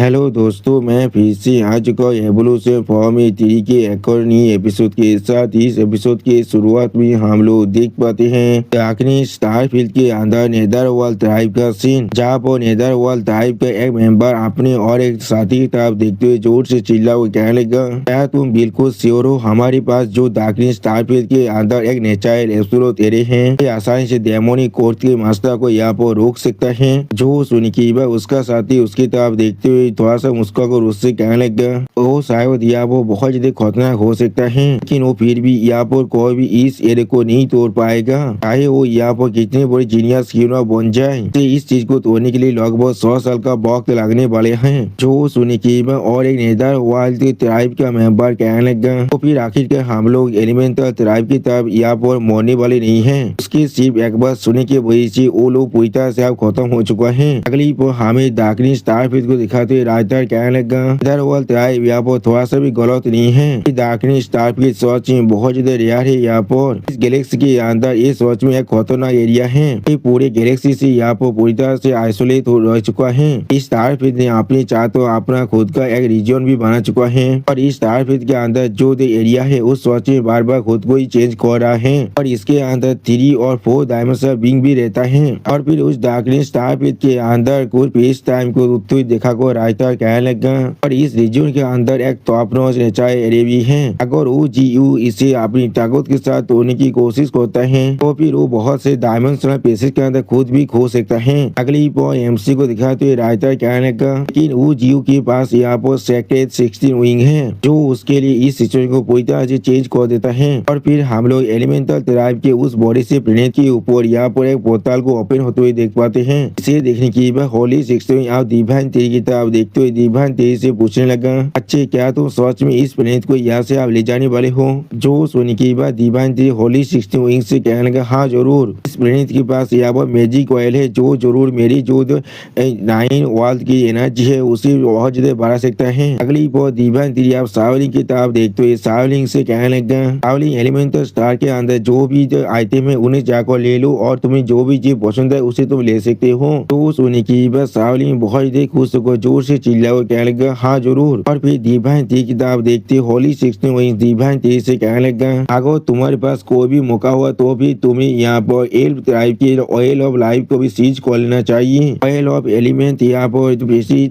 Hello दोस्तों, मैं फिर से आ चुका हूँ एवोल्यूशन फॉर्मूला 3 के एक और नई एपिसोड के साथ। इस एपिसोड के शुरुआत में हम लोग देख पाते हैं आखिरी स्टारफील्ड के अंदर नेदरवर्ल्ड ट्राइब का सीन, जहाँ पर नेदरवर्ल्ड ट्राइब का एक मेंबर अपने और एक साथी की तरफ देखते हुए जोर से चिल्ला वो कहने लगा, क्या तुम बिल्कुल श्योर हो हमारे पास जो दाखिली स्टारफील्ड के अंदर एक नेचुरल एब्सोल्यूट एरे है, ये आसानी से डेमोनिक कोर्ट के मास्टर को यहाँ पर रोक सकता है। जो सुन के उसका साथी उसकी तरफ देखते हुए थोड़ा सा मुस्कुरा कर उससे कहने लगा, वो शायद यहाँ पर बहुत ज्यादा खतरनाक हो सकता है, लेकिन वो फिर भी यहाँ पर कोई भी इस एरे को नहीं तोड़ पाएगा, चाहे वो यहाँ पर कितने बड़े जीनियस क्यों ना बन जाए। इस चीज को तोड़ने के लिए लगभग 100 साल का वक्त लगने वाले हैं। जो सुनी की और एक नेदरवर्ल्ड ट्राइब का मेंबर कहने लगा, तो फिर आखिरकार हम लोग एलिमेंटल ट्राइब की तरफ यहाँ पर मोड़ने वाले नहीं है। उसकी सिर्फ एक बार सुनने की वजह से वो लोग पूरी तरह से अब खत्म हो चुका है। अगली पर हमें दाखिली स्टारफील्ड को दिखाते हुए राइटर कहने लगा, नेदरवर्ल्ड ट्राइब यहाँ पर थोड़ा सा भी गलत नहीं है। दाखिली स्टारफील्ड सच में बहुत ज्यादा रेयर है। यहाँ पर इस गैलेक्सी के अंदर ये सच में एक खतरनाक एरिया है। ये पूरे गैलेक्सी से यहाँ पर पूरी तरह से आइसोलेट हो रह चुका है। इस स्टारफील्ड ने अपने चाह तो अपना खुद का एक रीजन भी बना चुका है, और इस स्टारफील्ड के अंदर जो एरिया है उस सच में बार बार खुद को ही चेंज कर रहा है, और इसके अंदर 3 और 4 डायमेंशनल बीइंग भी रहता है। और फिर उस दाखिली स्टारफील्ड के अंदर कुछ पीस टाइम को उठते हुए देखा को राइटर कहने लगा, और इस रीजन के अंदर एक टॉप नॉच नेचुरल एरे भी है। अगर वो जीयू इसे अपनी ताकत के साथ तोड़ने की कोशिश करता है तो फिर वो बहुत से डायमेंशनल पीसेस के अंदर खुद भी खो सकता है। अगली पर एमसी को दिखाते हुए राइटर कहने लगा, लेकिन वो जीयू के पास यहाँ पर सेक्रेट 16 विंग है, जो उसके लिए इस सिचुएशन को पूरी तरह से चेंज कर देता है। और फिर हम लोग एलिमेंटल ट्राइब के उस बॉडी से प्लेनेट के ऊपर यहाँ पर एक पोर्टल को ओपन होते हुए देख पाते हैं। इसे देखने की होली 16 आप डिवाइन थ्री की तरफ देखते हुए डिवाइन थ्री से पूछने लगा, अच्छे क्या तुम सच में इस प्लेनेट को यहाँ से आप ले जाने वाले हो? जो सुनने की बात डिवाइन थ्री होली 16 विंग से कहने लगा, हाँ जरूर, इस प्लेनेट के पास यहाँ पर मैजिक ऑयल है जो जरूर मेरी जो 9 वर्ल्ड की एनर्जी है उसे बहुत ज्यादा बढ़ा सकता है। अगली पर डिवाइन थ्री आप सावलिंग की तरफ देखते हुए सावलिंग से कहने लगा, सावलिंग एलिमेंटल स्टार के अंदर जो भी आइटम है उन्हें जाकर ले लो, और तुम्हें जो भी चीज पसंद है उसे तुम ले सकते हो। तो सुनने की बात सावलिंग बहुत ज्यादा खुश होकर जोर से चिल्ला कहने लगा, हाँ जरूर। और फिर डिवाइन थ्री की तरफ देखते होली 16 वही डिवाइन थ्री से कहने लगा, अगर तुम्हारे पास कोई भी मौका हुआ तो भी तुम्हें यहाँ पर एल ट्राइब के ऑयल ऑफ लाइफ को भी सीज कर लेना चाहिए। ऑयल ऑफ एलिमेंट यहाँ पर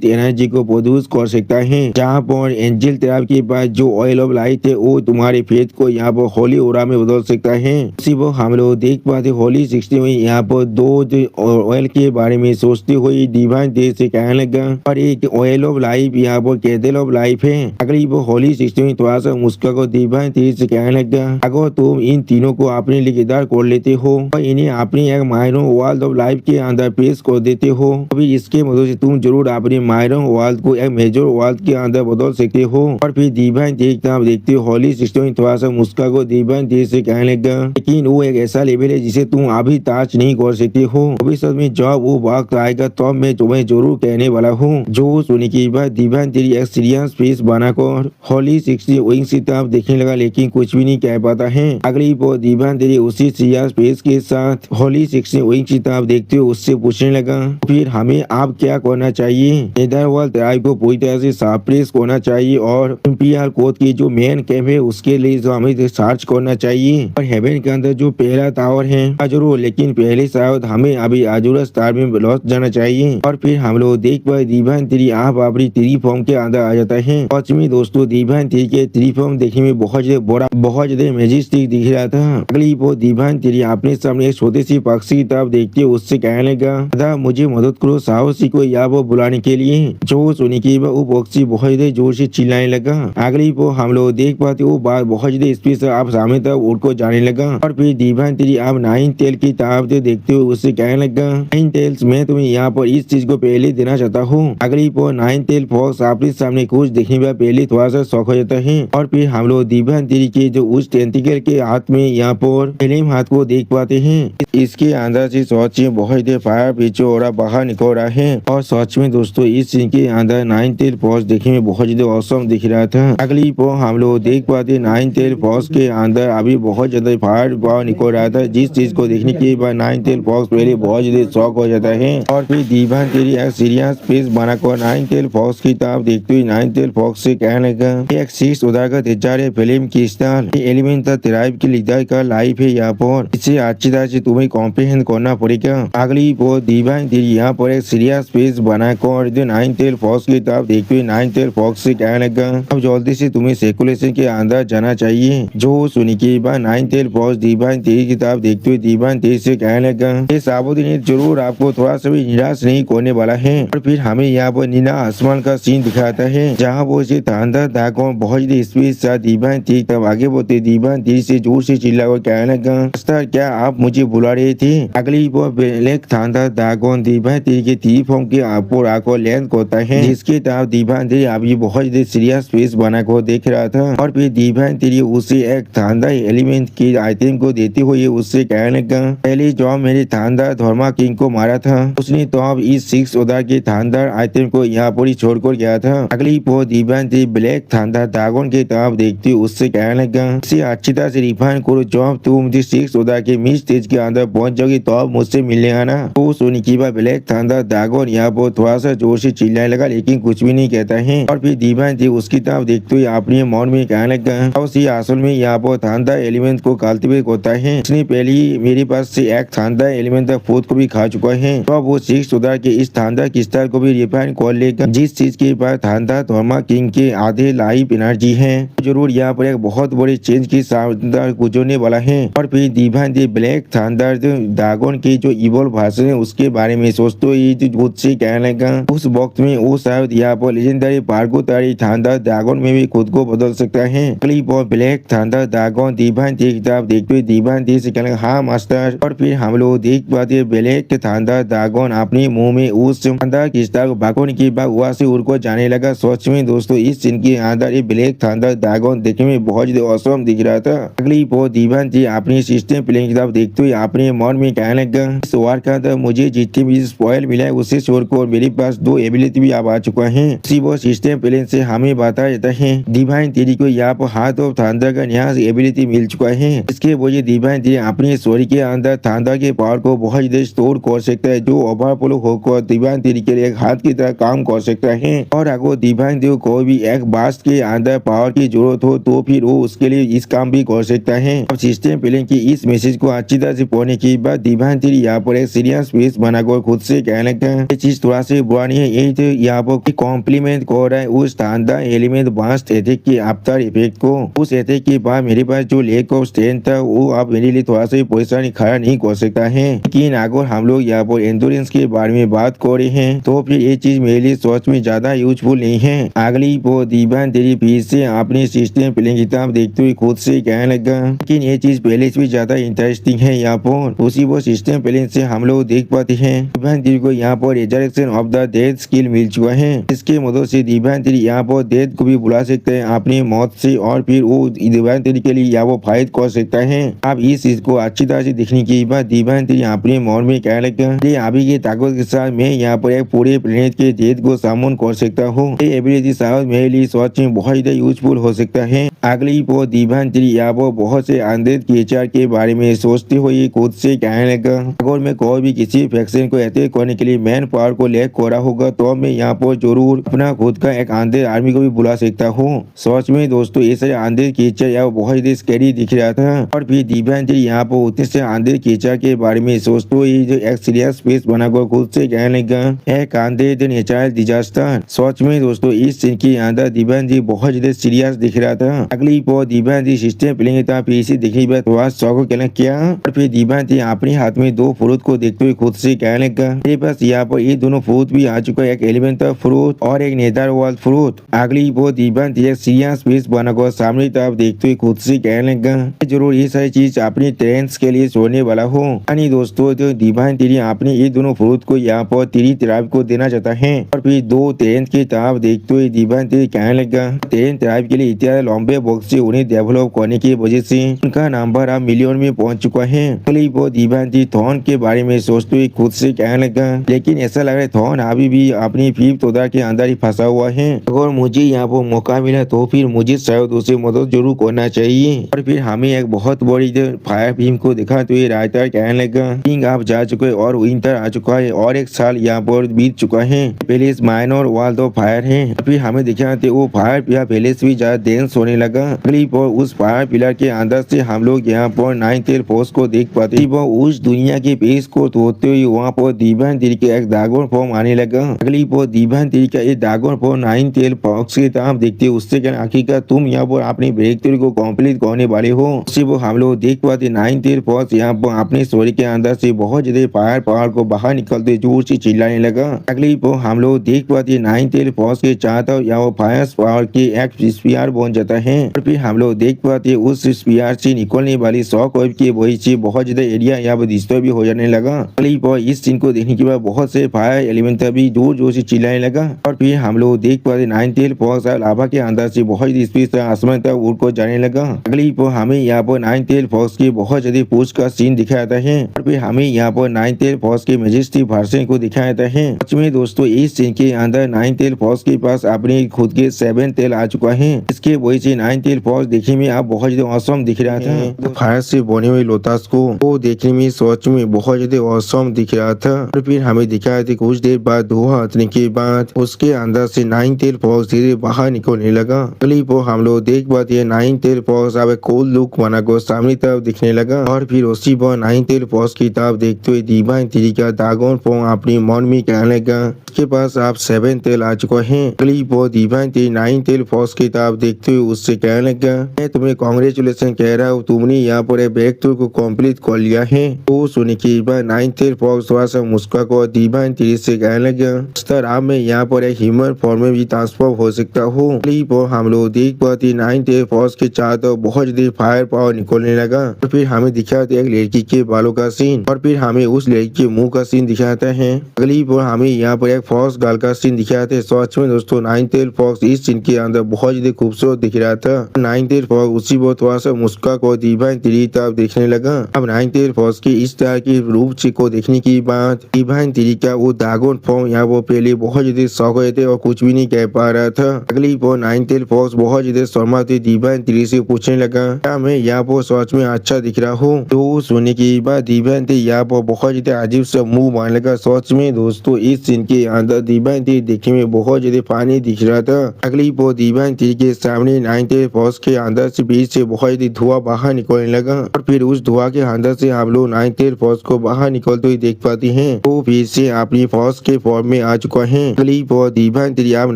एनर्जी को प्रोड्यूस कर सकता है, जहाँ पर एंजल ट्राइब के पास जो ऑयल ऑफ लाइफ है वो तुम्हारे फेथ को यहाँ पर होली ओरा में बदल सकता है। उसी वो हम लोग देख पाते होली 16 में यहाँ पर 2 ऑयल के बारे में सोचते हुए डिवाइन थ्री से कहने लगा, और एक ऑयल ऑफ लाइफ यहाँ पर कैंडल ऑफ लाइफ है। अगली वो होली 16 में थोड़ा सा मुस्कुरा को डिवाइन थ्री से कहने लगा, अगर तुम इन तीनों को अपने लिगेदार कर लेते हो और इन्हें अपनी एक माइनर वर्ल्ड ऑफ लाइफ के अंदर पेश कर देते हो, अभी इसके मदद से तुम जरूर अपने माइनर वर्ल्ड को एक मेजर वर्ल्ड के अंदर बदल सकते हो। और फिर डिवाइन थ्री देखते हो होली 16 में थोड़ा सा मुस्कुरा को डिवाइन थ्री से कहने लगा, लेकिन वो एक ऐसा लेवल है जिसे तुम अभी टच नहीं कर सकते हो, भविष्य में जब वो वक्त आएगा तब मैं तुम्हें जरूर कहने वाला हूँ। जो सुनने की बात डिवाइन थ्री एक सीरियस फेस बनाकर होली 16 विंग की तरफ देखने लगा, लेकिन कुछ भी नहीं कह पाता है। अगली बार डिवाइन थ्री उसी सीरियस फेस के साथ होली 16 विंग की तरफ देखते हुए उससे पूछने लगा, फिर हमें अब क्या करना चाहिए? नेदरवर्ल्ड ट्राइब को पूरी तरह से सप्रेस करना चाहिए, और इंपीरियल कोर्ट की जो मेन कैंप है उसके लिए जो हमें सर्च करना चाहिए, और हेवन के अंदर जो पहला टावर है जरूर, लेकिन पहले शायद हमें अभी आजुरा स्टार में लॉस जाना चाहिए। और फिर हम लोग देख पाए डिवाइन थ्री आप अपनी 3 फॉर्म के अंदर आ जाता है। सच में दोस्तों डिवाइन थ्री के 3 फॉर्म देखने में बहुत ज्यादा बड़ा बहुत ज्यादा मैजेस्टिक दिख रहा था। अगली वो डिवाइन थ्री अपने सामने एक छोटी सी पक्षी की तरफ देखते हुए उससे कहने लगा, दादा मुझे मदद करो साहसी को यहाँ वो बुलाने के लिए। जो सुनी की वो पक्षी बहुत ज्यादा जोर से चिल्लाने लगा। अगली वो हम लोग देख पाते वो बात बहुत ज्यादा स्पीड से आप सामने तक उड़को जाने लगा। और फिर डिवाइन थ्री आप 9 टेल की तरफ देखते हुए उससे कहने लगा, 9 टेल्स मैं तुम्हें यहाँ पर इस चीज को पहले देना चाहता हूँ। अगली पर 9 टेल फॉक्स आपके सामने कुछ देखने में पहले थोड़ा सा शौक हो जाता है। और फिर हम लोग डिवाइन थ्री के जो उस टेंटिकल के हाथ में यहाँ पर फ्लेम हाथ को देख पाते हैं। इसके अंदर से सच में बहुत ज्यादा फायर पीछे और बाहर निकल रहा है, और सच में दोस्तों इस सीन के अंदर 9 टेल फॉक्स देखने में बहुत ज्यादा औसम दिख रहा था। अगली पर हम लोग देख पाते 9 टेल फॉक्स के अंदर अभी बहुत ज्यादा फायर बाहर निकल रहा था, जिस चीज को देखने के बाद 9 टेल फॉक्स पहले बहुत ज्यादा शौक हो जाता है। और फिर डिवाइन थ्री एक सीरियस फेस बनाकर नाइन टेल फॉक्स की तरफ देखते हुए नाइन टेल फॉक्स से कहने लगा एक 6 उदागत है फिल्म की स्टार एलिमेंट ट्राइब की लीडर का लाइफ है यहाँ पर, इसे अच्छी तरह से तुम्हें कॉम्प्रिहेंड करना पड़ेगा। अगली वो डिवाइन थी यहाँ पर एक सीरियस फेस बनाकर जो नाइन टेल फॉक्स की तरफ देखते हुए नाइन टेल फॉक्स से कहने लगा अब जल्दी से तुम्हें सर्कुलेशन के अंदर जाना चाहिए। जो सुनी के बाद नाइन टेल फॉक्स डिवाइन थी की तरफ देखते हुए डिवाइन थी से कहने लगा ये साबुद्दीन जरूर आपको थोड़ा सा भी निराश नहीं करने वाला है। और फिर हमें यहाँ पर नीला आसमान का सीन दिखाता है जहाँ वो से थांडर ड्रैगन बहुत स्पीड से डिवाइन थी तब आगे बढ़ते डिवाइन थी से जोर से चिल्ला कर कहने लगा मास्टर क्या आप मुझे बुला रहे थे। अगली वो ब्लैक थांडर ड्रैगन डिवाइन थी के थी फॉर्म के ऊपर आकर लैंड करता है जिसके तरफ डिवाइन थी अभी बहुत सीरियस फेस बनाकर देख रहा था। और फिर डिवाइन थी उसे एक थांडर एलिमेंट की आइटम को देते हुए उससे कहने लगा पहले जो मेरे थांडर धर्मा किंग को मारा था उसने तो अब इस 6 उदार के थांडर आइटम को यहाँ पर ही छोड़कर गया था। अगली वो डिवाइन थी ब्लैक थांडर ड्रैगन की तरफ देखती उससे कहने लगा इसे अच्छी तरह से रिफाइन करो जब तुम मुझे 6 उदार के मिड स्टेज के अंदर पहुंच जाओगी तो अब मुझसे मिलने आना। तो सोनी की बात ब्लैक थांडर ड्रैगन यहाँ पर थोड़ा सा जोर से चिल्लाने लगा लेकिन कुछ भी नहीं कहता है। और फिर डिवाइन थी उसकी तरफ देखते हुए अपने मन में कहने लगा उसी असल में यहाँ पर थांडर एलिमेंट को कल्टिवेट करता है इसने पहले ही मेरे पास से एक थांडर एलिमेंट फोर्थ को भी खा चुका है तो अब वो 6 उदार के इस थांडर क्रिस्टल को भी रिफाइन कर लेगा जिस चीज के पास थांडर धर्मा किंग के आधे लाइफ एनर्जी है जरूर यहाँ पर एक बहुत बड़ी चेंज की शानदार गुजरने वाला है। और फिर डिवाइन थी ब्लैक थांडर ड्रैगन की जो इवोल्व वर्जन है उसके बारे में सोचते हुए खुद से कहने लगा उस वक्त में वो शायद यहाँ पर लेजेंडरी पार्गोतारी थांडर ड्रैगन में भी खुद को बदल सकता है। अगली बार ब्लैक थांडर ड्रैगन डिवाइन थी की तरफ देखते हुए डिवाइन थी से कहने लगा हाँ मास्टर। और फिर हम लोग देख पाते ब्लैक थांडर ड्रैगन अपने मुंह में उस थांडर क्रिस्टल को भागने के बाद वहाँ से उड़कर जाने लगा। सच में दोस्तों इस सीन के अंदर ब्लैक थांडर ड्रैगन देखने में बहुत ज्यादा औसम दिख रहा था। अगली वो डिवाइन थी अपनी सिस्टम प्लेइंग की तरफ देखते हुए अपने मन में कहने लगा इस वार का अंदर मुझे जितने भी स्पॉइल मिला है उसे छोड़कर मेरे पास 2 एबिलिटी भी अब आ चुका है। इसी वो सिस्टम प्लेन से हमें बताया जाता है डिवाइन थी को यहाँ पर हाथ ऑफ थांडर का नया एबिलिटी मिल चुका है। इसके वजह डिवाइन थी अपनी स्टोरी के अंदर थांडर के पावर को बहुत ज्यादा स्टोर कर सकता है जो ओवरफ्लो होकर डिवाइन थी के लिए एक हाथ की तरह काम कर सकता है। और अगर डिवाइन थी को भी एक बास्ट के अंदर पावर की जरूरत हो तो फिर वो उसके लिए इस काम भी कर सकता है। अब सिस्टम प्लेन की इस मैसेज को अच्छी तरह से पढ़ने के बाद डिवाइन थी यहाँ पर एक सीरियस फेस बनाकर खुद से कहने लगा ये चीज थोड़ा सी बुरा नहीं है यही तो यहाँ पर कॉम्प्लीमेंट कर रहा है उस थांडर एलिमेंट बास्ट एथेक के आफ्टर इफेक्ट को। उस एथेक के बाद मेरे पास जो लेक ऑफ स्ट्रेंथ था वो अब मेरे लिए थोड़ा सा परेशानी खड़ा नहीं कर सकता है। लेकिन अगर हम लोग यहाँ पर एंडोरेंस के बारे में बात कर रहे हैं तो फिर ये चीज मेरे लिए सच में ज्यादा यूजफुल नहीं है। अगली वो डिवाइन थी फिर से अपनी सिस्टम प्लेइंग की तरफ देखते हुए खुद से कहने लगा लेकिन ये चीज पहले से भी ज्यादा इंटरेस्टिंग है। यहाँ पर उसी वो सिस्टम प्लेइंग से हम लोग देख पाते हैं डिवाइन थी को यहाँ पर resurrection of the death skill मिल चुका है। इसके मदद से डिवाइन थी यहाँ पर डेथ को भी बुला सकते हैं अपनी मौत से और फिर वो डिवाइन थी के लिए यहाँ वो फाइट कर सकता है। अब इस चीज को अच्छी तरह से देखने के बाद डिवाइन थी अपने मन में कहने लगा अभी की ताकत के साथ मैं यहाँ पर एक पूरे प्लेनेट के डेथ को सामन कर सकता हूँ। ये एबिलिटी शायद मेरे लिए सच में बहुत ज्यादा यूजफुल हो सकता है। अगली वो डिवाइन थी यहाँ पर बहुत से अनडेड क्रिएचर के बारे में सोचते हुए खुद से कहने लगा अगर मैं कोई भी किसी फैक्शन को अटैक करने के लिए मैन पावर को लैक करा होगा तो मैं यहाँ पर जरूर अपना खुद का एक अनडेड आर्मी को भी बुला सकता हूँ। सच में दोस्तों ये सारे अनडेड क्रिएचर यहाँ बहुत ज्यादा स्कैरी दिख रहा था। और फिर डिवाइन थी यहाँ पर उतने से अनडेड क्रिएचर के बारे में सोचते हुए जो एक सीरियस फेस बनाकर खुद से कहने लगा एक अनडेड नेचुरल डिजास्टर। सच में दोस्तों इस सीन के अंदर डिवाइन थी बहुत ज्यादा सीरियस दिख रहा था। अगली वो डिवाइन थी सिस्टम प्लेइंग था फिर इसे देखने के बाद थोड़ा शौक कहना क्या। और फिर डिवाइन थी अपने हाथ में 2 फ्रूट को देखते हुए खुद से कहने लगा मेरे पास यहाँ पर ये दोनों फ्रूट भी आ चुका है एक एलिमेंटल फ्रूट और एक नेदर वर्ल्ड फ्रूट। अगली वो डिवाइन थी एक सीरियस फेस बनाकर सामने तरफ देखते हुए खुद से कहने लगा जरूर ये सारी चीज अपनी ट्रेंड्स के लिए छोड़ने वाला हूँ। यानी दोस्तों जो डिवाइन थी अपने ये दोनों फ्रूट को यहाँ पर 3 ट्राइब को देना चाहता है। और फिर 2 ट्रेंड की तरफ देखते हुए डिवाइन थी कहने लगा ट्रेंड ट्राइब के लिए इतने लंबे वक्त से उन्हें डेवलप करने की वजह से उनका नंबर अब मिलियन में पहुंच चुका है। अगली वो डिवाइन थी थॉन के बारे में सोचते हुए खुद से कहने लगा लेकिन ऐसा लग रहा है थॉन अभी भी अपनी 5th उदार के अंदर ही फंसा हुआ है। अगर मुझे यहाँ पर मौका मिला तो फिर मुझे शायद उसे मदद जरूर करना चाहिए। और फिर हमें एक बहुत बड़ी फायर भीम को दिखाते हुए राइटर कहने लगा किंग आप जा चुके और विंटर आ चुका है और 1 साल यहाँ पर बीत चुका है। पैलेस माइनर वॉल तो फायर है। फिर हमें दिखाते वो फायर पिलर पहले से भी ज्यादा डेंस होने लगा। अगली पर उस फायर पिलर के अंदर से हम लोग यहाँ पर 9th एयरफोर्स को देख पाते। वो उस दुनिया के पेज को तोड़ते हुए वहाँ पर दीवान तिरी का एक ड्रैगन फॉर्म आने लगा। अगली पर दीवान तिरी का एक ड्रैगन फॉर्म 9th एयरफोर्स के तरफ देखते उससे क्या आखिरकार तुम यहाँ पर अपनी ब्रेक थ्रू को कंप्लीट करने वाले हो। उससे वो हम लोग देख पाते 9th एयरफोर्स यहाँ पर अपने स्टोरी के अंदर से बहुत ज्यादा फायर पावर को बाहर निकलते जोर से चिल्लाने लगा। अगली पर हम लोग देख पाते 9th एयरफोर्स के चाहता यहाँ फायर पावर के एक स्पीयर बन जाता है। और फिर हम लोग देख पाते उस स्पीयर से निकलने वाली शॉक वेव की वजह से बहुत ज्यादा एरिया यहाँ पर डिस्टर्ब भी हो जाने लगा। अगली पर इस सीन को देखने के बाद बहुत से फायर एलिमेंट भी जोर जोर से चिल्लाने लगा। और फिर हम लोग देख पाते 9th एयरफोर्स लावा के अंदर से बहुत स्पीड से आसमान तक उड़ को जाने लगा। अगली पर हमें यहाँ पर 9th एयरफोर्स के बहुत ज्यादा पूछ का सीन दिखाया जाता है। और फिर हमें यहाँ पर 9th एयरफोर्स के मेजेस्टी वर्जन को दिखाया जाता है। सच में दोस्तों इस सीन के अंदर 9th एयरफोर्स के पास अपने खुद के 7th तेल आ चुका है। इसके वजह से 9th एयरफोर्स देखने में आप बहुत ज्यादा औसम दिख रहा था। तो फायर से बने हुए लोटस को वो देखने में सच में बहुत ज्यादा औसम दिख रहा था। और फिर हमें दिखाया था कुछ देर बाद धुआं हटने के बाद उसके अंदर से 9th एयरफोर्स धीरे बाहर निकलने लगा। अगली पर हम लोग देख पाते 9th एयरफोर्स अब कोल लुक बना को सामने तरफ दिखने लगा। और फिर उसी पर 9th एयरफोर्स की तरफ देखते हुए दीवान तिरी का ड्रैगन फॉर्म अपनी मन में कहने लगा उसके पास आप 7th तेल आ चुका है। अगली पर दीवान तिरी 9th एयरफोर्स की तरफ देखते हुए उससे कहने लगा मैं तुम्हें कांग्रेचुलेशन कह रहा हूँ, तुमने यहाँ पर ब्रेक थ्रू को कंप्लीट कर लिया है। तो सुनने के बाद 9th एयरफोर्स थोड़ा सा मुस्कुरा को दीवान तिरी से कहने लगा सर आप मैं यहाँ पर एक ह्यूमन फॉर्म में भी ट्रांसफॉर्म हो सकता हूँ। अगली पर हम लोग देख पाते 9th एयरफोर्स के चारों बहुत ज्यादा फायर पावर निकलने लगा। और फिर हमें दिखाते एक लड़की के बालों का सीन और फिर हमें उस लड़की के मुंह का सीन दिखाता है। अगली पर हमें यहाँ पर एक फॉक्स गर्ल का सीन दिखाते हैं। सच में दोस्तों 9th एयरफोर्स इस सीन के अंदर बहुत ज्यादा खूबसूरत दिख रहा था। 9th एयरफोर्स उसी पर थोड़ा सा मुस्कुरा को दीवान तिरी तरफ देखने लगा। अब 9th एयरफोर्स की इस तरह की रूप से को देखने की बात दीवान तिरी का वो ड्रैगन फॉर्म यहाँ वो पहले बहुत ज्यादा शौक हुए थे और कुछ भी नहीं कह पा रहा था। अगली पर 9th एयरफोर्स बहुत ज्यादा शर्मा थे दीवान तिरी से पूछने लगा क्या मैं यहाँ पर सच में अच्छा दिख रहा हूँ। तो सुनने के बाद दीवान तिरी यहाँ पर बहुत ज्यादा अजीब सा मुंह मारने लगा। सच में दोस्तों इस सीन के अंदर दीवान तिरी देखने में बहुत ज्यादा पानी दिख रहा था। अगली पर दीवान तिरी के सामने 9th एयरफोर्स के अंदर से बीच से बहुत ज्यादा धुआं बाहर निकलने लगा। और फिर उस धुआं के अंदर से हम लोग 9th एयरफोर्स को बाहर निकलते हुए देख पाते हैं। वो फिर से अपनी फोर्स के फॉर्म में आ चुका है। अगली पर दीवान तिरी अब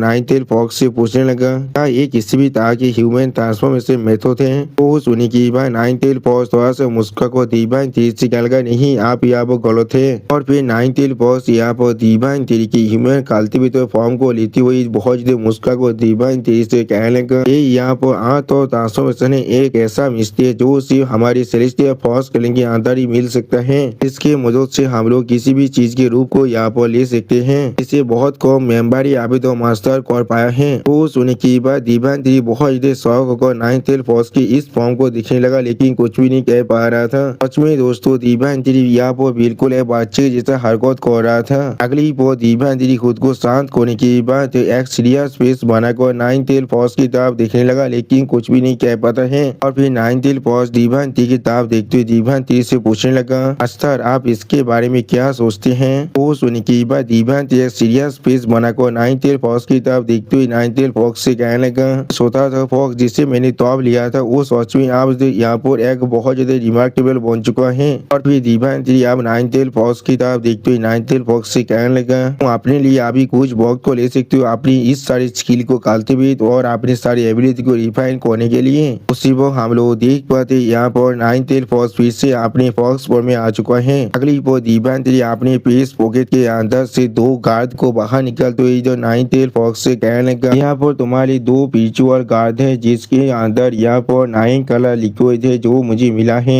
9th एयरफोर्स से पूछने लगा क्या ये किसी भी तरह के ह्यूमन ट्रांसफॉर्मेशन मेथड है। वो सुनने के बाद 9th एयरफोर्स थोड़ा सा मुस्कुरा को दीवान तिरी से कहने लगा नहीं आप यहाँ पर गलत है। और फिर 9th एयरफोर्स यहाँ पर दीवान तिरी की ह्यूमन कल्टिवेटर फॉर्म को लेती हुई बहुत ज्यादा मुस्कुरा को दीवान तिरी से कहने लगा ये यहाँ पर आर्ट और ट्रांसफॉर्मेशन एक ऐसा मिस्त्री है जो सिर्फ हमारी सेलेस्टियल फोर्स कलिंग के अंदर ही मिल सकता है। इसके मदद से हम लोग किसी भी चीज के रूप को यहाँ पर ले सकते हैं। इसे बहुत कम मेंबर ही अभी तो मास्टर कर पाया है। वो सुनने के बाद दीवान तिरी बहुत ज्यादा शौक होकर 9th एयरफोर्स की इस फॉर्म को दिखने लगा लेकिन कुछ भी नहीं कह पा रहा था। सच में दोस्तों दीवान तिरी यहाँ पर बिल्कुल एक बच्चे जैसा हरकत कर रहा था। अगली पर दीवान तिरी खुद को शांत करने के बाद एक सीरियस फेस बनाकर 9th एयरफोर्स की तरफ देखने लगा लेकिन कुछ भी नहीं कह पाता है। और फिर 9th एयरफोर्स दीवान तिरी की तरफ देखते हुए दीवान तिरी से पूछने लगा अस्तर आप इसके बारे में क्या सोचते हैं। वो सुनने के बाद दीवान तिरी एक सीरियस फेस बनाकर 9th एयरफोर्स की तरफ देखते हुए 9th एयरफोर्स से कहने लगा सोता था फॉक्स जिसे मैंने तौब लिया था वो सच में आप यहाँ पर एक बहुत ज्यादा रिमार्केबल बन चुका है। और फिर दीवान तिरी आप 9th एयरफोर्स की तरफ देखते हुए 9th एयरफोर्स से कहने लगा तुम अपने लिए अभी कुछ वक्त को ले सकते हो अपनी इस सारी स्किल को कल्टिवेट और अपनी सारी एबिलिटी को रिफाइन करने के लिए। उसी वक्त हम लोग देख पाते यहाँ पर 9th एयरफोर्स फिर से अपने फॉक्स फॉर्म में आ चुका है। अगली पर दीवान तिरी अपने पेस पॉकेट के अंदर से 2 गार्ड को बाहर निकलते हुए जो 9th एयरफोर्स से कहने लगा यहाँ पर तुम्हारी 2 पिचुअल गार्ड है जिसके अंदर यहाँ पर 9 कलर लिक्विड है जो मुझे मिला है।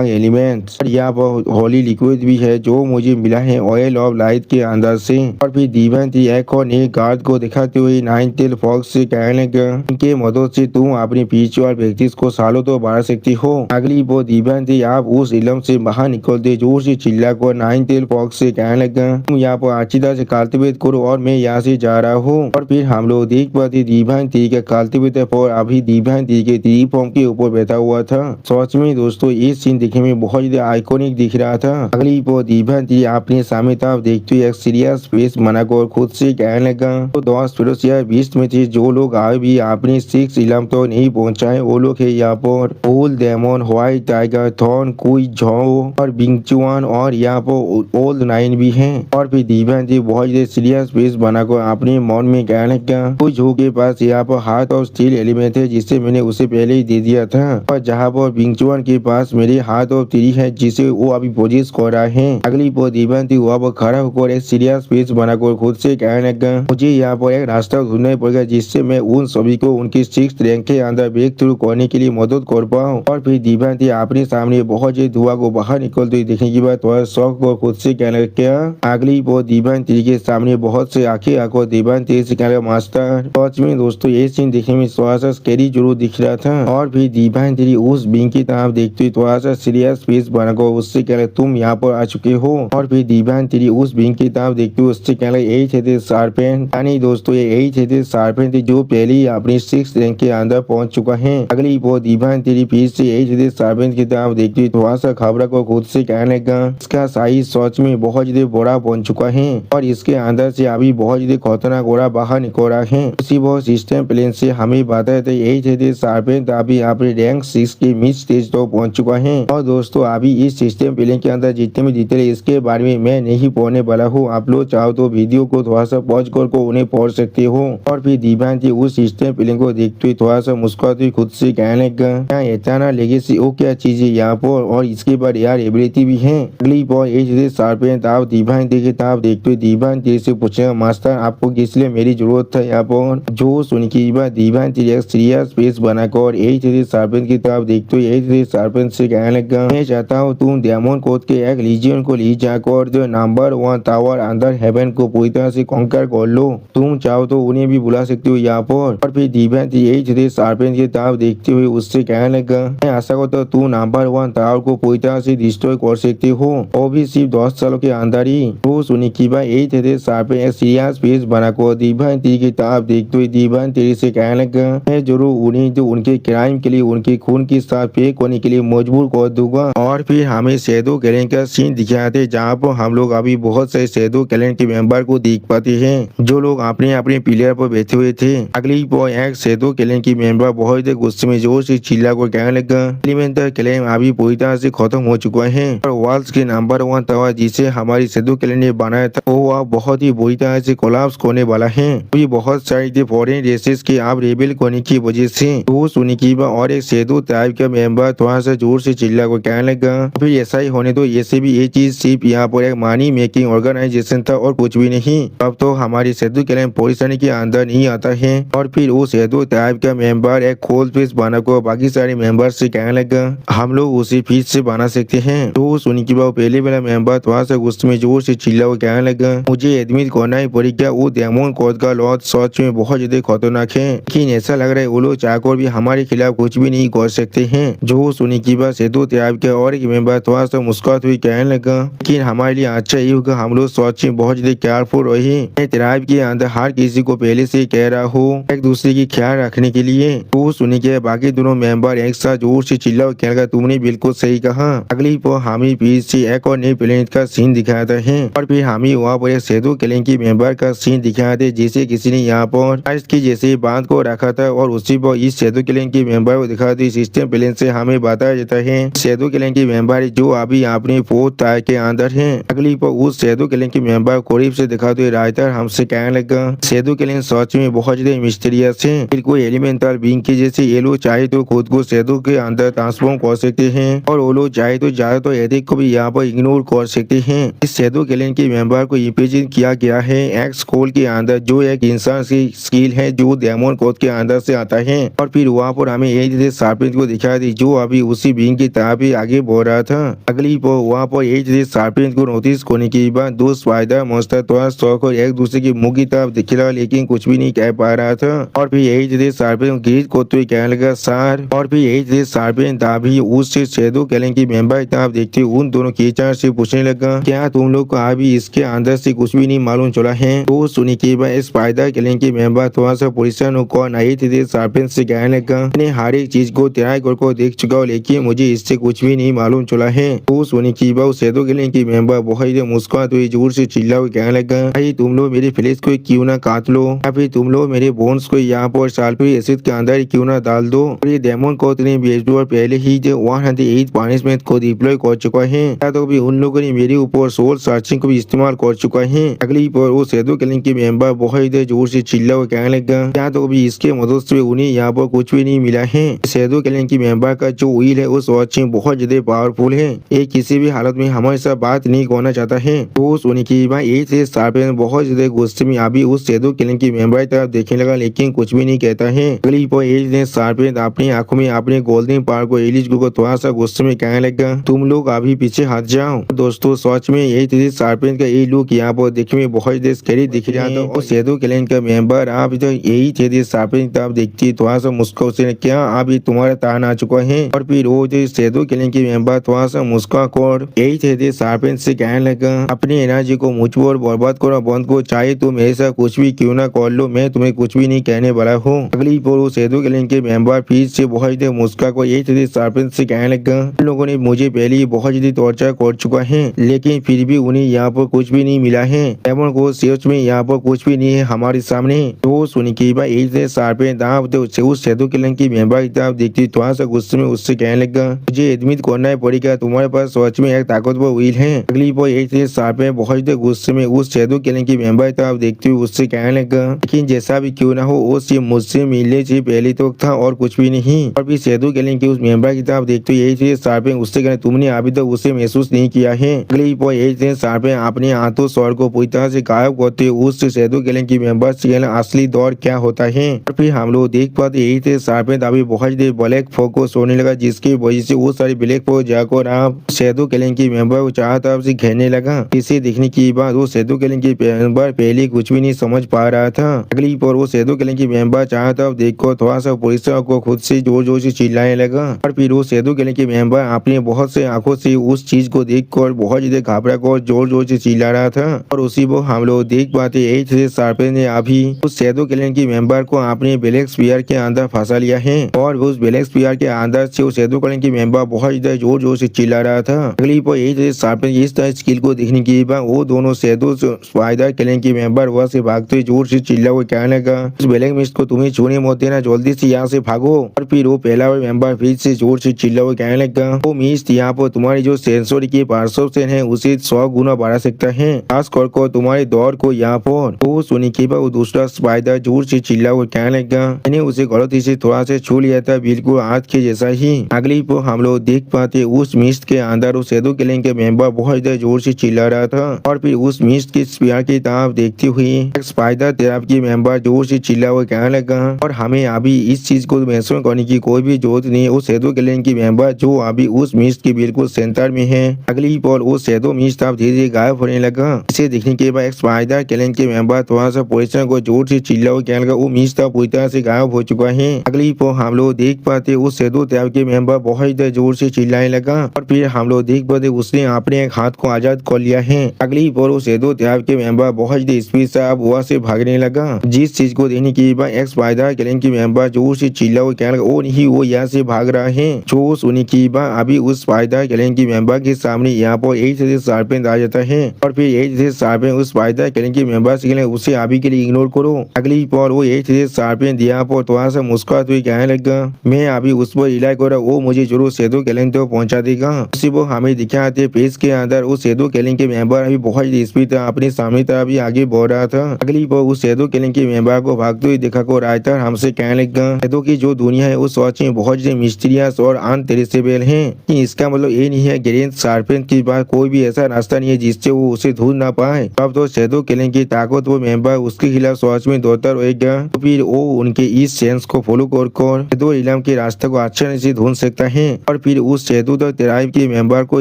एलिमेंट्स यहाँ पर होली लिक्विड भी है जो मुझे मिला है ऑयल ऑफ लाइट के अंदर से। और फिर दीवान तिरी एक और नए गार्ड को दिखाते हुए 9th एयरफोर्स से कहने लगा इनके मदद से तुम अपनी पिचुअल प्रैक्टिस को सालों तो बढ़ा सकती हो। अगली वो दीवान तिरी आप उस इलम से बाहर निकलते जोर से चिल्ला कर 9th एयरफोर्स से कहने लगा तुम यहाँ पर अच्छी तरह से कल्टिवेट करो और मैं यहाँ से जा रहा हूँ। और फिर हम लोग देख पाते दीवान तिरी का कल्टिवेटर पर अभी दीवान तिरी के ट्री फॉर्म के ऊपर बैठा हुआ था। सच में दोस्तों ये सीन देखने में बहुत ज्यादा आइकॉनिक दिख रहा था। अगली वो दीवान तिरी अपने सामने तरफ देखते हुए एक सीरियस फेस बनाकर खुद से कहने लगा, तो दोस्त फिरोज यार बीच में थे जो लोग आज भी अपनी सिक्स इलम तो नहीं पहुंचाए वो लोग है यहाँ पर old demon, white tiger, thorn, Cui Zhao और बिंगचुआन और यहाँ पर ओल्ड नाइन भी हैं। और फिर दीवान जी बहुत सीरियस फेस बनाकर अपने मन में कहने लगा, कुछ झो के पास यहाँ पर हाथ और स्टील एलिमेंट है जिसे मैंने उसे पहले ही दे दिया था, और जहाँ पर बिंगचुआन के पास मेरे हाथ और तीरी है जिसे वो अभी पोजिस कर रहा है। अगली पर दीवान थी वहाँ पर खड़ा होकर एक सीरियस फेस बनाकर खुद से कहने लगा, मुझे यहाँ पर एक रास्ता ढूंढना पड़ेगा जिससे मैं उन सभी को उनकी सिक्स रैंक के अंदर ब्रेक थ्रू करने के लिए मदद कर पाऊँ। और फिर दीवान थी अपने सामने बहुत ही धुआं को बाहर निकलते हुए देखने के बाद थोड़ा शौक को खुद से कहने लगा। अगली पर दीवान ती के सामने बहुत से आंखें आकर दीवान ती से कहने लगा, मास्टर सच में दोस्तों ये सीन देखने में थोड़ा सा स्कैरी जरूर दिख रहा था। और फिर दीवान तेरी उस बिंग की तरफ देखते हुए थोड़ा सा सीरियस फेस बनाकर उससे कहने तुम यहाँ पर आ चुके हो। और फिर दीवान तेरी उस बिंग की तरफ देखते हुए उससे कहने यही थे शार्पेन, यानी दोस्तों ये यही थे शार्पेन थे जो पहले ही अपनी सिक्स रैंक के अंदर पहुंच चुका है। अगली वो दीवान तेरी फिर से यही थे शार्पेन की तरफ देखते हुए थोड़ा सा खबरा को खुद से कहने लगा, इसका साइज सच में बहुत ज्यादा बड़ा बन चुका है और इसके अंदर से अभी बहुत ज्यादा खतरनाक घोड़ा बाहर निकल रहा है। उसी वो सिस्टम प्लेन से हमें बताया था यही थे शार्पेन अभी अपने रैंक 6 के मिड स्टेज तो पहुंच चुका है। और दोस्तों अभी इस सिस्टम प्लेन के अंदर जितने भी डिटेल इसके बारे में मैं नहीं पढ़ने वाला हूँ, आप लोग चाहो तो वीडियो को थोड़ा सा पॉज कर उन्हें पढ़ सकते हो। और फिर दीवान जी उस सिस्टम प्लेन को देखते हुए थोड़ा सा मुस्कुराते खुद से कहने लगा, इतना लेगेसी वो क्या चीज है यहाँ पर, और इसके बाद यार एबिलिटी भी है। अगली बार ये शार्पेन आप दीवान जी के आप देखते हुए दीवान जी से पूछेगा, मास्टर आपको किस लिए मेरी जरूरत था यहाँ पर। जो सुन के बाद दीवान जी एक सीरियस फेस बनाकर यही शार्पेन की तरफ देखते हुए यही शार्पेन से कहने लगा, मैं चाहता हूँ तुम डेमन कोड के एक लीजियन को ले जाकर जो नंबर 1 टावर अंदर हेवन को पूरी तरह से कॉन्कर कर लो। तुम चाहो तो उन्हें भी बुला सकते हो यहाँ पर। और फिर दीवान जी यही शार्पेन की तरफ देखते हुए उससे कहने लगा, मैं आशा करता हूँ तू नंबर 1 टावर को पूरी तरह से डिस्ट्रॉय कर सकते हो, वो भी सिर्फ 10 सालों के अंदर ही। तो सुनी की बात यही थे शार्पेन एक सीरियस फेस बनाकर दीवान ती की तरफ देखते हुए दीवान तेरी से कहने लगा, मैं जरूर उन्हें जो उनके क्राइम के लिए उनके खून की साथ पे होने के लिए मजबूर कर दूंगा। और फिर हमें शैडो गैंग का सीन दिखाते जहाँ पर हम लोग अभी बहुत से शैडो गैंग के मेंबर को देख पाते हैं जो लोग अपने अपने पिलर पर बैठे हुए थे। अगली पर एक शैडो गैंग की मेंबर बहुत गुस्से में जोर से चिल्ला कर कहने लगा, एलिमेंटल क्लेम अभी पूरी तरह से खत्म हो चुका है और वर्ल्ड के नंबर 1 टावर जिसे हमारी शैडो गैंग ने बनाया था वो अब बहुत ही बुरी तरह से कोलैप्स होने वाला है। अभी बहुत सारे फॉरेन रेसेस के आप रेबेल होने की वजह से तो सुनी की और एक शैडो ट्राइब का मेंबर थोड़ा सा जोर से चिल्ला कर कहने लगा, फिर ऐसा ही होने तो ऐसे भी ये चीज सिर्फ यहाँ पर एक मनी मेकिंग ऑर्गेनाइजेशन था और कुछ भी नहीं। अब तो हमारी शैडो गैंग परेशानी के अंदर नहीं आता है। और फिर वो शैडो ट्राइब का मेंबर एक खोल फेस बनाकर बाकी सारे मेंबर से कहने लगा, हम लोग उसे फिर से बना सकते हैं। तो सुनी की पहले वाला मेंबर थोड़ा सा गुस्से में जोर से चिल्ला कर कहने लगा, मुझे एडमिट करना ही पड़ेगा वो डेमन कोड का लॉज सच में बहुत ज्यादा खतरनाक है, लेकिन ऐसा लग रहा है वो लोग चाहकर भी हमारे खिलाफ कुछ भी नहीं कर सकते हैं। जो सुनी की बात शैडो ट्राइब के और एक मेंबर थोड़ा सा मुस्कुराते हुए कहने लगा, लेकिन हमारे लिए अच्छा ये होगा हम लोग सच में बहुत ज्यादा केयरफुल रहे। ट्राइब के अंदर हर किसी को पहले से कह रहा हो एक दूसरे की ख्याल रखने के लिए। तो सुनी के बाकी दोनों मेंबर एक साथ जोर से चिल्ला और कहने लगा, तुमने बिल्कुल सही कहा। अगली पर हमें फिर से एक और नई प्लेनेट का सीन दिखाता है और फिर हमें वहाँ पर एक शैडो गैंग की मेंबर का सीन दिखाते जिसे किसी ने यहाँ पर की जैसे बांध को रखा था और उसी पर इस शैडो गैंग की मेंबर को दिखाते सिस्टम प्लेन से हमें बताया जाता है शैडो गैंग की मेंबर जो अभी अपने 4th टायर के अंदर है। अगली पर उस शैडो गैंग की मेंबर करीब से दिखाते राइटर हमसे कहने लगा, शैडो गैंग सच में बहुत ज्यादा मिस्टीरियस है, बिल्कुल एलिमेंटल बीइंग के जैसे ये लोग चाहे तो खुद को शैडो के अंदर ट्रांसफॉर्म कर सकते हैं और वो लोग चाहे तो ज्यादा एथिक को भी यहाँ पर इग्नोर कर सकते हैं। इस शैडो गैंग के मेंबर को इमेजिन किया गया है एक स्कूल के अंदर जो एक इंसान की स्किल है जो डेमन कोड के अंदर से आता है। और फिर वहाँ पर हमें यही शार्पेन को दिखाई दी जो अभी उसी बीइंग की तरफ ही आगे बढ़ रहा था। अगली पर वहाँ पर यही शार्पेन को नोटिस करने के बाद दो स्पाइडर मॉन्स्टर थोड़ा शौक और एक दूसरे की मुंह की तरफ दिखला लेकिन कुछ भी नहीं कह पा रहा था। और फिर यही शार्पेन ग्रीट करते हुए कहने लगा सर। और फिर यही शार्पेन तभी उस शैडो गैंग की मेंबर तरफ देखते उन दोनों कीचड़ से पूछने लगा, क्या तुम लोग को अभी इसके अंदर से कुछ भी नहीं मालूम चला है। तो सुनी के बाद स्पाइडर गैंग के मेंबर थोड़ा सा परेशान होकर नहीं थे शार्पेन से कहने लगा, मैंने हर एक चीज को ट्राई करके देख चुका हूँ लेकिन मुझे इससे कुछ भी नहीं मालूम चला है। तो सुनी की बात शैडो गैंग की मेंबर बहुत ही मुस्कुरा बाद वो जोर से चिल्ला हुआ कहने लगा, भाई तुम लोग मेरे फ्लेश को क्यों ना काट लो, या फिर तुम लोग मेरे बोन्स को यहाँ पर सल्फ्यूरिक एसिड के अंदर क्यों ना डाल दो। और ये डेमन कोर्ट ने बेसबोर्ड पहले ही 108 पनिशमेंट को डिप्लॉय कर चुका है, तो भी उन लोगों ने मेरे ऊपर सोल सर्चिंग को भी इस्तेमाल कर चुका है। अगली पर वो शैडो किलिंग के मेंबर बहुत जोर से चिल्ला हुआ कहने लगा, यहाँ तो भी इसके मदद से उन्हें यहाँ पर कुछ भी नहीं मिला है। शैडो किलिंग की मेंबर का जो व्हील है उस वॉचिंग बहुत ज्यादा पावरफुल है, ये किसी भी हालत में हमारे साथ बात नहीं करना चाहता है। तो सुनी की बात एक से शार्पेन बहुत ज्यादा गुस्से में अभी उस शैडो किलिंग की मेंबर तरफ देखने लगा, लेकिन कुछ भी नहीं कहता है। अगली पर एज ने शार्पेन अपनी आंखों में अपने गोल्डन पावर को एलिज को थोड़ा सा गुस्से में कहने लगा, तुम लोग अभी पीछे हट जाओ। दोस्तों सच में यही थी शार्पेन का ये लुक यहाँ पर देखने में बहुत ज्यादा स्कैरी दिख रहा था। और शैडो किलिंग का मेंबर आप जो यही थे शार्पेन तब देखती थोड़ा सा मुस्कुरा से क्या अभी तुम्हारा तान आ चुका है। और फिर वो जो शैडो किलिंग की मेंबर थोड़ा सा मुस्कुरा कर यही थे शार्पेन से कहने लगा, अपनी एनर्जी को मुझ पर बर्बाद करो बंद को, चाहे तुम मेरे साथ कुछ भी क्यों ना कर लो, मैं तुम्हें कुछ भी नहीं कहने वाला हूँ। अगली पर वो शैडो किलिंग के मेंबर फिर से बहुत ज्यादा मुस्कुरा कर यही थे शार्पेन से कहने लगा, उन लोगों ने मुझे पहले ही बहुत ज्यादा टॉर्चर कर चुका है, लेकिन फिर भी उन्हें यहाँ पर कुछ भी नहीं मिला है। डेमन को सच में यहाँ पर कुछ भी नहीं है हमारे सामने। तो सुनी की बात एक से शार्पेन दांव तो उस शैडो किलिंग की मेंबर की तरफ देखती थोड़ा सा गुस्से में उससे कहने लगा, मुझे एडमिट करना पड़ेगा, तुम्हारे पास सच में एक ताकतवर व्हील है। अगली पर एक से शार्पेन बहुत ज्यादा गुस्से में उस शैडो किलिंग की मेंबर की तरफ देखती हुई उससे कहने लगा, लेकिन जैसा भी क्यों ना हो वो सिर्फ मुझसे मिलने से पहले तो था और कुछ भी नहीं। और फिर शैडो किलिंग की उस मेंबर की तरफ देखते हुए यही से शार्पेन उससे कहने, तुमने अभी तक उसे महसूस नहीं किया है। अगली पर यही से शार्पेन अपने हाथों स्वर को पूरी तरह से गायब करते उस शैडो किलिंग की मेंबर से कहना, असली दौर क्या होता है। और फिर हम लोग देख पाते यही थे शार्पेन अभी बहुत देर ब्लैक फोकस होने लगा, जिसकी वजह से वो सारी ब्लैक फोकस जाकर आप शैडो किलिंग की मेंबर को चारों तरफ से घेरने लगा। इसे देखने की बाद वो शैडो किलिंग की मेंबर पहले कुछ भी नहीं समझ पा रहा था। अगली पर वो शैडो किलिंग की मेंबर चारों तरफ देखकर थोड़ा सा पुलिस को खुद से जोर जोर से चिल्लाने लगा। और फिर वो शैडो किलिंग की मेंबर अपने बहुत से आंखों से उस चीज को देखकर बहुत ज्यादा घबरा कर जोर जोर से चिल्ला रहा था। और उसी वो हम लोग देख पाते यही थे शार्पेन ने अभी उस शैडो किलिंग की मेंबर को अपने ब्लैक स्पीयर के अंदर फंसा लिया है। और उस ब्लैक स्पीयर के अंदर से उस शैडो किलिंग की मेंबर बहुत ज्यादा जोर जोर से चिल्ला रहा था। अगली पर यही थे शार्पेन इस तरह स्किल को देखने की बाद वो दोनों शैडो स्पाइडर किलिंग की मेंबर वहां से भागते जोर से चिल्ला हुआ कहने लगा, उस ब्लैक मिस्ट को तुम्हें छूने मत देना, जल्दी से यहाँ से भागो। और फिर वो पहला मेंबर फिर से जोर से चिल्ला हुआ कहने लगा, वो मिस्ट यहाँ पर तुम्हारी जो सेंसर की परसेप्शन है उसे 100 गुना बढ़ा सकता है, खास कर तुम्हारे दौर को यहाँ पर। तो सुनी के बाद वो दूसरा स्पाइडर जोर से चिल्ला हुआ कहने लगा, मैंने उसे गलती से थोड़ा से छू लिया था, बिल्कुल हाथ के जैसा ही। अगली पर हम लोग देख पाते उस मिस्ट के अंदर उस शैडो किलिंग के मेंबर बहुत ज्यादा जोर से चिल्ला रहा था। और फिर उस मिस्ट की स्पीयर की तरफ देखती हुई स्पाइडर तरफ की मेंबर जोर से चिल्ला हुआ कहने लगा, और हमें अभी इस चीज को महसूस करने की कोई भी जरूरत नहीं, उस शैडो किलिंग की मेंबर जो अभी उस मिस्ट के बिल्कुल सेंटर में है। अगली पर वो शैडो मिस्ट अब धीरे धीरे गायब होने लगा। इसे देखने के बाद स्पाइडर किलिंग के मेंबर थोड़ा सा पोजिशन को जोर से चिल्ला हुआ कहने लगा, वो मिस्ट अब पूरी तरह से गायब हो चुका है। अगली पर हम लोग देख पाते उस शैडो तरफ के मेंबर बहुत जोर से चिल्लाने लगा। और फिर हम लोग देख पाते उसने अपने एक हाथ को आजाद कर लिया है। अगली पर वो शैडो तरफ के मेंबर बहुत स्पीड से अब वहाँ से भागने लगा। जिस चीज को देखने के बाद स्पाइडर किलिंग की मेंबर जोर से चिल्ला हुआ कहने लगा, वो नहीं वो यहाँ से भाग रहा है। जो सुनी की बात अभी उस स्पाइडर किलिंग की मेंबर के सामने यहाँ पर एक से शार्पेन आ जाता है। और फिर एक से शार्पेन उस स्पाइडर किलिंग की मेंबर से उसे अभी के लिए इग्नोर करो। अगली पर वो एक से शार्पेन यहाँ पर थोड़ा सा मुस्कुराते हुए कहने लगा, मैं अभी उस पर इलाज कर रहा, वो मुझे जरूर शैडो किलिंग तो पहुंचा देगा। उसी वो हमें दिखाते पेज के अंदर उस शैडो किलिंग के मेंबर अभी बहुत स्पीड अपने सामने तरफ भी आगे बढ़ रहा था। अगली पर उस शैडो किलिंग के मेंबर को भागते हुए देखा को राइटर हमसे कहने लगा, शैडो की जो दुनिया है उस सच में बहुत मिस्टीरियस और अनट्रेसेबल है। इसका मतलब ये नहीं है ग्रेन शार्पेन की बात कोई भी ऐसा रास्ता नहीं है जिससे वो उसे ढूंढ ना पाए। अब तो शैडो किलिंग की ताकत वो मेंबर उसके खिलाफ सच में दौड़ता रहेगा, तो फिर वो उनके इस सेंस को फॉलो कर शैडो इलम के रास्ते को आसानी से ढूंढ सकता है। और फिर उस शैडो ट्राइब के मेंबर को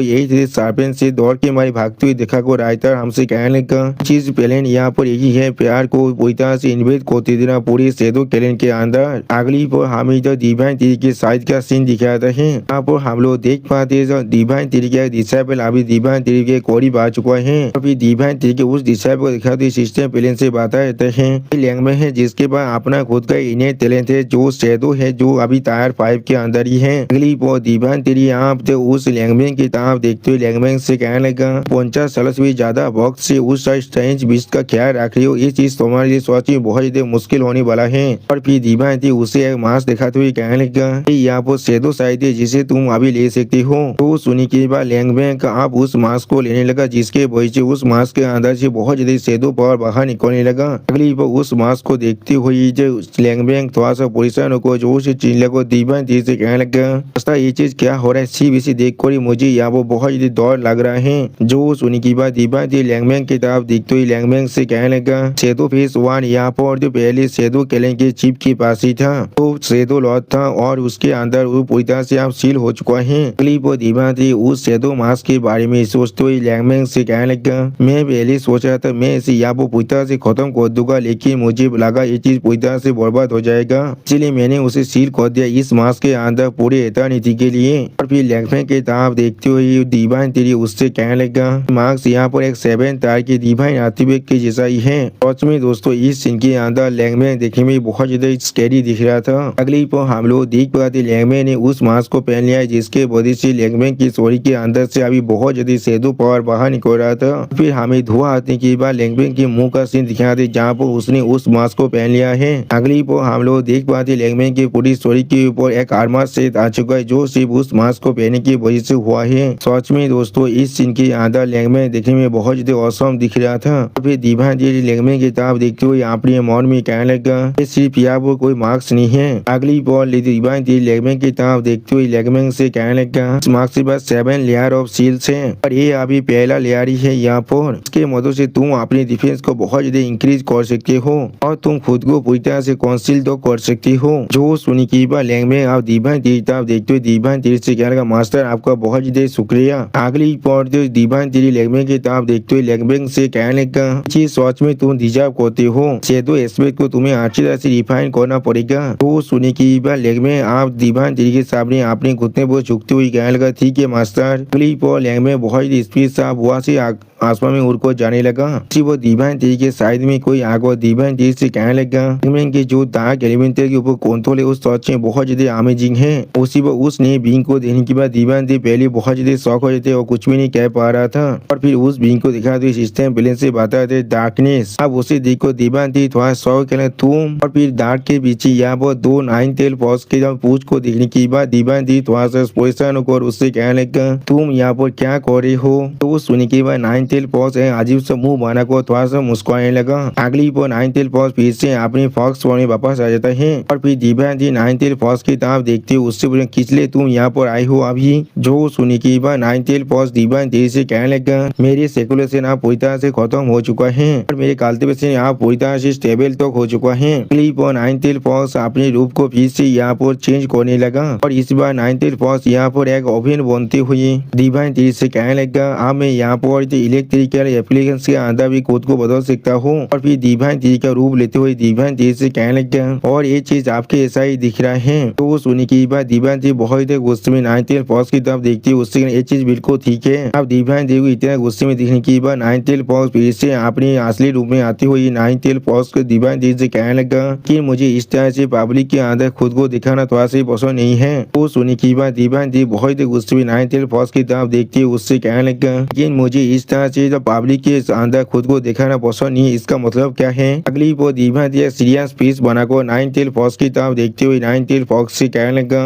यही शार्पेन से दौड़ के मारे भागते हुए देखा को राइटर हमसे कहने लगा, चीज प्लान यहाँ पर यही है, प्यार को पूरी तरह से इन्वेस्ट करते देना पूरे शैडो किलिंग के अंदर। अगली पर हमें जो डिवाइन थ्री के साइड का सीन दिखाता है। यहाँ पर हम लोग देख पाते हैं जो डिवाइन थ्री के डिसाइबल अभी डिवाइन थ्री के करीब आ चुका है। अभी डिवाइन थ्री के उस डिसाइबल को दिखाते सिस्टम प्लान से बता देते हैं लैंग्वेज है जिसके पास अपना खुद का इनेट टैलेंट है, जो शैडो है जो अभी टायर 5 के अंदर ही है। अगली पर डिवाइन थ्री आप तो उस लैंग्वेज की तरफ देखते हुए लैंग्वेज से कहने लगा, 50 साल से भी ज्यादा वक्त से उस स्ट्रेंज बीस्ट का ख्याल रख रही हो, ये चीज तुम्हारे लिए सच में बहुत ज्यादा मुश्किल होने वाला है। और फिर दीवांती उसे एक मास्क दिखाते हुए कहने लगा यहाँ पर शैडो शायद है जिसे तुम अभी ले सकती हो। तो सुनी के बाद लैंगबैंग आप उस मास्क को लेने लगा, जिसके वजह से उस मास्क के अंदर से बहुत ज्यादा शैडो पावर बाहर निकलने लगा। अगली बार उस मास्क को देखते हुए जो लैंगबैंग थोड़ा सा परेशान को जोर से चिल्ला लगा, दीवांती से कहने लगा ये चीज क्या हो रहा है, सिर्फ इसे देख कर मुझे यहाँ वो बहुत ज्यादा डर लग रहा है। जो सुनी की बात दीवांती लैंगबैंग की तरफ देखते हुए लैंगबैंग से कहने लगा शैडो फेस 1 यहाँ पर जो पहले शैडो क्लैन के चिप के पास ही था, तो शैडो लॉट था और उसके अंदर वो पूरी तरह से आप सील हो चुका है। अगली बार दीवांती उस शैडो मास्क के बारे में सोचते हुए लैंगबैंग से कहने लगा मैं पहले सोच रहा था मैं इसे यहाँ पर पूरी तरह से खत्म कर दूंगा, लेकिन मुझे लगा ये चीज पूरी तरह से बर्बाद हो जाएगा, इसलिए मैंने उसे सील कर दिया इस मास्क के अंदर पूरे एटर्निटी के लिए। और फिर लैंगबैंग के तरफ देखते हुए दीवांती उससे कहने लगा मार्क्स यहाँ पर एक 7 तार की डिवाइन आर्टिफैक्ट के जैसा ही है। सच में दोस्तों इस सीन के अंदर लैंगबैंग देखने में बहुत ज्यादा स्कैरी दिख रहा था। अगली पर हम लोग देख पाते लैंगबैंग ने उस मास्क को पहन लिया है, जिसके वजह से लैंगबैंग की स्टोरी के अंदर से अभी बहुत ज्यादा शैडो पावर बाहर निकल रहा था। फिर हमें धुआं आने के बाद लैंगबैंग के मुंह का सीन दिखाते जहाँ पर उसने उस मास्क को पहन लिया है। अगली पर हम लोग देख पाते लैंगबैंग की पूरी स्टोरी के ऊपर एक आर्मर सेट आ चुका है, जो सिर्फ उस मास्क को पहनने की वजह से हुआ है। सच में दोस्तों इस सीन के अंदर लैंगबैंग देखने में बहुत ज्यादा औसम दिख रहा था। फिर दीवांती लैंगबैंग की तरफ देखते हुए अपने मन में कहने लगा ये सिर्फ यहाँ पर कोई मार्क्स नहीं है। अगली बार दीवांती लैंगबैंग की तरफ देखते हुए लैंगबैंग से कहने लगा इस मार्क्स के बाद 7 लेयर ऑफ सील्स है और ये अभी पहला लेयर ही है यहाँ पर, इसके मदद से तुम अपनी डिफेंस को बहुत ज्यादा इंक्रीज कर सकते हो और तुम खुद को पूरी तरह से कॉन्सिल तो कर सकती हो। जो सुनी की बात लैंगबैंग आप दीवांती की तरफ देखते हुए दीवांती से कहने लगा मास्टर आपका बहुत ज्यादा शुक्रिया। अगली बार जो दीवांती लैंगबैंग की तरफ देखते हुए लैंगबैंग से कहने लगा जी सच में तुम डिजर्व करते हो, शैडो एस्पेक्ट को तुम्हें अच्छी तरह से रिफाइन करना पड़ेगा। तो सुनी की बात लैंगबैंग आप दीवांती के सामने अपने घुटने पर झुकते हुए कहने लगा ठीक है मास्टर। अगली बार लैंगबैंग बहुत स्पीड से वहाँ से आसमान में उड़ को जाने लगा। वो दीवांती के साइड में कोई आग और दीवांती से कहने लगा लैंगबैंग के जो डार्क एलिमेंटल के ऊपर कंट्रोल है उस सच में बहुत ज्यादा अमेजिंग है। उसी पर उसने बींग को देखने के बाद दीवांती पहले बहुत ज्यादा शौक हो जाते और कुछ भी नहीं कह पा रहा था। और फिर उस बींग को दिखाते सिस्टम बैलेंस से बताते डार्कनेस। अब उसे देखो दीवांती थोड़ा शौक कहना तुम और फिर डार्क के पीछे यहाँ पर 2 9 टेल फॉक्स के पूछ को देखने के बाद दीवांती थोड़ा सा परेशान होकर उससे कहने लगा तुम यहाँ पर क्या कर रहे हो। तो सुनने के बाद 9 टेल फॉक्स अजीब सा मुंह बना को थोड़ा सा मुस्कुराने लगा। अगली पर 9 टेल फॉक्स फिर से अपने फॉक्स फॉर्म में वापस आ जाता है और फिर दीवांती 9 टेल फॉक्स की तरफ देखते उससे बोले किसलिए तुम यहाँ पर आए हो अभी। जो सुनी की बात 9 टेल फॉक्स दीवांती से कहने लगा मेरे सेकुलेशन आप पूरी तरह से खत्म हो चुका है और मेरे कल्टीवेशन आप पूरी तरह से स्टेबल तक हो चुका है। अगली पर 9 टेल फॉक्स अपने रूप को फिर से यहाँ पर चेंज करने लगा और इस बार 9 टेल फॉक्स यहाँ पर एक ओवन बनते हुए दीवांती से कहने लगा अब मैं यहाँ पर इलेक्ट्रिकल एप्लीकेशन के अंदर भी खुद को बदल सकता हूँ। और फिर दीवांती का रूप लेते हुए दीवांती से कहने लगा और ये चीज आपके ऐसा ही दिख रहा है। तो वो सुनी की बात दीवांती बहुत गुस्से में 9 टेल फॉक्स की तरफ देखती है उससे ये चीज बिल्कुल ठीक है। अब दीवांती को इतना गुस्से में दिखने की बात 9 टेल फॉक्स फिर से अपने असली रूप में आती हुई 9 टेल फॉक्स को दीवांती से कहने लगा कि मुझे इस तरह से पब्लिक के अंदर खुद को दिखाना थोड़ा सा पसंद नहीं है। तो सुनी की बात दीवांती बहुत गुस्से में 9 टेल फॉक्स की तरफ देखती है उससे कहने लगा लेकिन मुझे इस तरह से पब्लिक के अंदर खुद को दिखाना पसंद नहीं, इसका मतलब क्या है। अगली वो दीवांती सीरियस पीस बनाकर 9 टेल फॉक्स की तरफ देखते हुए 9 टेल फॉक्स से कहने लगा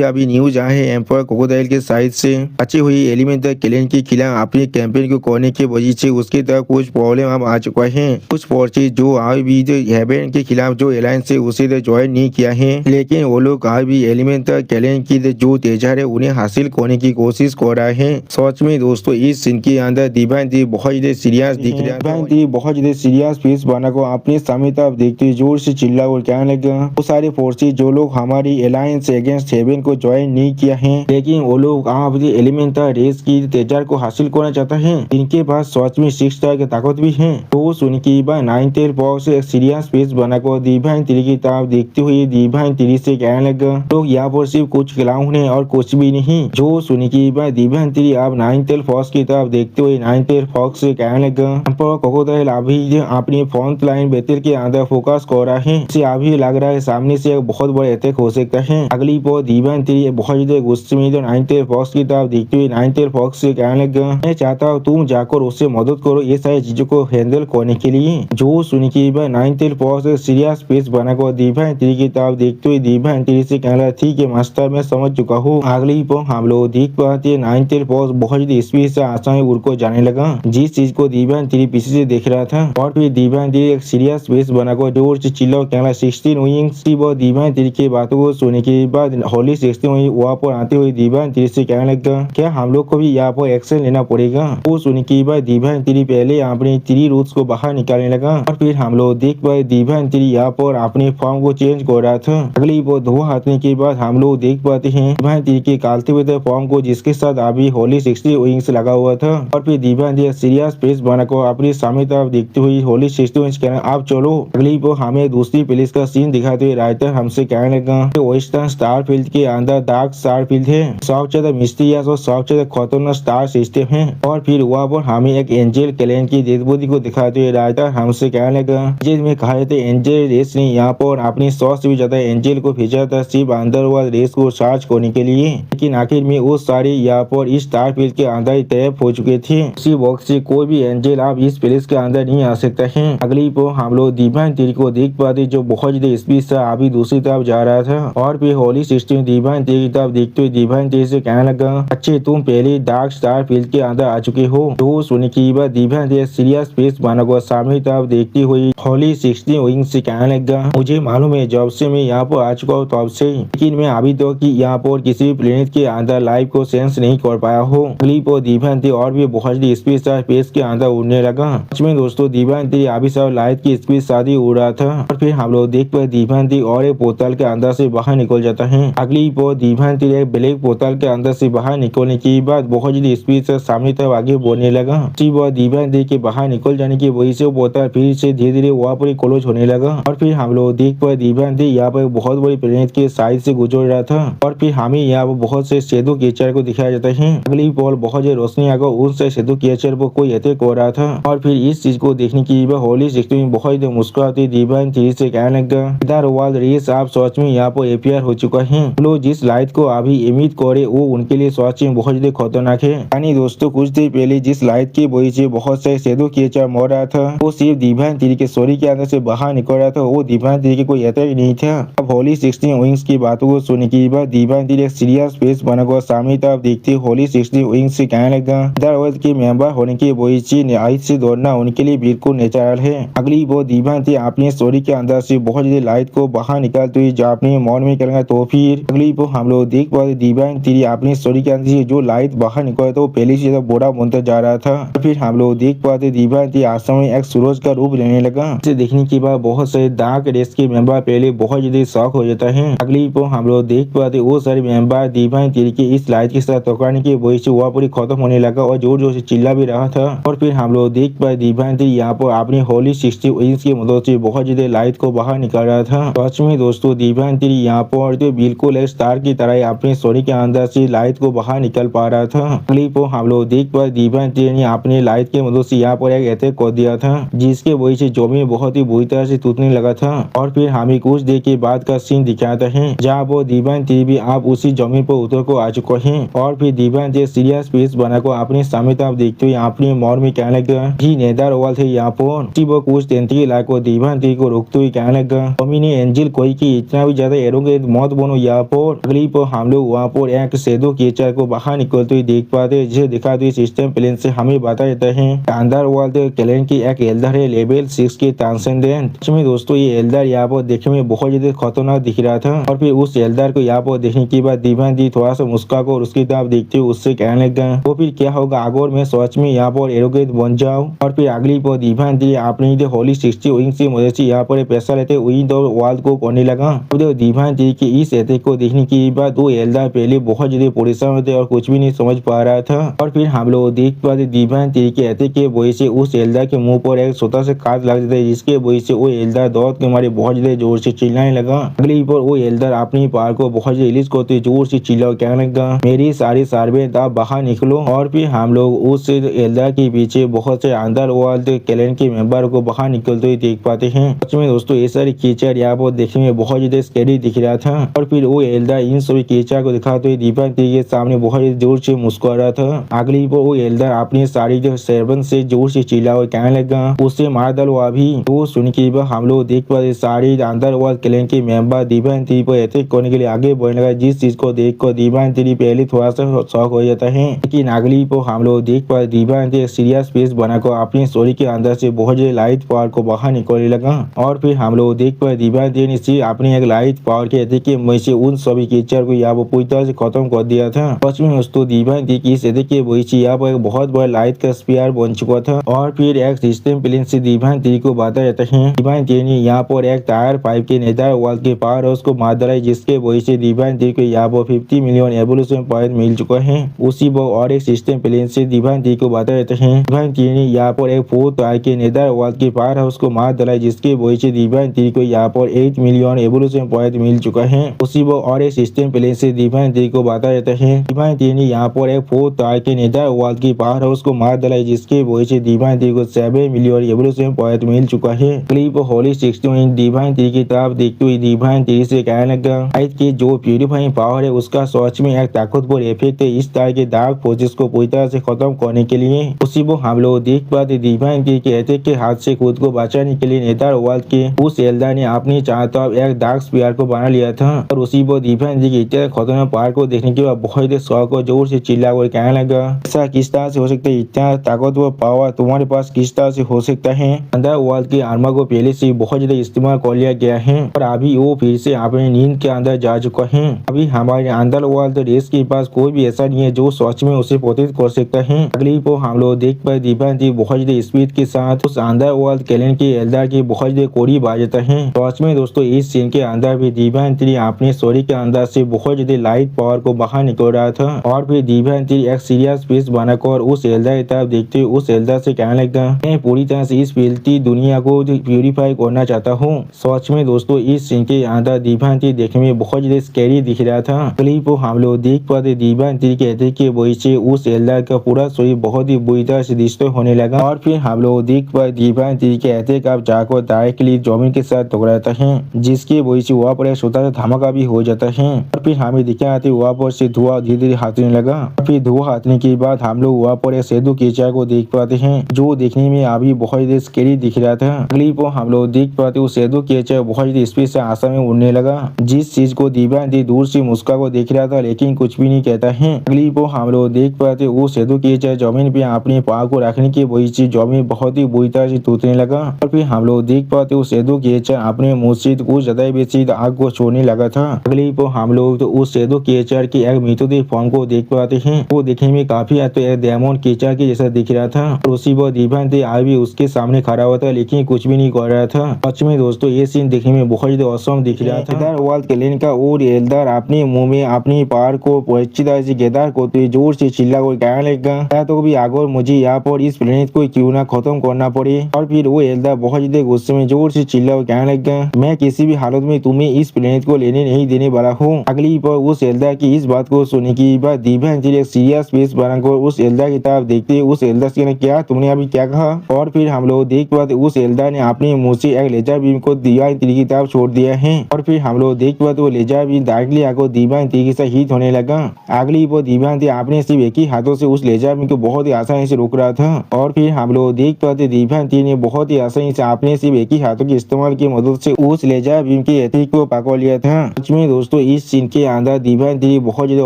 अभी न्यूज आए है एम्पर क्रोकोडाइल के साइड से बची हुई एलिमेंटल क्लैन के खिलाफ अपने कैंपेन को करने की वजह से उसके तरफ कुछ प्रॉब्लम अब आ चुका है। कुछ फोर्सेज जो आज भी जो हेवन के खिलाफ जो अलायंस है उसे ज्वाइन नहीं किया है, लेकिन वो लोग आज भी एलिमेंटल क्लैन की जो तेजर है उन्हें हासिल करने की कोशिश कर रहा है। सच में दोस्तों इस सीन के अंदर दीवांती बहुत ज्यादा सीरियस दिख रहा है। दीवांती बहुत ज्यादा सीरियस फेस बनाकर अपने सामने तरफ देखते हुए जोर से चिल्ला और कहने लगा वो सारे फोर्सेज जो लोग हमारी अलायंस अगेंस्ट हेवन को ज्वाइन नहीं किया है, लेकिन वो लोग आप एलिमेंटल रेस की तेजर को हासिल करना चाहता है, इनके पास सच में 6 स्टार की ताकत भी है। तो सुन की बात 9 टेल फॉक्स एक सीरियस फेस बनाकर दीवांती की तरफ देखते हुए दीवांती से कहने लगा तो यहाँ पर सिर्फ कुछ क्लाउन है और कुछ भी नहीं। जो सुन की बात दीवांती आप 9 टेल फॉक्स की तरफ देखते हुए 9 टेल फॉक्स से कहने लगा क्रोकोडाइल अभी अपनी फ्रंट लाइन बैटल के अंदर फोकस कर रहा है, इसे अभी लग रहा है सामने से एक बहुत बड़ा अटैक हो सकता है। अगली पर दीवांती बहुत ज्यादा गुस्से में 9 टेल फॉक्स की तरफ देखते हुए 9 टेल फॉक्स से कहने लगा मैं चाहता जाओ, तुम जाकर उससे मदद करो ये सारी चीजों को हैंडल करने के लिए। जो सुन के बाद 9th पॉज सीरियस फेस बना कर दिव्यांती की तरफ देखते हुए दिव्यांती से कहना ठीक है मास्टर मैं समझ चुका हूँ। अगली पर हम लोग देख पाते 9th पॉज बहुत ही स्पीड से आसानी उड़ को जाने लगा, जिस चीज को दिव्यांती पीछे से देख रहा था। और फिर दिव्यांती एक सीरियस फेस बनाकर जोर से चिल्ला कहना 16 विंग्स। वो दिव्यांती की बातों को सुनने के बाद होली 16 विंग वहाँ पर आते हुए दिव्यांती से कहने लगा क्या हम लोग को भी यहाँ पर एक्शन लेना पड़ेगा। वो सुनने के बाद दिव्यांती पहले अपने 3 रूट्स को बाहर निकालने लगा। और फिर हम लोग देख पाए दिव्यांती यहाँ पर अपने फॉर्म को चेंज कर रहा था। अगली वो धो हाथने के बाद हम लोग देख पाते हैं दिव्यांती के कालते हुए फॉर्म को, जिसके साथ अभी होली 60 विंग्स लगा हुआ था। और फिर दिव्यांती सीरियस फेस बनाकर अपनी सामने तरफ देखते हुए होली 60 विंग्स कहना आप चलो। अगली वो हमें दूसरी प्लेस का सीन दिखाते हुए राइटर हमसे कहने लगा वेस्टर्न स्टार फील्ड के अंदर डार्क स्टार फील्ड है, सबसे ज्यादा मिस्टीरियस और सबसे ज्यादा खतरनाक स्टार सिस्टम है। और फिर वहाँ पर हमें एक एंजल क्लैन की डेड बॉडी को दिखाते हुए राइटर हमसे कहने लगा जिसमें कहा जाता है एंजल रेस ने यहाँ पर अपनी 100 से भी ज्यादा एंजल को भेजा था सिर्फ अंडरवर्ल्ड रेस को सर्च करने के लिए, लेकिन आखिर में वो सारे यहाँ पर इस स्टार फील्ड के अंदर ही तैयार हो चुके थे। उसी वक्त से कोई भी एंजल आप इस प्लेस के अंदर नहीं आ सकता है। अगली पर हम लोग दिव्यांती को देख पाते जो बहुत ज्यादा स्पीड से अभी दूसरी तरफ जा रहा था। और फिर होली सिस्टम दिव्यांती की तरफ देखते हुए दिव्यांती से कहने लगा अच्छे तुम पहले डार्क स्टार फील्ड के अंदर आ चुके हो। तो सुनने की बात दिव्यांती सीरियस फेस बनाकर सामने तरफ देखती हुई होली 60 विंग से कहने लगा मुझे मालूम है जब से मैं यहाँ पर आ चुका हूँ तब से, लेकिन मैं अभी तो कि यहाँ पर किसी भी प्लेनेट के अंदर लाइफ को सेंस नहीं कर पाया हूँ। अगली पर दिव्यांती और भी बहुत स्पीड से स्पेस के अंदर उड़ने लगा। में दोस्तों दिव्यांती अभी सब लाइट की स्पीड शादी उड़ रहा था। और फिर हम लोग देख पाए दिव्यांती और एक बोतल के अंदर से बाहर निकल जाता है। अगली पर दिव्यांती एक ब्लैक बोतल के अंदर से बाहर निकलने की बाद बहुत ज्यादा स्पीड से सामने तरफ आगे बढ़ने लगा। दिव्यांती के बाहर निकल जाने की वजह से बोतल फिर से धीरे धीरे वहाँ पर क्लोज होने लगा। और फिर हम लोग देख पाए दिव्यांती यहाँ पर बहुत बड़ी प्लेनेट के साइड से गुजर रहा था। और फिर हमें यहाँ पर बहुत से शेडो क्रिएचर को दिखाया जाता है। अगली पर बहुत ज्यादा रोशनी आकर उनसे शेडो क्रिएचर पर कोई अटैक कर रहा था। और फिर इस चीज को देखने की होली 60 में बहुत ज्यादा मुस्कुराती दिव्यांती से कहने लगा इधर वर्ल्ड रेस आप सच में यहाँ पर एपियर हो चुका है। लोग जिस लाइट को अभी इमिट करे वो उनके लिए सच में बहुत ज्यादा खतरनाक है। यानी दोस्तों कुछ देर पहले जिस लाइट की वजह से बहुत से शेडो क्रिएचर मर रहा था वो सिर्फ दिव्यांती के शरीर के अंदर से बाहर निकल रहा था, वो दिव्यांती के कोई अटैक नहीं था। अब होली 60 विंग्स की बातों को सुनने के बाद दिव्यांती एक सीरियस फेस बनाकर सामने तरफ देखते होली 60 विंग्स से कहने लगा इधर वर्ल्ड के मेंबर होने की वजह से आइस से दौड़ना उनके लिए बिल्कुल नेचुरल है। अगली वो दिव्यांती अपने शरीर के अंदर से बहुत ज्यादा लाइट को बाहर निकालते हुए जो अपने मौन में करेंगे तो फिर अगली वो हम लोग देख पाते दिव्यांती अपने शरीर के अंदर से जो लाइट बाहर निकला था वो पहले से ज्यादा बड़ा बनता जा रहा था। फिर हम लोग देख पाते दिव्यांती आश्रम में एक सूरज का रूप लेने लगा। इसे देखने के बाद बहुत सारे डार्क रेस के मेंबर पहले बहुत ज्यादा शॉक हो जाता है। अगली वो हम लोग देख पाते वो सारे मेंबर दिव्यांती के इस लाइट के साथ टकराने की वजह से वह पूरी खत्म होने लगा और जोर जोर से चिल्ला भी रहा था। और फिर हम लोग देख पाए दिव्यांती यहाँ पर अपनी होली 60 विंग्स की मदद से बहुत ज्यादा लाइट को बाहर निकाल रहा था। सच में दोस्तों दिव्यांती यहाँ पर तो बिल्कुल एक स्टार की तरह अपने शरीर के अंदर से लाइट को बाहर निकल पा रहा था। अगली पर हम लोग देख पाए दिव्यांती ने अपने लाइट की मदद से यहाँ पर एक अटैक कर दिया था जिसके वजह से जमीन बहुत ही बुरी तरह से टूटने लगा था। और फिर हमें कुछ देर के बाद का सीन दिखाता है जहाँ वो दिव्यांती भी आप उसी जमीन पर उतर को आ चुका है। और फिर दिव्यांती सीरियस फेस बनाकर अपने सामने तरफ देखते हुए अपने मौन में कहने लगा जी नेदर वर्ल्ड थे यहाँ पर वो कुछ तेंती लाखों दिव्यांती को रोकते हुए कहने लगा मम्मी ने एंजल कोई की इतना भी ज्यादा एरोगेंट मत बनो यहाँ पर। अगली पर हम लोग वहाँ पर एक शेडो क्रिएचर को बाहर निकलते हुए देख पाते जिसे दिखाते हुए सिस्टम प्लेन से हमें बताया जाता है अंडरवर्ल्ड क्लैन की एक एल्डर है लेवल 6 के ट्रांसेंडेंट। इसमें दोस्तों ये एल्डर यहाँ पर देखने में बहुत ज्यादा खतरनाक दिख रहा था। और फिर उस एल्डर को यहाँ पर देखने के बाद दिव्यांती थोड़ा सा मुस्का को उसकी तरफ देखते हुए उससे कहने लगा तो फिर क्या होगा अगर मैं सच में यहाँ पर एरोगेंट बन जाऊँ। और फिर अगली पर दिव्यांती अपनी होली 60 विंग्स की मदद से यहाँ पर पैसा लेते विंड और वर्ल्ड को करने लगा। दिव्यांती की इस अटैक को देखने के बाद वो एल्डर पहले बहुत ज्यादा परेशान होते और कुछ भी नहीं समझ पा रहा था। और फिर हम लोग देख पाते दिव्यांती के अटैक के वजह से उस एल्डर के मुंह पर एक छोटा सा काट लग जाता है जिसके वजह से वो एल्डर दौड़ के मारे बहुत ज्यादा जोर से चिल्लाने लगा। अगली पर वो एल्डर अपनी पावर को बहुत ज्यादा रिलीज करते जोर से चिल्ला कहने लगा मेरी सारी सर्वेंट आप बाहर निकलो। और फिर हम लोग उस एल्डर के पीछे बहुत से अंडरवर्ल्ड क्लैन के मेंबर को बाहर निकलते हुए देख पाते हैं। सच में दोस्तों ये सारी क्रिएचर यहाँ पर देखने में बहुत ज्यादा स्कैरी दिख रहा था। और फिर वो एल्डर इन सभी क्रिएचर को दिखाते हुए दिव्यांती के सामने बहुत जोर से मुस्कुरा रहा था। अगली पर वो वो एल्डर अपनी सारी जो सर्वेंट से जोर से चिल्ला और कहने लगा उससे मार डालो अभी। तो सुन के हम लोग देख पाते सारे अंडरवर्ल्ड क्लैन के मेंबर दिव्यांजलि पर अटैक करने के लिए आगे बढ़ने लगा, जिस चीज को देख कर दिव्यांजलि पहले थोड़ा सा शॉक हो जाता है, लेकिन अगली को हम लोग देख पाते दिव्यांजलि सीरियस फेस बनाकर अपनी स्टोरी के अंदर से बहुत ज्यादा लाइट पावर को बाहर निकलने लगा। और फिर हम लोग देख पाते दिव्यांजलि ने सिर्फ अपनी एक लाइट पावर के अटैक के वजह से उन सभी क्रिएचर को यहाँ पर पूरी तरह से खत्म कर दिया था। पश्चिमी दोस्तों दिव्यांजलि की इस अटैक के वजह से यहाँ पर एक बहुत बड़ा लाइट का स्पीयर बन चुका था। और फिर एक सिस्टम प्लेन से दिव्यांजलि को बताया जाता है दिव्यांजलि ने यहाँ पर एक टायर पाइप के नेदरवर्ल्ड के पावर हाउस को मार डाला, जिसके वजह से दिव्यांजलि को यहाँ पर 50 मिलियन एवोल्यूशन पॉइंट मिल चुका है। उसी वो और एक सिस्टम प्लेन से दिव्यांजलि को बताया जाता है दिव्यांजलि ने यहाँ पर एक 4 टायर के नेदरवर्ल्ड के पावर हाउस को मार डाला, जिसके वजह से दिव्यांजलि को यहाँ पर 8 मिलियन एवोल्यूशन पॉइंट मिल चुका है। उसी वो और एक सिस्टम प्लेन से दिव्यांजलि को बताया जाता है दिव्यांजलि ने यहाँ पर एक 4 टायर के नेदरवर्ल्ड के पावर हाउस को मार डाला, जिसके वजह से दिव्यांजलि को 7 मिलियन एवोल्यूशन पॉइंट मिल चुका है। क्लिप होली 16 दिव्यांजलि की तरफ देखते हुए दिव्यांजलि से कहने लगा लाइट की जो प्यूरिफाइंग पावर है उसका सच में एक ताकतवर इफेक्ट है इस तरह के डार्क फोर्सेस को पूरी तरह से खत्म करने के लिए। उसी वो हम लोग देख पाते दिव्यांजलि के अटैक के हाथ से खुद को बचाने के लिए नेदरवर्ल्ड के उस एल्डर ने अपनी चारों तरफ एक डार्क स्पीयर को बना लिया था। और उसी वो दिव्यांजलि के इतने खतरनाक पावर को देखने के बाद बहुत शौक और जोर से चिल्ला कर कहने लगा ऐसा किस तरह से हो सकता है, इतना ताकतवर पावर तुम्हारे पास किस तरह से हो सकता है। अंडरवर्ल्ड के आर्मर को पहले से बहुत ज्यादा इस्तेमाल कर लिया गया है और अभी वो फिर से अपने नींद के अंदर जा चुका है। अभी हमारे अंडरवर्ल्ड रेस के पास कोई भी ऐसा नहीं है जो सच में उसे प्रोटेक्ट कर सकता है। अगली को हम लोग देख पाए दिव्यांजलि बहुत ज्यादा स्पीड के साथ उस अंडरवर्ल्ड क्लैन के एल्डर के बहुत ज्यादा करीब आ जाता है। सच में दोस्तों इस सीन के अंदर भी दिव्यांजलि अपने स्टोरी के अंदर से बहुत ज्यादा लाइट पावर को बाहर निकल रहा था। और फिर दिव्यांजलि एक सीरियस फेस बनाकर उस एल्डर की तरफ देखते हुए उस एल्डर से कहने लगा मैं पूरी तरह से इस फैलती दुनिया को प्यूरिफाई करना चाहता हूँ। सच में दोस्तों इस सीन के अंदर दिव्यांजलि देखने में बहुत ज्यादा स्कैरी दिख रहा था। क्लिप को हम लोग देख पाते दिव्यांजलि के अटैक के वजह से उस एल्डर का पूरा शरीर बहुत ही बुरी तरह से डिस्ट्रॉय होने लगा। और फिर हम लोग देख पाए दिव्यांजलि के अटैक अब जाकर डायरेक्टली जमीन के साथ टकराता है, जिसकी वजह से वहाँ पर एक छोटा सा धमाका भी हो जाता है। और फिर हमें दिखा आते वहाँ पर से धुआं धीरे धीरे हटने लगा। फिर धुआं हटने के बाद हम लोग वहाँ पर एक सेदू क्रीचर को देख पाते हैं जो देखने में अभी बहुत ज्यादा स्कैरी दिख रहा था। अगली को हम लोग देख पाते उस सेदू क्रीचर बहुत ज्यादा स्पीड से आसमान में उड़ने लगा, जिस चीज को दिव्यांजलि दूर से मुस्का को देख रहा था लेकिन कुछ भी नहीं कहता है। अगली को हम लोग देख पाते वो सेदू क्रीचर जमीन पे अपने पाँव को रखने की वजह से जमीन बहुत ही बुरी तरह से टूटने लगा। और फिर हम लोग देख पाते वो सेदू क्रीचर अपने मुंह से कुछ ज्यादा बेसी आग को छोड़ने लगा था। अगली को हम लोग तो उस सेदू क्रीचर की एक मिथोदिक फॉर्म को देख पाते हैं, वो देखने में काफी डेमन क्रीचर के जैसा दिख रहा था। और उसी वो दिव्यांजलि आज भी उसके सामने खड़ा हुआ था लेकिन कुछ भी नहीं कर रहा था। सच में दोस्तों ये सीन देखने में बहुत ज्यादा औसम दिख रहा था। अंडरवर्ल्ड क्लैन का और एल्डर अपने मुंह में अपनी पावर को अच्छी तरह से गैदर करते हुए जोर से चिल्ला कर कहने लगा तो भी अगर मुझे यहाँ पर इस प्लेनेट को क्यों ना खत्म करना पड़े। और फिर वो एल्डर बहुत ज्यादा गुस्से में जोर से चिल्ला कर कहने लगा मैं किसी भी हालत में तुम्हें इस प्लेनेट को लेने नहीं देने वाला हूँ। अगली पर उस एल्डर की इस बात को सुनने की बाद दिव्यांजलि एक सीरियस फेस बनाकर उस एल्डर की तरफ देखते उस एल्डर से ने क्या तुमने अभी क्या कहा। और फिर हम लोग देख पाते उस एल्डर ने अपने मुंह से एक लेजर बीम को दिव्यांजलि की तरफ छोड़ दिया है। और फिर हम लोग देख पाते वो लेजर बीम डायरेक्टली आकर दिव्यांजलि के साथ हिट होने लगा। अगली वो दिव्यांजलि अपने सिर्फ एक ही हाथों से उस लेजर बीम को बहुत ही आसानी से रोक रहा था। और फिर हम लोग देख पाते दिव्यांजलि ने बहुत ही आसानी से अपने सिर्फ एक ही हाथों के इस्तेमाल की मदद से उस लेजर बीम के अटैक को पकड़ लिया था। सच में दोस्तों इस सीन के अंदर दिव्यांजलि बहुत ज्यादा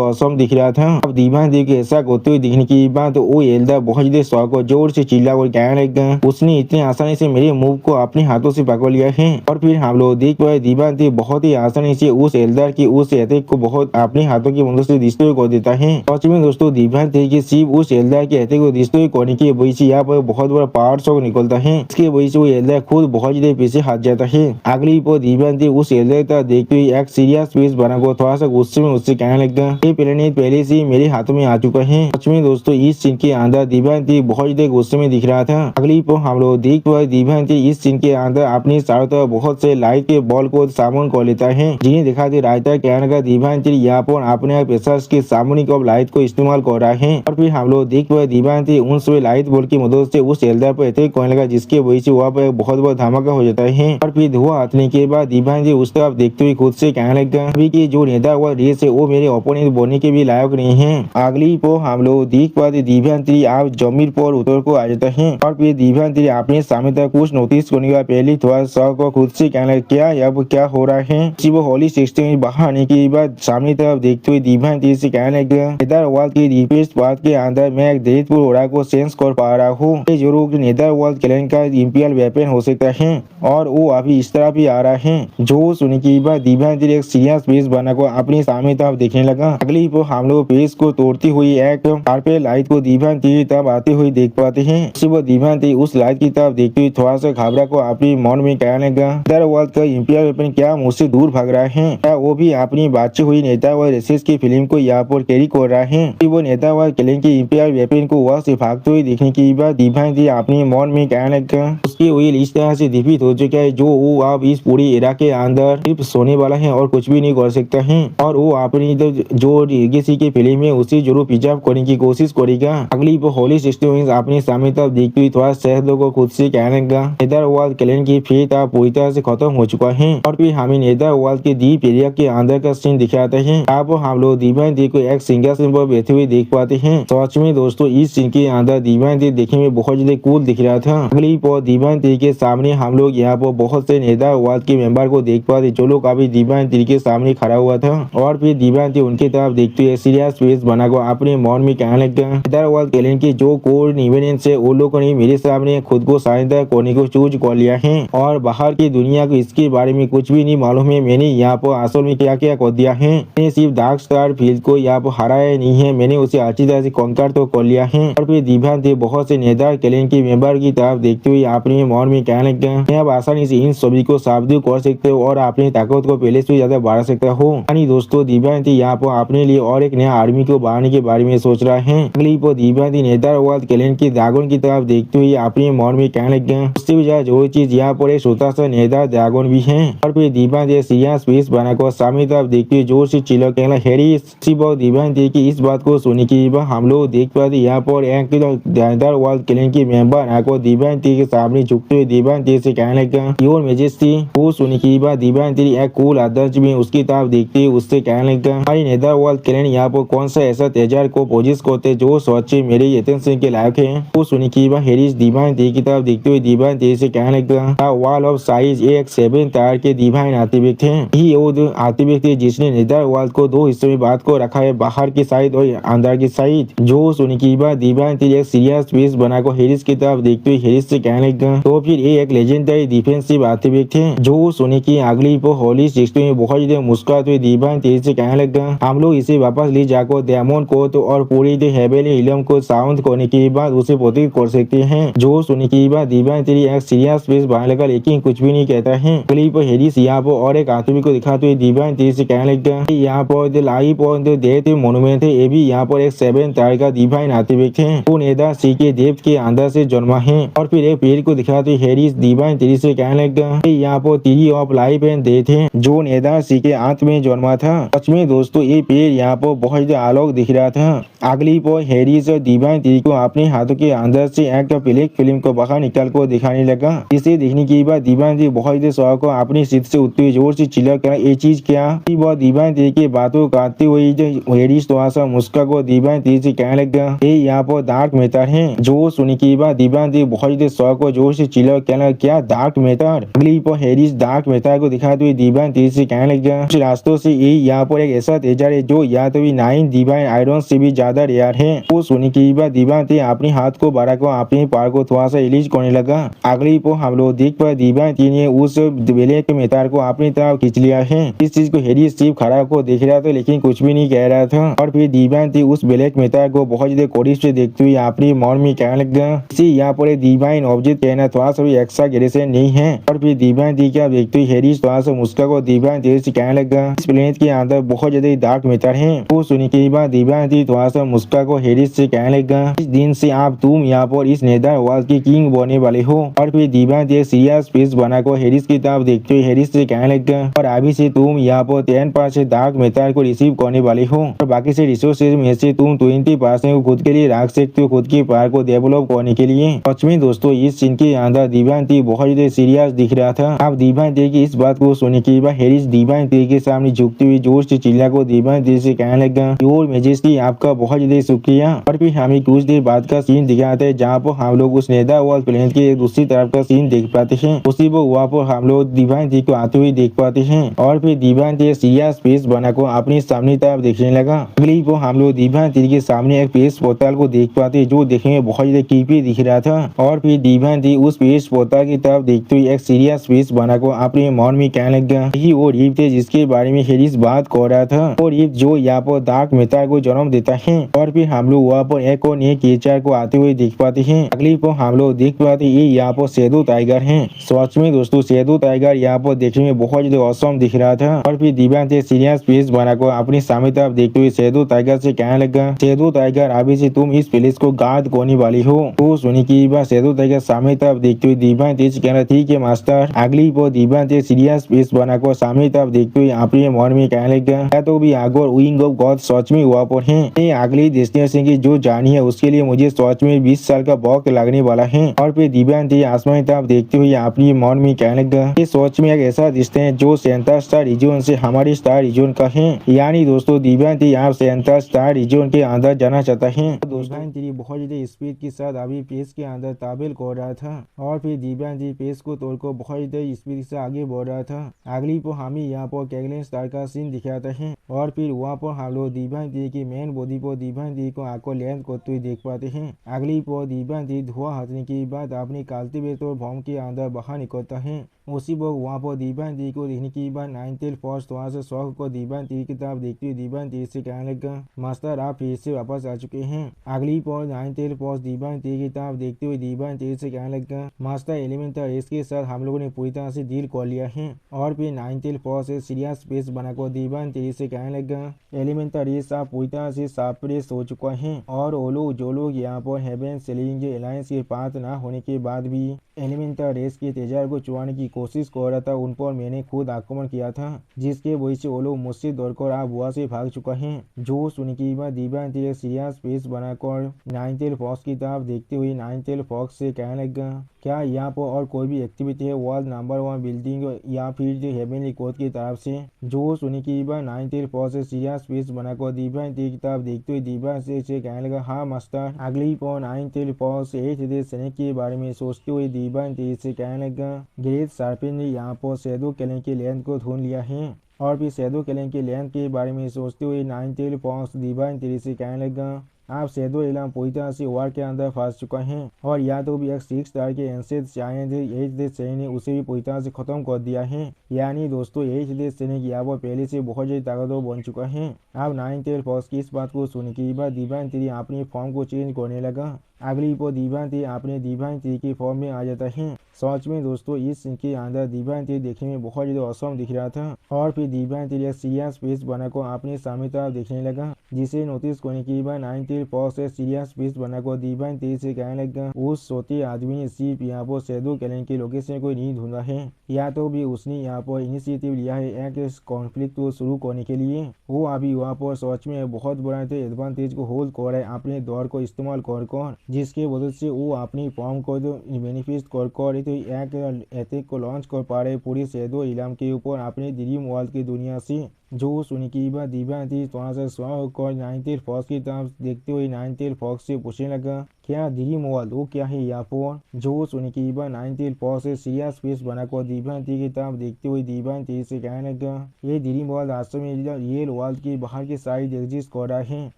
औसम दिख रहा था। अब दिव्यांजलि के ऐसा होते हुए दिखने की बात वो एल्डर बहुत ज्यादा शौक और जोर से चिल्ला कर कहने लगा उसने इतनी आसानी से मेरे मूव को अपने हाथों से पकड़ लिया है। और फिर हम लोग देख पाए दिव्यांजलि बहुत ही आसानी से उस एल्डर की उस अटैक को बहुत अपने हाथों की मदद से डिस्ट्रॉय कर देता है। सच में दोस्तों दिव्यांजलि की सिर्फ उस एल्डर के अटैक को डिस्ट्रॉय करने की वजह से यहाँ पर बहुत बड़ा पावर शॉक निकलता है, इसकी वजह से वो एल्डर खुद बहुत ज्यादा पीछे हट जाता है। अगली पर दिव्यांजलि उस एल्डर का देखते हुए एक सीरियस फेस बनाकर थोड़ा सा गुस्से में उससे कहने लगा ये प्लेनेट पहले से मेरे हाथों में आ चुका है। सच में दोस्तों इस सीन के अंदर दिव्यांजलि बहुत ज्यादा गुस्से में दिख रहा था। अगली पर हम लोग देख पाए दिव्यांजलि इस सीन के अंदर अपनी चारों तरफ बहुत से लाइट के बॉल को सामने कर लेता है, जिन्हें दिखाते रहता कहने का दिव्यांजलि यहाँ पर अपने पेशर्स के सामूहिक लाइट को इस्तेमाल कर रहा है। और फिर हम लोग देख पाए दिव्यांजलि उन सभी लाइट बॉल की मदद से उस एल्डर पर अटैक करने लगा, जिसके वजह से वहाँ पर बहुत बड़ा धमाका हो जाता है। और फिर धुआं हटने के बाद दिव्यांजलि उस तरफ देखते हुए खुद से कहने लगा अभी की जो नेदरवर्ल्ड रेस है वो मेरे ओपोनेंट बनने के भी लायक नहीं है। अगली को हम लोग देख पाते दिव्यांती आप जमीन पर उतर को आ जाता है और फिर दिव्यांती अपने सामने तक कुछ नोटिस करने का पहले थोड़ा सा को खुद से कहना लगा, क्या अब क्या हो रहा है। वो होली सिस्टम में बाहर आने के बाद सामने तरफ देखते हुए दिव्यांती से कहने लगा, नेदरवाल की रिपेस्ट बात के अंदर मैं एक देहपुर ओरा को सेंस कर पा रहा हूँ। ये जरूर नेदरवाल क्लैन का इंपीरियल वेपन हो सकता है और वो अभी इस तरह भी आ रहा है। जो सुनने के बाद दिव्यांती एक सीरियस फेस बनाकर अपने सामने तरफ देखने लगा। अगली वो हम लोग फेस को तोड़ती हुई एक कार्पेट लाइट को दिव्यांती की तरफ आते हुए देख पाते हैं। वो दिव्यांती उस लाइट की तरफ देखते हुए थोड़ा सा घबरा को अपनी मन में कहने लगा, नेदरवाल का इंपीरियल वेपन क्या मुझसे दूर भाग रहा है, क्या वो भी अपनी बातचीत हुई नेदरवाल रेसेस की फिल्म को यहाँ पर कैरी कर रहा है। वो नेदरवाल क्लैन की इंपीरियल वेपन को वहां से भागते हुए देखने के बाद दिव्यांती अपने मन में कहने लगा, उसकी व्हील इस तरह से डिफीट हो चुका है जो वो अब इस पूरी एरा के अंदर सिर्फ सोने वाला है और कुछ भी नहीं कर सकता है और वो अपनी जो लेगेसी की फिल्म है उसे जरूर प्रिजर्व करने की कोशिश करेगा। अगली वो होली सिस्टम अपने सामने तरफ देखते हुए थोड़ा शहरों को खुद से कहने लगा, नेदरवाल क्लैन की फेट अब पूरी तरह से खत्म हो चुका है और फिर हमें नेदरवाल के डीप एरिया के अंदर का सीन दिखाते हैं। अब हम लोग दिव्यांती को एक सिंहासन पर बैठे हुए देख पाते हैं। सच में दोस्तों इस सीन के अंदर दिव्यांती देखने में बहुत ज्यादा कूल दिख रहा था। अगली पर दिव्यांती के सामने हम लोग यहाँ पर बहुत से नेदरवाल के मेंबर को देख पाते जो लोग अभी दिव्यांती के सामने खड़ा हुआ था और फिर दिव्यांती उनकी तरफ देखते हुए सीरियस फेस बनाकर अपने मन में कहने लगा, नेदरवाल क्लैन की जो कोर इवेंट्स है वो लोगों ने मेरे सामने खुद को शानदार करने को चूज कर लिया है और बाहर की दुनिया को इसके बारे में कुछ भी नहीं मालूम है। मैंने यहाँ पर असल में क्या क्या कर दिया है, मैंने सिर्फ डार्क स्टार फील्ड को यहाँ पर हराया नहीं है, मैंने उसे अच्छी तरह से कॉन्कर तो कर लिया है। और फिर दिव्यांती बहुत से नेदर क्लैन के मेंबर की तरफ देखते हुए अपने मन में कहने लगा, मैं अब आसानी से इन सभी को साबित कर सकते हो और अपनी ताकत को पहले से ज्यादा बढ़ा सकता हूँ। यानी दोस्तों दिव्यांती यहाँ पर अपने लिए और एक नया आर्मी को बढ़ाने के बारे में सोच रहा है। अगली पर दिव्यांती नेदरवाल क्लैन की ड्रैगन की तरफ देखते हुए अपने मन में कहने लगा, उससे भी ज्यादा जो चीज यहाँ पर एक छोटा सा नेदर ड्रैगन भी है। और फिर दिव्यांती सीरियस फेस बनाकर सामने तरफ देखते हुए जोर से चिल्ला कहना, हैरिस। दिव्यांती की इस बात को सुनने के बाद हम लोग देख पाते यहाँ पर एक नेदरवाल क्लैन की मेंबर आकर दिव्यांती के सामने झुकते हुए दिव्यांती से कहने लगा, योर मैजेस्टी। वो सुनने के बाद दिव्यांती एक कूल आदर्श में उसकी तरफ देखते हुए उससे कहने लगा, हमारी नेदरवाल क्लैन यहाँ पर कौन सा ऐसा तेजार को पोजिस करते जो सोचे मेरे अटेंशन के लायक है। वो सुनने के बाद हैरिस दिव्यांती की तरफ देखते हुए दिव्यांती से कहने लगा, वॉल ऑफ साइज एक 7 टायर के दिव्यांग आर्टिफैक्ट है। यही वो आर्टिफैक्ट है जिसने नेदरवाल को दो हिस्सों में बात को रखा है, बाहर की साइड और अंदर की साइड। जो सुनने के बाद दिव्यांती एक सीरियस फेस बनाकर हैरिस की तरफ देखते हुए हैरिस से कहने लगा, तो फिर ये एक लेजेंडरी डिफेंसिव आर्टिफैक्ट है। जो सुनने की अगली वो होली सिस्टम में बहुत ज्यादा मुस्कुराते हुए दिव्यांती से कहने लगा, हम लोग इसे वापस ले जाकर डेमन को तो और पूरी हेवेली इलम को साउंड करने के बाद उसे पोती कर सकते हैं। जो सुनने के बाद दिव्यांती एक सीरियस फेस बनाने लगा लेकिन कुछ भी नहीं कहता है। अगली पर हैरिस यहाँ पर और एक आर्टिफैक्ट को दिखाते हुए दिव्यांती से कहने लगा, यहाँ पर लाइफ और डेथ मोन्यूमेंट है, ये भी यहाँ पर एक 7 टायर का डिवाइन आर्टिफैक्ट है। वो नेदर सी के डेप्थ के अंदर से जन्मा है। और फिर एक पेड़ को दिखाते हुए हैरिस दिव्यांती से कहने लगा, यहाँ पर tree of life and death है जो नेदर सी के अंत में जन्मा था। सच में दोस्तों ये पेड़ यहाँ पर बहुत आलोक दिख रहा था। अगली पर हैरिस और दिव्यांती को अपने हाथों के अंदर से एक ब्लैक फिल्म को बाहर निकाल कर दिखाने लगा। इसे देखने के बाद दिव्यांती बहुत शौक को अपनी सीट से उठते हुए जोर से चिल्ला कर, ये चीज क्या। वह दिव्यांती की बातों काटते हुए हैरिस थोड़ा सा मुस्का को दिव्यांती से कहने लगा, ये यहाँ पर डार्क मैटर है। जो सुनने के बाद दिव्यांती बहुत शौक को जोर से चिल्ला कहना, क्या डार्क मैटर। अगली पर हैरिस डार्क मैटर को दिखाते हुए दिव्यांती से कहने लगा, कुछ रास्तों से ये यहाँ पर एक ऐसा तेजर है जो या तो 9 डिवाइन आयरन से भी ज्यादा रेयर है। वो सुनने के बाद दिव्यांती अपने हाथ को बढ़ाकर अपने पैर को थोड़ा सा रिलीज करने लगा। अगली पर हम लोग देख पाए दिव्यांती ने उस ब्लैक मैटर को अपनी तरफ खींच लिया है। इस चीज को हैरिस सिर्फ खड़ा को देख रहा था लेकिन कुछ भी नहीं कह रहा था। और फिर दिव्यांती उस ब्लैक मैटर को बहुत ज्यादा करीब से देखते हुए अपनी मन में कहने लगा, इसी यहाँ पर डिवाइन ऑब्जेक्ट कहना थोड़ा सा भी एक्स्ट्रा ग्रेसन नहीं है। और फिर दिव्यांती क्या देखते हुए हैरिस थोड़ा सा मुस्का को दिव्यांती से कहने लगा, इस प्लेनेट के अंदर बहुत ज्यादा डार्क मैटर है। वो सुनने के बाद दिव्यांती थोड़ा सा मुस्का को हैरिस से कहने लगा, इस दिन से आप तुम यहाँ पर इस नेदरवाल के किंग बनने वाले हो। और फिर दिव्यांती सीरियस फेस बनाकर हैरिस की तरफ देखते हुए हैरिस से कहने लगा, और अभी से तुम यहाँ पर 10% डार्क मैटर को रिसीव करने वाले हो और बाकी से रिसोर्सेज में से तुम 20% को खुद के लिए रख सकते हो, खुद की पावर को डेवलप करने के लिए। सच में दोस्तों इस सीन के अंदर दिव्यांती बहुत ज्यादा सीरियस दिख रहा था। अब दिव्यांती की इस बात को सुनने के बाद हैरिस दिव्यांती के सामने झुकते हुए जोर से चिल्ला को दिव्यांती से कहने लगा, योर मैजेस्टी आपका बहुत ज्यादा किया। और फिर हमें कुछ देर बाद का सीन दिखाते हैं जहाँ पर हम लोग उस नेदरवर्ल्ड प्लेनेट के दूसरी तरफ का सीन देख पाते हैं। उसी पर वहाँ पर हम लोग डिवाइन थी को आते हुए देख पाते हैं और फिर डिवाइन थी सीरिया स्पेस बनाकर अपनी सामने तरफ देखने लगा। अगली को हम लोग डिवाइन थी के सामने एक स्पेस पोर्टल को देख पाते जो देखने में बहुत ज्यादा क्रीपी दिख रहा था। और फिर डिवाइन थी उस स्पेस पोर्टल की तरफ देखते हुए एक सीरिया स्पेस बनाकर अपने मन में कहने लगा यही वो रिप थे जिसके बारे में हेरिस बात कर रहा था। और रिप जो यहाँ पर डार्क मेटर को जन्म देता है। और फिर हम लोग वहाँ पर एक और नए क्रिएचर को आते हुए देख पाते हैं। अगली पर हम लोग देख पाते ये यहाँ पर शैडो टाइगर है। सच में दोस्तों शैडो टाइगर यहाँ पर देखने में बहुत ज्यादा औसम दिख रहा था। और फिर डिवाइन थे सीरियस स्पेस बनाकर अपनी सामने तरफ देखते हुए शैडो टाइगर से कहने लगा शैडो टाइगर अभी से तुम इस प्लेस को गार्ड करने वाली हो। तो सुनी की बात शैडो टाइगर सामने तरफ देखते हुए डिवाइन थे कहना ठीक है मास्टर। अगली पर डिवाइन थे सीरियस स्पेस बनाकर सामने तरफ देखते हुए अपने मन में कहने लगा तो भी आगोर विंग ऑफ गॉड सच में हुआ पर है। अगली डेस्टिनेशन की जो जानी है उसके लिए मुझे सच में 20 साल का वक्त लगने वाला है। और फिर डिवाइन थी आसमान तरफ देखते हुए अपनी मन में कहने लगा ये सोच में एक ऐसा रिश्ते है जो सेंटर स्टार रीजन से हमारे स्टार रीजन का है। यानी दोस्तों डिवाइन थी आप सेंटर स्टार रीजन के अंदर जाना चाहता है। डिवाइन थी बहुत ज्यादा स्पीड के साथ अभी पेस के अंदर ताबेल कर रहा था। और फिर डिवाइन थी पेस को तोड़कर बहुत ज्यादा स्पीड से आगे बढ़ रहा था। अगली पर हमें यहाँ पर कैगलिन स्टार का सीन दिखाता है। और फिर वहाँ पर हम लोग डिवाइन थी की मेन बॉडी पर डिवाइन थी को आंखों लैंड करते हुए देख पाते हैं। अगली पर डिवाइन थी धुआं हटने के बाद अपनी कल्टीवेटर बम के अंदर बाहर निकलता है। उसी वक्त वहाँ पर डिवाइन थी को देखने के बाद नाइन टेल फर्स्ट वहाँ से शौक को डिवाइन थी की तरफ देखते हुए डिवाइन थी से कहने लगा मास्टर आप फिर से वापस आ चुके हैं। अगली पर नाइन टेल फर्स्ट डिवाइन थी की तरफ देखते हुए डिवाइन थी से कहने लगा मास्टर एलिमेंटल रेस के साथ हम लोगों ने पूरी तरह से डील कर लिया है। और फिर नाइन टेल फर्स्ट से सीरियस स्पेस बनाकर डिवाइन थी से कहने लगा एलिमेंटल रेस आप पूरी तरह से सप्रेस हो चुका है। और वो लोग जो लोग यहाँ पर हेवन सेलिंग अलायंस के पात्र न होने के बाद भी एलिमेंटल रेस के तेजार को चुराने की कोशिश कर रहा था उन पर मैंने खुद आक्रमण किया था जिसके वजह से वो लोग मुझसे दौड़कर आप बुआ से भाग चुका है। जो सुन की बात डिवाइन थी सीरियस स्पेस बनाकर नाइन टेल फॉक्स की तरफ देखते हुए नाइन टेल फॉक्स से कहने लगा क्या यहाँ पर और कोई भी एक्टिविटी है वर्ल्ड नंबर 1 बिल्डिंग या फिर जो हेवनली कोड की तरफ से। जो सुनी की बार नाइन टेल फॉक्स से सीरियस स्पेस बनाकर डिवाइन थी की तरफ देखते हुए डिवाइन से कहने लगा हाँ मास्टर। अगली पर नाइन टेल फॉक्स सैनिक के बारे में सोचते हुए डिवाइन थी से कहने लगा ग्रेट सार्पेंट ने यहाँ पर शैडो किलिंग के लैंड को ढूंढ लिया है। और फिर शैडो किलिंग के लैंड के बारे में सोचते हुए नाइन टेल फॉक्स डिवाइन थी से कहने लगा आप शैडो इलाम पूरी तरह से वार के अंदर फंस चुका है। और या तो भी एक 6 स्टार के एंसेड चाहे थे एच सैनिक ने उसे भी पूरी तरह से खत्म कर दिया है। यानी दोस्तों एच सैनिक यहाँ पर पहले से बहुत ज्यादा ताकतवर बन चुका है। अब नाइन टेल फॉक्स की इस बात को सुन के बाद डिवाइन थी अपनी फॉर्म को चेंज करने लगा। अगली पर डिवाइन थी अपने डिवाइन थी की फॉर्म में आ जाता है। सच में दोस्तों इस सीन के अंदर डिवाइन थी देखने में बहुत ज्यादा औसम दिख रहा था। और फिर डिवाइन थी सीरियस स्पेस बनाकर अपने सामने तरफ देखने लगा जिसे नोटिस करने के बाद नाइन टेल फॉक्स से सीरियस स्पेस बनाकर डिवाइन थी से कहने लगा उस सोते आदमी ने सिर्फ यहाँ पर शैडो किलिंग के लोकेशन को नहीं ढूंढा है या तो भी उसने यहाँ पर इनिशिएटिव लिया है एक कॉन्फ्लिक्ट को शुरू करने के लिए। वो अभी वहाँ पर सच में बहुत बड़ा एडवांटेज को होल्ड कर रहा है अपने दौर को इस्तेमाल कर जिसके वजह से वो अपनी फॉर्म को बेनिफिट कर तो एक अटैक को लॉन्च कर पा रहे पूरी शैडो इलाम के ऊपर अपने ड्रीम वर्ल्ड की दुनिया से। जो सुनी की बात डिवाइन थी थोड़ा सा स्व होकर नाइन टेल फॉक्स की तरफ देखते हुए नाइन टेल फॉक्स से पूछने लगा क्या ड्रीम वर्ल्ड वो क्या है यहाँ पर। जो सुनी की बात नाइन टेल फॉक्स से सीरियस स्पेस बनाकर डिवाइन थी की तरफ देखते हुए डिवाइन थी से कहने लगा ये ड्रीम वर्ल्ड वास्तव में रियल वर्ल्ड के बाहर के साइड एग्जिस्ट कर रहा है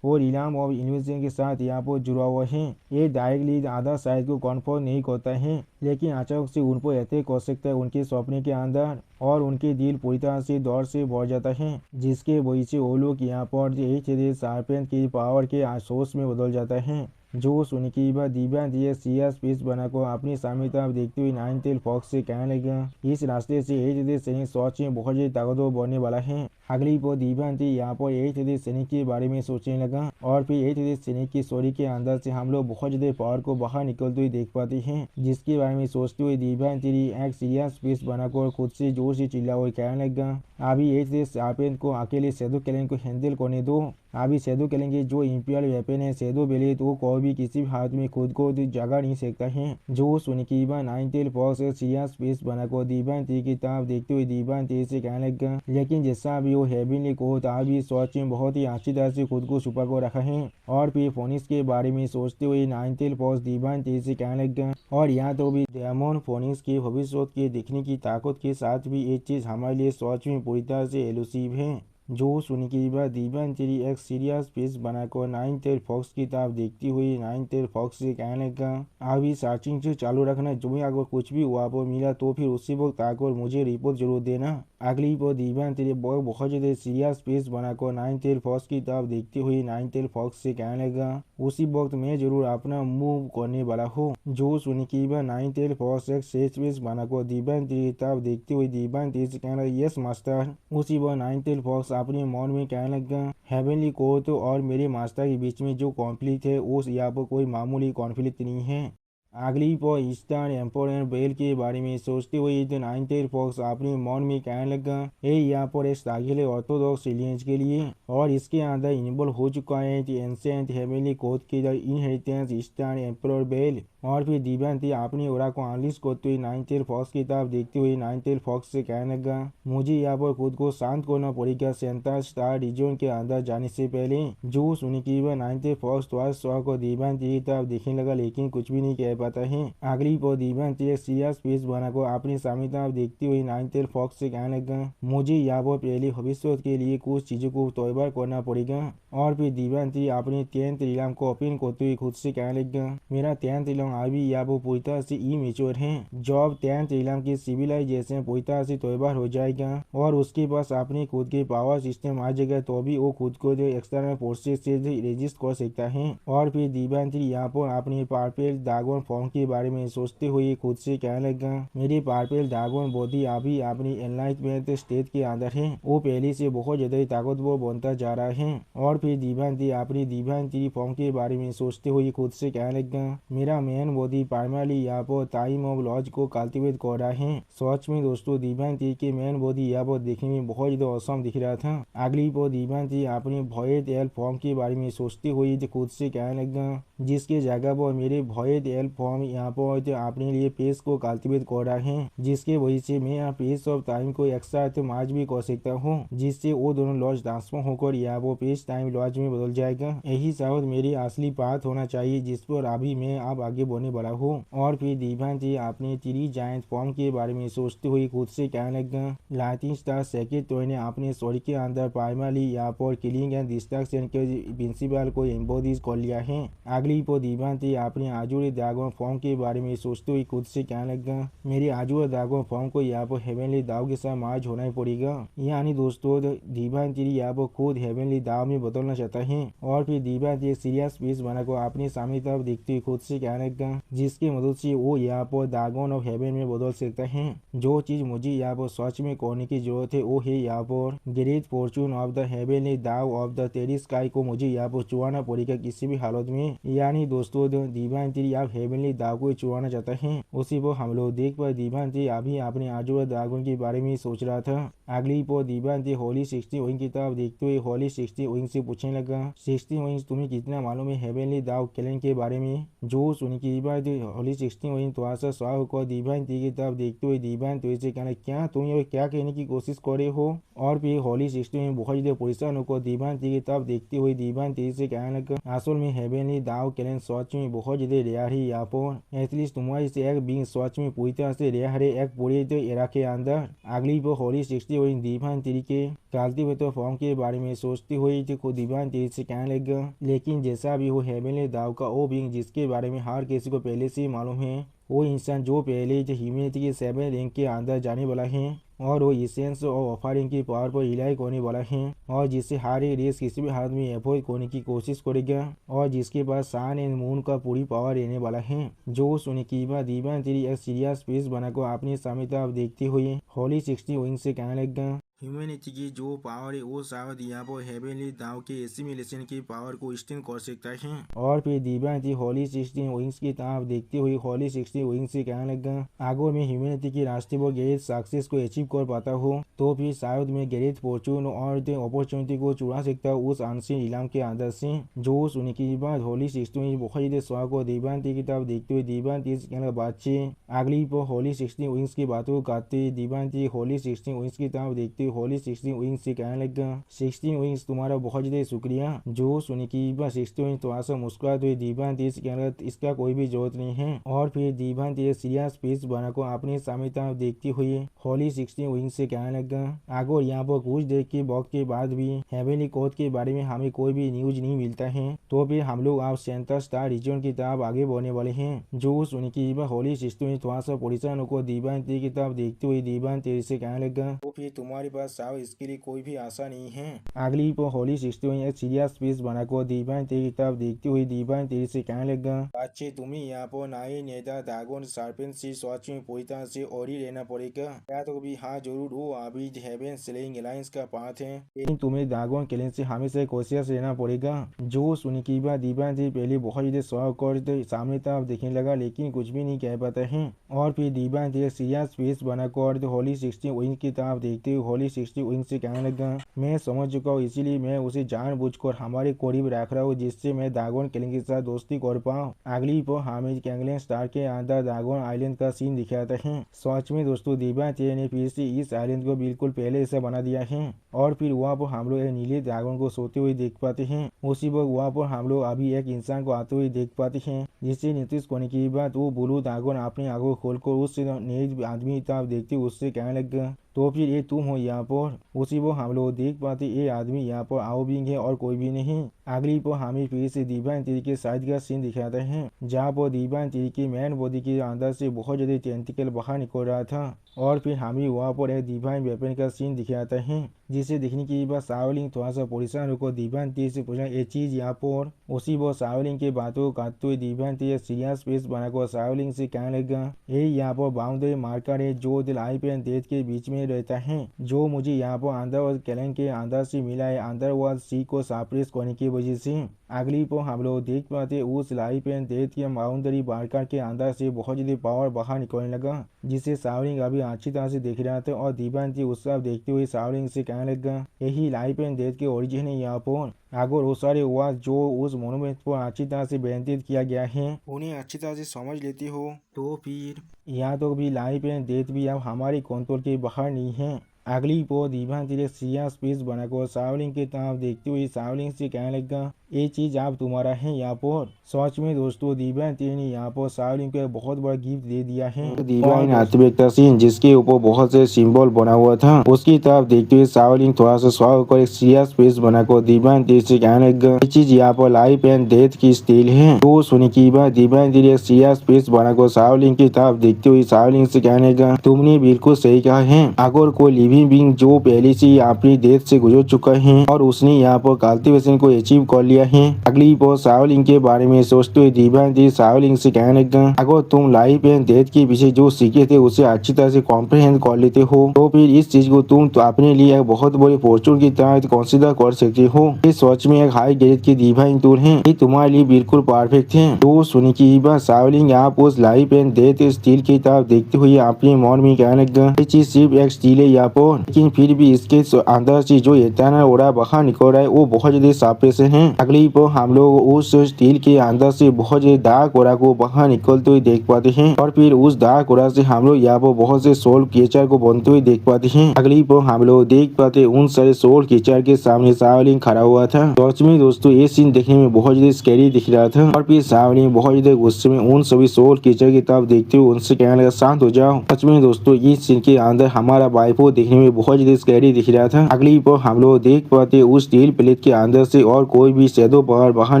और इलाम ऑफ इन्वेंशन के साथ यहाँ पर जुड़ा हुआ है। ये डायरेक्टली आधा साइड को कन्फर्म नहीं करता है लेकिन अचानक से उन पर अटैक कर सकता है उनके सपने के अंदर और उनके दिल पूरी तरह से दौड़ से बढ़ जाता है जिसके वजह से वो लोग यहाँ पर एक सार्पेंट की पावर के सोर्स में बदल जाता है। जो सुनी की बात डिवाइन थी सीरियस स्पेस बनाकर अपनी सामने तरफ देखते हुए नाइन टेल फॉक्स से कहने लगा इस रास्ते से एच सैनिक सच में बहुत ज्यादा ताकतवर बनने वाला है। अगली पर डिवाइन थी यहाँ पर एच सैनिक के बारे में सोचने लगा और फिर एच सैनिक की स्टोरी के अंदर से हम लोग बहुत ज्यादा पावर को बाहर निकलते हुए देख पाते हैं जिसके बारे में सोचते हुए डिवाइन थी एक सीरियस स्पेस बनाकर खुद से जोर से चिल्ला हुआ कहने लगा अभी एच सार्पेंट को अकेले शैडो किलिंग को हैंडल करने दो अभी शैडो करेंगे जो इंपीरियल वेपन है शैडो ब्लेड वो कोई भी किसी भी हाथ में खुद को जगा नहीं सकता है। जो सुनी की बात नाइन टेल फॉक्स सीरियस पेस बना को दीवान ती की किताब देखते हुए दीवान ती से कहने लगा, लेकिन जैसा भी वो हेविनली को अभी सोच में बहुत ही अच्छी तरह से खुद को छुपा को रखा है। और फिर फोनिक्स के बारे में सोचते हुए नाइन टेल फॉक्स दीवान ती से कहने लगा, और यहाँ तो भी डेमन फोनिक्स के भविष्य के देखने की ताकत के साथ भी एक चीज हमारे लिए सोच में पूरी तरह से एलुसिव है। जो सुनी की बात दीवान तेरी एक सीरियस पेज बनाकर नाइन टेल फॉक्स की किताब देखती हुई नाइन टेल फॉक्स से कहने लगा, अभी सर्चिंग से चालू रखना, जो अगर कुछ भी हुआ पर मिला तो फिर उसी वक्त आकर मुझे रिपोर्ट जरूर देना। अगली पर दीवान तेरे बहुत ज्यादा सीरियस पेज बनाकर नाइन टेल फॉक्स की किताब देखती हुई नाइन टेल फॉक्स से कहने लगा, उसी वक्त मैं जरूर अपना मूव करने वाला हूँ। जो सुनी की बात नाइन टेल फॉक्स एक सेज पेज बनाकर दीवान तेरी किताब देखती हुई दीवान तेरी से कहने लगा, यस मास्टर। उसी पर नाइन टेल फॉक्स अपने मन में कहने लगा, हेवनली कोर्ट और मेरे मास्टर के बीच में जो कॉन्फ्लिक्ट है उस यहाँ पर कोई मामूली कॉन्फ्लिक्ट नहीं है। अगली पर ईस्टर्न एम्पायर बेल के बारे में सोचते हुए नाइन टेल फॉक्स अपने मन में कहने लगा, ये यहाँ पर एक दाखिल है ऑर्थोडॉक्स एलियंस के लिए और इसके अंदर इनेबल हो चुका है एंशिएंट हेवनली कोर्ट के इनहेरिटेंस ईस्टर्न एम्पायर बेल। और फिर दिव्यांती अपनी ओरा को अनलिश करते हुए नाइन टेल फॉक्स की किताब देखते हुए नाइन टेल फॉक्स से कहने लगा, मुझे यहाँ पर खुद को शांत करना पड़ेगा सेंटर स्टार रीजन के अंदर जाने से पहले। जो सुनी की वह नाइन टेल फॉक्स थोड़ा सौ को दिव्यांती की किताब देखने लगा, लेकिन कुछ भी नहीं कह पाता है। अगली पर दिव्यांती एक सीरियस पेज बनाकर अपनी सामने तरफ देखते हुए नाइन टेल फॉक्स से कहने लगा, मुझे यहाँ पर पहले भविष्य के लिए कुछ चीजों को तैयार करना पड़ेगा। और फिर दिव्यांती अपनी 10th इलाम को ओपन करते हुए खुद से कहने लगा, मेरा 10th इलाम अभी या वो पूरी तरह से इमेच्योर है। जब 10th इलाम की सिविलाइजेशन पूरी तरह से तैयार हो जाएगा और उसके पास अपनी खुद के पावर सिस्टम आ जाएगा तो भी वो खुद को जो एक्सटर्नल फोर्सेस से रेजिस्ट कर सकता है। और फिर दिव्यांती यहाँ पर अपनी पर्पल ड्रैगन फॉर्म के बारे में सोचते हुए खुद से कहने लगा, मेरी पर्पल ड्रैगन बॉडी अभी अपनी एनलाइटमेंट स्टेट के अंदर है, वो पहले से बहुत ज्यादा ताकतवर बनता जा रहा है। और फिर दिव्यांती अपनी दिव्यांती फॉर्म के बारे में सोचते हुए खुद से कहने लगा, मेरा मेन बॉडी प्राइमरली यहाँ पर टाइम ऑफ लॉज को कल्टिवेट कर रहा है। सच में दोस्तों दिव्यांती के मेन बॉडी यहाँ पर देखने में बहुत ज्यादा औसम दिख रहा था। अगली पर दिव्यांती अपनी भॉयड एल फॉर्म के बारे में सोचते हुए खुद से कहने लगा, जिसके जगह पर मेरे भॉयड एल फॉर्म यहाँ पर अपने लिए पेस को कल्टिवेट कर रहा है, जिसके वजह से मैं यहाँ पेस ऑफ टाइम को एक साथ मार्च भी कर सकता हूँ, जिससे वो दोनों लॉज ट्रांसफॉर्म होकर यहाँ पर पेस टाइम लॉज में बदल जाएगा। यही शायद मेरी असली पाथ होना चाहिए जिस पर अभी मैं अब आगे बढ़ने वाला हूँ। और फिर दिव्यांती अपने 3 जायंट फॉर्म के बारे में सोचते हुए खुद से कहने लगा, लाइटिंग स्टार सेक्रेटरी ने अपने स्टोरी के अंदर प्राइमरली यहाँ पर किलिंग एंड डिस्ट्रक्शन के प्रिंसिपल को एम्बोडिज कर लिया है। अगली पर दिव्यांती अपने आजुर ड्रैगन फॉर्म के बारे में सोचते हुए खुद से कहने लगा, मेरे आजुर ड्रैगन फॉर्म को यहाँ पर हेवनली दाव के साथ मार्च होना ही पड़ेगा। यानी दोस्तों दिव्यांती यहाँ पर खुद हेवनली दाव में बदलना चाहता है। और फिर दिव्यांती एक सीरियस पीस बनाकर अपने सामने तरफ देखते हुए खुद से कहने लगा, जिसकी मदद से वो यहाँ पर ड्रैगन ऑफ हेवन में बदल सकता है। जो चीज मुझे यहाँ पर सच में करने की जरूरत है वो है यहाँ पर great Fortune of the heavenly दाव ऑफ द टेरी स्काई को मुझे यहाँ पर चुराना पड़ेगा किसी भी हालत में। यानी दोस्तों दिव्यांती आप हेवनली दाव को चुराना चाहता है। उसी पर हम लोग देख पर दिव्यांती अभी अपने आजुर ड्रैगन के बारे में सोच रहा था। अगली पर दिव्यांती होली 60 विंग की तरफ देखते हुए होली 60 विंग से पूछने लगा, 60 विंग्स तुम्हें कितना मालूम है हेवनली दाव क्लैन के बारे में। जो सुनी की बात होली 60 विंग थोड़ा सा स्वाह होकर दिव्यांती की तरफ देखते हुए दिव्यांती से कहना, क्या तुम ये क्या कहने की कोशिश कर रहे हो। और फिर होली 60 में बहुत ज्यादा परेशान होकर दिव्यांती की तरफ देखते हुए दिव्यांती से कहने लगा, असल में हेवनली दाव क्लैन सच में बहुत ज्यादा रेयर है यहाँ पर, एटलीस्ट तुम्हारी से एक बिंग सच में पूरी तरह से रेयर है एक पूरे एरा के अंदर। अगली पर होली 60 विंग दिव्यांती के कल्टिवेटर फॉर्म के बारे में सोचते हुए खुद दिव्यांती से कहने लगा, लेकिन जैसा भी हो हेवनली दाव का वो बिंग जिसके बारे में हर किसी को पहले से मालूम है, वो इंसान जो पहले ह्यूमैनिटी के 7 रैंक के अंदर जाने वाला है और वो इसेंस और ऑफरिंग की पावर पर इलाई करने वाला है और जिससे हर एक रेस किसी भी हाथ में अवॉइड करने की कोशिश करेगा और जिसके पास सन एंड मून का पूरी पावर रहने वाला है। जो सुने की बात दिव्यांती एक सीरियस पेस बनाकर अपने सामने तरफ देखते हुए होली 60 विंग से कहने लगा, ह्यूमैनिटी की जो पावर है वो शायद यहाँ पर हेवनली दाव के एसिमिलेशन की पावर को एक्सटेंड कर सकता है। और फिर दिव्यांती होली 16 विंग्स की तरफ देखते हुए होली 16 विंग्स से कहने लगा, अगर मैं ह्यूमैनिटी के रास्ते पर ग्रेट सक्सेस को अचीव कर पाता हूँ तो फिर शायद मैं ग्रेट फॉर्चून और अपॉर्चुनिटी को चुरा सकता हूँ उस अनसीन इलाम के अंदर से। जो सुनने के बाद होली 16 बहुत ज्यादा स्वागत को दिव्यांती की तरफ देखते हुए दिव्यांती से कहने लगा, बच्चे अगली पर होली 16 विंग्स की बातों को करते दिव्यांती होली 16 विंग्स की तरफ देखते हुए होली 16 विंग्स से कहने लगा, 16 विंग्स तुम्हारा बहुत ज्यादा शुक्रिया। जो सुनी की बात 16 विंग्स थोड़ा सा मुस्कुराते हुए दिव्यांती से कहने लगा, इसका कोई भी जरूरत नहीं है। और फिर दिव्यांती सीरियस फेस बनाकर अपने सामने तरफ देखते हुए होली 16 विंग्स से कहने लगा, अगर यहाँ पर कुछ देर के वक्त के बाद भी हेवनली कोर्ट के बारे में हमें कोई भी न्यूज नहीं मिलता है तो फिर हम लोग आप सेंटर स्टार रीजन की तरफ आगे बढ़ने वाले हैं। जो सुनी की बात होली 16 में थोड़ा सा परेशान होकर दिव्यांती की तरफ देखते हुए दिव्यांती से कहने लगा, तो फिर तुम्हारे पास साहब इसके लिए कोई भी आशा नहीं है। अगली पर होली 16 में एक सीरियस फेस बनाकर दिव्यांती की तरफ देखते हुए दिव्यांती से कहने लगा, बच्चे तुम्हें यहाँ पर नए नेता ड्रैगन सर्पेंट से सच में पूरी तरह से और ही रहना पड़ेगा। क्या तो भी हाँ जरूर वो अभी हेवन स्लेइंग अलायंस का पार्ट है, लेकिन तुम्हें ड्रैगन क्लैन से हमेशा कोशिश रहना पड़ेगा। जो सुनी की बात दिव्यांती पहले बहुत ज्यादा शौक कर सामने तरफ देखने लगा लेकिन कुछ भी नहीं कह पाता है। और फिर दिव्यांती सीरियस फेस बनाकर होली 16 विंग की तरफ देखते हुए होली 16 विंग से कहने लगा, मैं समझ चुका हूँ इसीलिए मैं उसे जानबूझकर हमारे करीब रख रहा हूँ जिससे मैं ड्रैगन क्लैन के साथ दोस्ती कर पाऊँ। अगली पर हमें कैंगलियन स्टार के अंदर ड्रैगन आइलैंड का सीन दिखाता है। सच में दोस्तों दिव्यांती ने फिर से इस आइलैंड को बिल्कुल पहले ऐसा बना दिया है। और फिर वहाँ पर हम लोग एक नीले ड्रैगन को सोते हुए देख पाते हैं। उसी वक्त वहाँ पर हम लोग अभी एक इंसान को आते हुए देख पाते हैं जिससे नोटिस करने की बात वो ब्लू ड्रैगन अपनी आंखों खोलकर उस नए आदमी तरफ देखते उससे कहने लगा, तो फिर ये तुम हो यहाँ पर। उसी वो हम लोग देख पाते ये आदमी यहाँ पर आओ भी है और कोई भी नहीं। अगली पर हमें फिर से दिव्यांती के साइड का सीन दिखाते हैं जहाँ पर दिव्यांती की मैन बॉडी के अंदर से बहुत ज्यादा टेंटिकल बाहर निकल रहा था। और फिर हमें वहाँ पर एक डिवाइन वेपन का सीन दिखाता है जिसे देखने के बाद शाओलिंग थोड़ा सा परेशान होकर दिव्यांती से पूछा ये चीज यहाँ पर। उसी वो शाओलिंग के बातों को काटते हुए दिव्यांती सीरियस फेस बनाकर शाओलिंग से कहने लगा, ये यहाँ पर बाउंड्री मार्कर है जो लाइफ एंड डेथ के बीच में रहता है जो मुझे यहाँ पर अंडरवर्ल्ड क्लैन के अंदर से मिला है अंडरवर्ल्ड सी को सप्रेस करने की वजह से। अगली पर हम लोग देख पाते उस लाइफ एंड डेथ के बाउंड्री मार्कर के अंदर से बहुत ज्यादा पावर बाहर निकलने लगा जिसे शाओलिंग अभी अच्छी तरह से देख रहा था। और दिव्यांती उस सब देखते हुए शाओलिंग से कहने लगा, यही लाइफ एंड डेथ के ओरिजिन है यहाँ पर। अगर वो सारे वर्ड जो उस मोनूमेंट पर अच्छी तरह से व्यंजित किया गया है उन्हें अच्छी तरह से समझ लेते हो तो फिर यहाँ तो भी लाइफ एंड डेथ भी अब हमारे कंट्रोल के बाहर नहीं है। अगली पर दिव्यांती ने सीरियस फेस बनाकर शाओलिंग की तरफ देखते हुए शाओलिंग से कहने लगा, ये चीज आप तुम्हारा है यहाँ पर। सच में दोस्तों दिव्यांती ने यहाँ पर शाओलिंग को बहुत बड़ा गिफ्ट दे दिया है। डिवाइन आर्टिफैक्ट का सीन जिसके ऊपर बहुत से सिंबल बना हुआ था उसकी तरफ देखते हुए शाओलिंग थोड़ा सा स्वागत कर एक सीरियस फेस बनाकर दिव्यांती से कहने लगा, ये चीज यहाँ पर लाइफ एंड डेथ की स्टील है। तो सुनी की बात दिव्यांती ने सीरियस फेस बनाकर शाओलिंग की तरफ देखते हुए शाओलिंग से कहने लगा, तुमने बिल्कुल सही कहा है। अगर कोई लिविंग बीइंग जो पहले से अपनी डेथ से गुजर चुका है और उसने यहाँ पर कल्टिवेशन को अचीव कर लिया है। अगली पर शाओलिंग के बारे में सोचते हुए दिव्यांती शाओलिंग से कहने लगा, अगर तुम लाइफ एंड डेथ के विषय जो सीखे थे उसे अच्छी तरह से कॉम्प्रिहेंड कर लेते हो तो फिर इस चीज को तुम तो अपने लिए एक बहुत बड़ी फॉर्चून की तरह कंसीडर कर सकते हो। ये सच में एक हाई ग्रेड की डिवाइन टूल है, ये तुम्हारे लिए बिल्कुल परफेक्ट है। तो सुनी की बात शाओलिंग आप उस लाइफ एंड डेथ स्टील की तरफ देखते हुए अपने मन में कहने लगा, ये चीज सिर्फ एक स्टील है यहाँ पर लेकिन फिर भी इसके अंदर से जो इतना ओरा बाहर निकल रहा है वो बहुत ज्यादा साफे से है। अगली पर हम लोग उस स्टील के अंदर से बहुत ज्यादा डार्क ओरा को बाहर निकलते हुए देख पाते हैं और फिर उस डार्क ओरा से हम लोग यहाँ पर बहुत से सोल क्रिएचर को बनते हुए देख पाते हैं। अगली पर हम लोग देख पाते उन सारे सोल क्रिएचर के सामने शाओलिंग खड़ा हुआ था। सच में दोस्तों ये सीन देखने में बहुत ज्यादा स्कैरी दिख रहा था और फिर शाओलिंग बहुत ज्यादा गुस्से में उन सभी सोल क्रिएचर की तरफ देखते हुए उनसे कहने लगा, शांत हो जाओ। सच में दोस्तों इस सीन के अंदर हमारा वाइफो देखने में बहुत ज्यादा स्कैरी दिख रहा था। अगली पर हम लोग देख पाते उस स्टील प्लेट के अंदर से और कोई भी शैडो पावर बाहर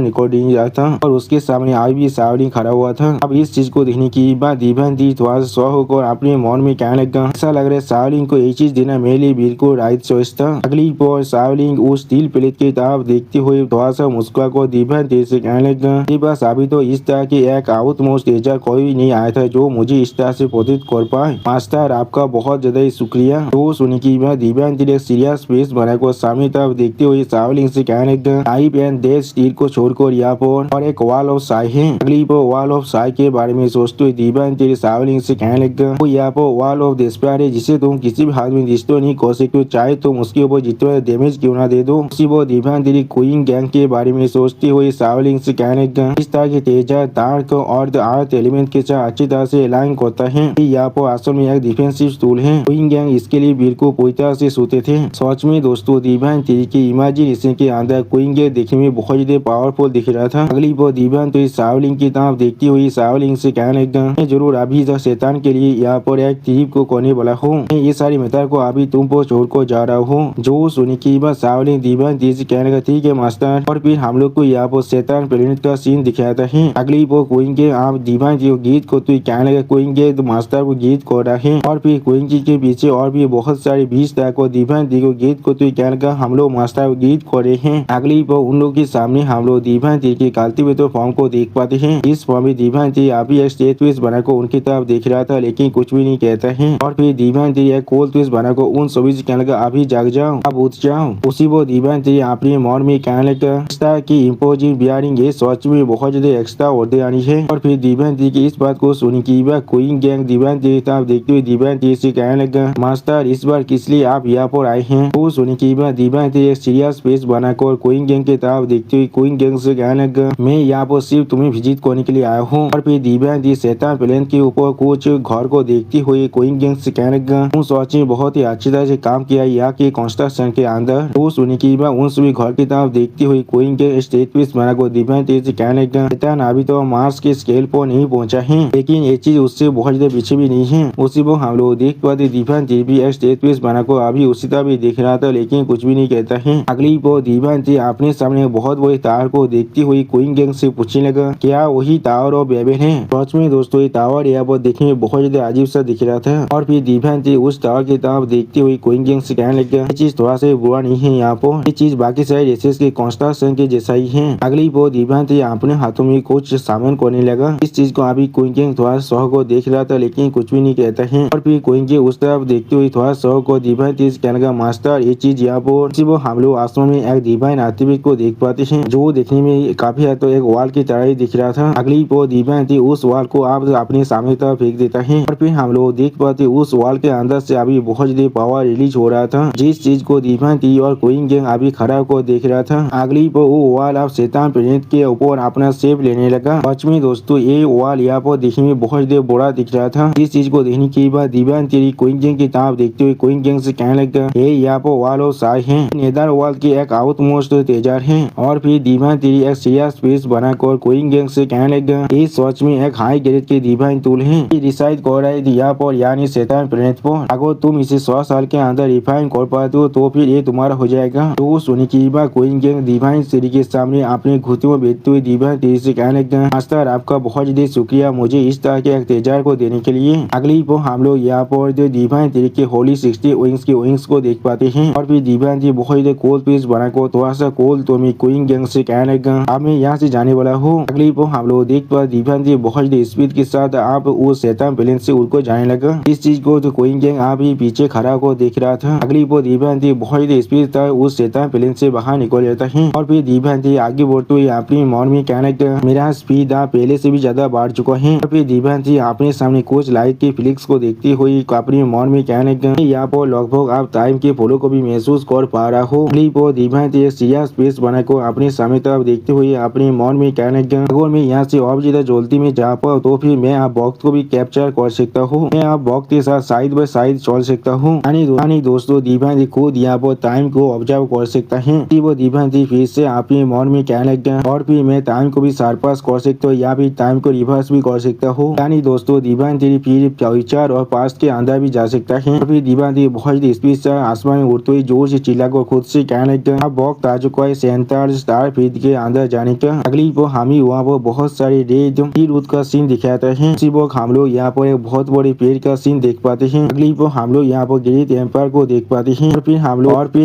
निकल नहीं रहा था और उसके सामने आज भी सावलिन खड़ा हुआ था। अब इस चीज को देखने की बाद दीपांती थोड़ा सा शौक होकर अपने मन में कहने लगा, ऐसा लग रहा है सावलिन को ये चीज देना मेरे लिए बिल्कुल राइट चॉइस था। अगली बार सावलिन उस स्टील प्लेट की तरफ देखते हुए थोड़ा सा मुस्कुरा कर दीपांती से कहने लगा, बस अभी तो इस तरह की एक आउट मोस्ट एजर कोई भी नहीं आया था जो मुझे इस तरह से प्रोटेक्ट कर पाए। मास्टर आपका बहुत ज्यादा शुक्रिया। तो सुनने की बाद दीपांती एक सीरियस फेस बनाकर सामने तरफ देखते हुए सावलिन से कहने लगा, टाइप एंड डेथ स्टील को छोड़कर यहाँ पर और एक वॉल ऑफ साई है। अगली पर वॉल ऑफ साई के बारे में सोचते हुए दीपांती सावलिन से कहने लगा, वो यहाँ पर वॉल ऑफ डिस्पेयर है जिसे तुम किसी भी हाथ में डिस्ट्रॉय नहीं कर सकते, चाहे तुम उसके ऊपर जितना डैमेज क्यों ना दे दो। उसी वो दीपांती क्वीन गैंग के बारे में सोचते हुए सावलिन से कहने लगा, इस तरह के तेजा डार्क और अर्थ एलिमेंट के साथ अच्छी तरह से अलाइन करता है। यहाँ पर असल में एक डिफेंसिव टूल है। क्वीन गैंग इसके लिए बिल्कुल पूरी तरह से सोते थे। सच में दोस्तों दीपांती की इमेजिनेशन के अंदर क्वीन गैंग देखने में बहुत ज्यादा पावरफुल दिख रहा था। अगली बार दीपांती सावलिन की तरफ देखती हुई सावलिन से कहने लगा, मैं जरूर अभी तक शैतान के लिए यहाँ पर एक ट्रिप को करने वाला हूँ। मैं ये सारी मेथड को अभी तुम पर छोड़कर जा रहा हूँ। जो सुनी की बात सावलिन दीपांती से कहने लगा, ठीक है मास्टर। और फिर हम लोग को यहाँ पर शैतान प्लेनेट का सीन दिखाता है। अगली बार क्वीन के आप दीपांती को गीत को तो कहने लगा, क्वीन के तो मास्टर को गीत कर रहा है और फिर क्वीन के पीछे और भी बहुत सारे 20 तरह को दीपांती को गीत को तो कहने लगा, हम लोग मास्टर को गीत कर रहे हैं। अगली बार उन लोग के सामने हम लोग दीपांती की कल्टिवेटर फॉर्म को देख पाते हैं। इस फॉर्म में दीपांती अभी एक स्टेज ट्विस्ट बनाकर उनकी तरफ देख रहा था लेकिन कुछ भी नहीं कहता है। और फिर दीपांती एक कोल ट्विस्ट बनाकर उन सभी से कहने लगा, अभी जाग जाओ, अब उठ जाओ। उसी वो दीपांती अपने मन में कहने लगा, इस तरह की इम्पोजिंग बियरिंग ये सच में बहुत ज्यादा एक्स्ट्रा ऑर्डिनरी है। और फिर दीपांती की इस बात को सुनी की बात क्वीन गैंग दीपांती की तरफ देखते हुए दीपांती से कहने लगा, मास्टर इस बार किस लिए आप यहाँ पर आए हैं। वो सुनी की बात दीपांती एक सीरियस फेस बनाकर क्वीन गैंग की तरफ देखते हुए क्वीन गैंग से कहने लगा, मैं यहाँ पर सिर्फ तुम्हें विजिट करने के लिए आया हूँ। और फिर दीपांती शैतान प्लेन के ऊपर कुछ घर को देखती हुई क्वीन गैंग से कहने लगा, उन सच में बहुत ही अच्छी तरह से काम किया यहाँ के कंस्ट्रक्शन के अंदर। वो सुनी की बात उन सभी घर की तरफ देखती हुई क्वीन गैंग स्टेज पीस बनाकर दीपांती से कहने लगा, शैतान अभी तो मार्स के स्केल पर नहीं पहुंचा है लेकिन ये चीज उससे बहुत ज्यादा पीछे भी नहीं है। उसी वो हम लोग देख पाते दीपांती भी एक स्टेज पीस बनाकर अभी उसी तरह भी देख रहा था लेकिन कुछ भी नहीं कहता है। अगली वो दीपांती अपने सामने बहुत बड़ी टावर को देखती हुई क्वीन गैंग से पूछने लगा, क्या वही टावर ऑफ बेबेल है। सच में दोस्तों ये टावर यहाँ पर देखने में बहुत ज्यादा अजीब सा दिख रहा था। और फिर दीपांती उस टावर की तरफ देखती हुई क्वीन गैंग से कहने लगा, ये चीज थोड़ा सा बुरा नहीं है, यहाँ पर ये चीज बाकी सारे रेसेस के कंस्ट्रक्शन के जैसा ही है। अगली वो दीपांती अपने हाथों में कुछ सामान करने लगा। इस चीज को अभी क्वीन गैंग थोड़ा शौक को देख रहा था लेकिन कुछ भी नहीं कहता है। और फिर क्वीन गैंग उस तरफ देखते हुए थोड़ा शौक को दीपांती से कहने लगा, मास्टर ये चीज यहाँ पर वो हम लोग आसमान में एक डिवाइन आर्टिफैक्ट को देख पाते हैं जो देखने में काफी हद तो एक वॉल की तरह ही दिख रहा था। अगली वो दीपांती उस वॉल को आप अपने सामने तरफ फेंक देता है और फिर हम लोग देख पाते उस वॉल के अंदर से अभी बहुत ज्यादा पावर रिलीज हो रहा था जिस चीज को दीपांती और क्वीन गैंग अभी खड़ा होकर देख रहा था। अगली वो वॉल अब शैतान प्लेनेट के ऊपर अपना शेप लेने लगा। सच में दोस्तों ये वॉल यहाँ पर देखने में बहुत ज्यादा बड़ा दिख रहा था। इस चीज को देखने के बाद दीपांती क्वीन गैंग की तरफ देखते हुए क्वीन गैंग से कहने लगा, ये यहाँ पर वॉल और साई है, नेदर वॉल की एक आउट मोस्ट तेजर है। और फिर दीपांती एक सीरियस फेस बनाकर क्वीन गैंग से कहने लगा, ये सच में एक हाई ग्रेड के डिवाइन टूल है, डिसाइड कर रहा है यहाँ पर यानी शैतान प्लेनेट पर। अगर तुम इसे 100 साल के अंदर रिफाइन कर पाते हो तो फिर ये तुम्हारा हो जाएगा। तो सुनी की बात क्वीन गैंग डिवाइन सीरी के सामने अपने घुटनों में बैठते हुए दीपांती से कहने लगा, मास्टर आपका बहुत ज्यादा शुक्रिया मुझे इस तरह के एक तेजर को देने के लिए। अगली वो हम लोग यहाँ पर जो दीपांती के होली 60 विंग्स के विंग्स को देख पाते हैं। और फिर दीपांती बहुत ज्यादा कोल पीस बनाकर थोड़ा सा कोल तो मैं क्वीन गैंग से कहने लगा, अब मैं यहाँ से जाने वाला हूँ। अगली वो हम लोग देख पा दीपांती बहुत ज्यादा स्पीड के साथ आप उस शैतान प्लेन से उड़कर जाने लगा। इस चीज को तो क्वीन गैंग आप ही पीछे खड़ा को देख रहा था। अगली वो दीपांती बहुत ज्यादा स्पीड था उस शैतान प्लेन से बाहर निकल जाता है। और फिर दीपांती आगे बढ़ते हुए अपनी मन में कहने लगा, मेरा स्पीड पहले से भी ज्यादा बढ़ चुका है। और फिर दीपांती अपने सामने कुछ लाइट की फ्लिक्स को देखती हुई अपने मन में कहने लगा, यहाँ पर लगभग आप टाइम के फॉलो को भी महसूस कर पा रहा हो। अगली वो दीपांती एक सीरियस फेस बनाकर अपने सामने तरफ देखते हुए अपने मन में कहने लगा, अगर मैं यहाँ से और ज्यादा जल्दी में जा पाऊँ तो फिर मैं आप वक्त को भी कैप्चर कर सकता हूँ, मैं आप वक्त के साथ साइड बाय साइड चल सकता हूँ। यानी दोस्तों दीपांती खुद यहाँ पर टाइम को ऑब्जर्व कर सकता है। वो दीपांती फिर से अपने मन में कहने लगा, और फिर मैं टाइम को भी सरपास कर सकता हूँ या फिर टाइम को रिवर्स भी कर सकता हूँ। यानी दोस्तों दीपांती फिर फ्यूचर और पास्ट के अंदर भी जा सकता है। और फिर दीपांती बहुत स्पीड से आसमान में उड़ते हुए जोर से चिल्लाकर खुद से कहने लगा, अब वक्त आ चुका है सैंता इंचार्ज स्टारफील्ड के अंदर जाने का। अगली वो हमें वहाँ पर बहुत सारे रेड रूट का सीन दिखाते हैं। उसी वक्त हम लोग यहाँ पर एक बहुत बड़े पेड़ का सीन देख पाते हैं। अगली वो हम लोग यहाँ पर ग्रेट एम्पायर को देख पाते हैं और फिर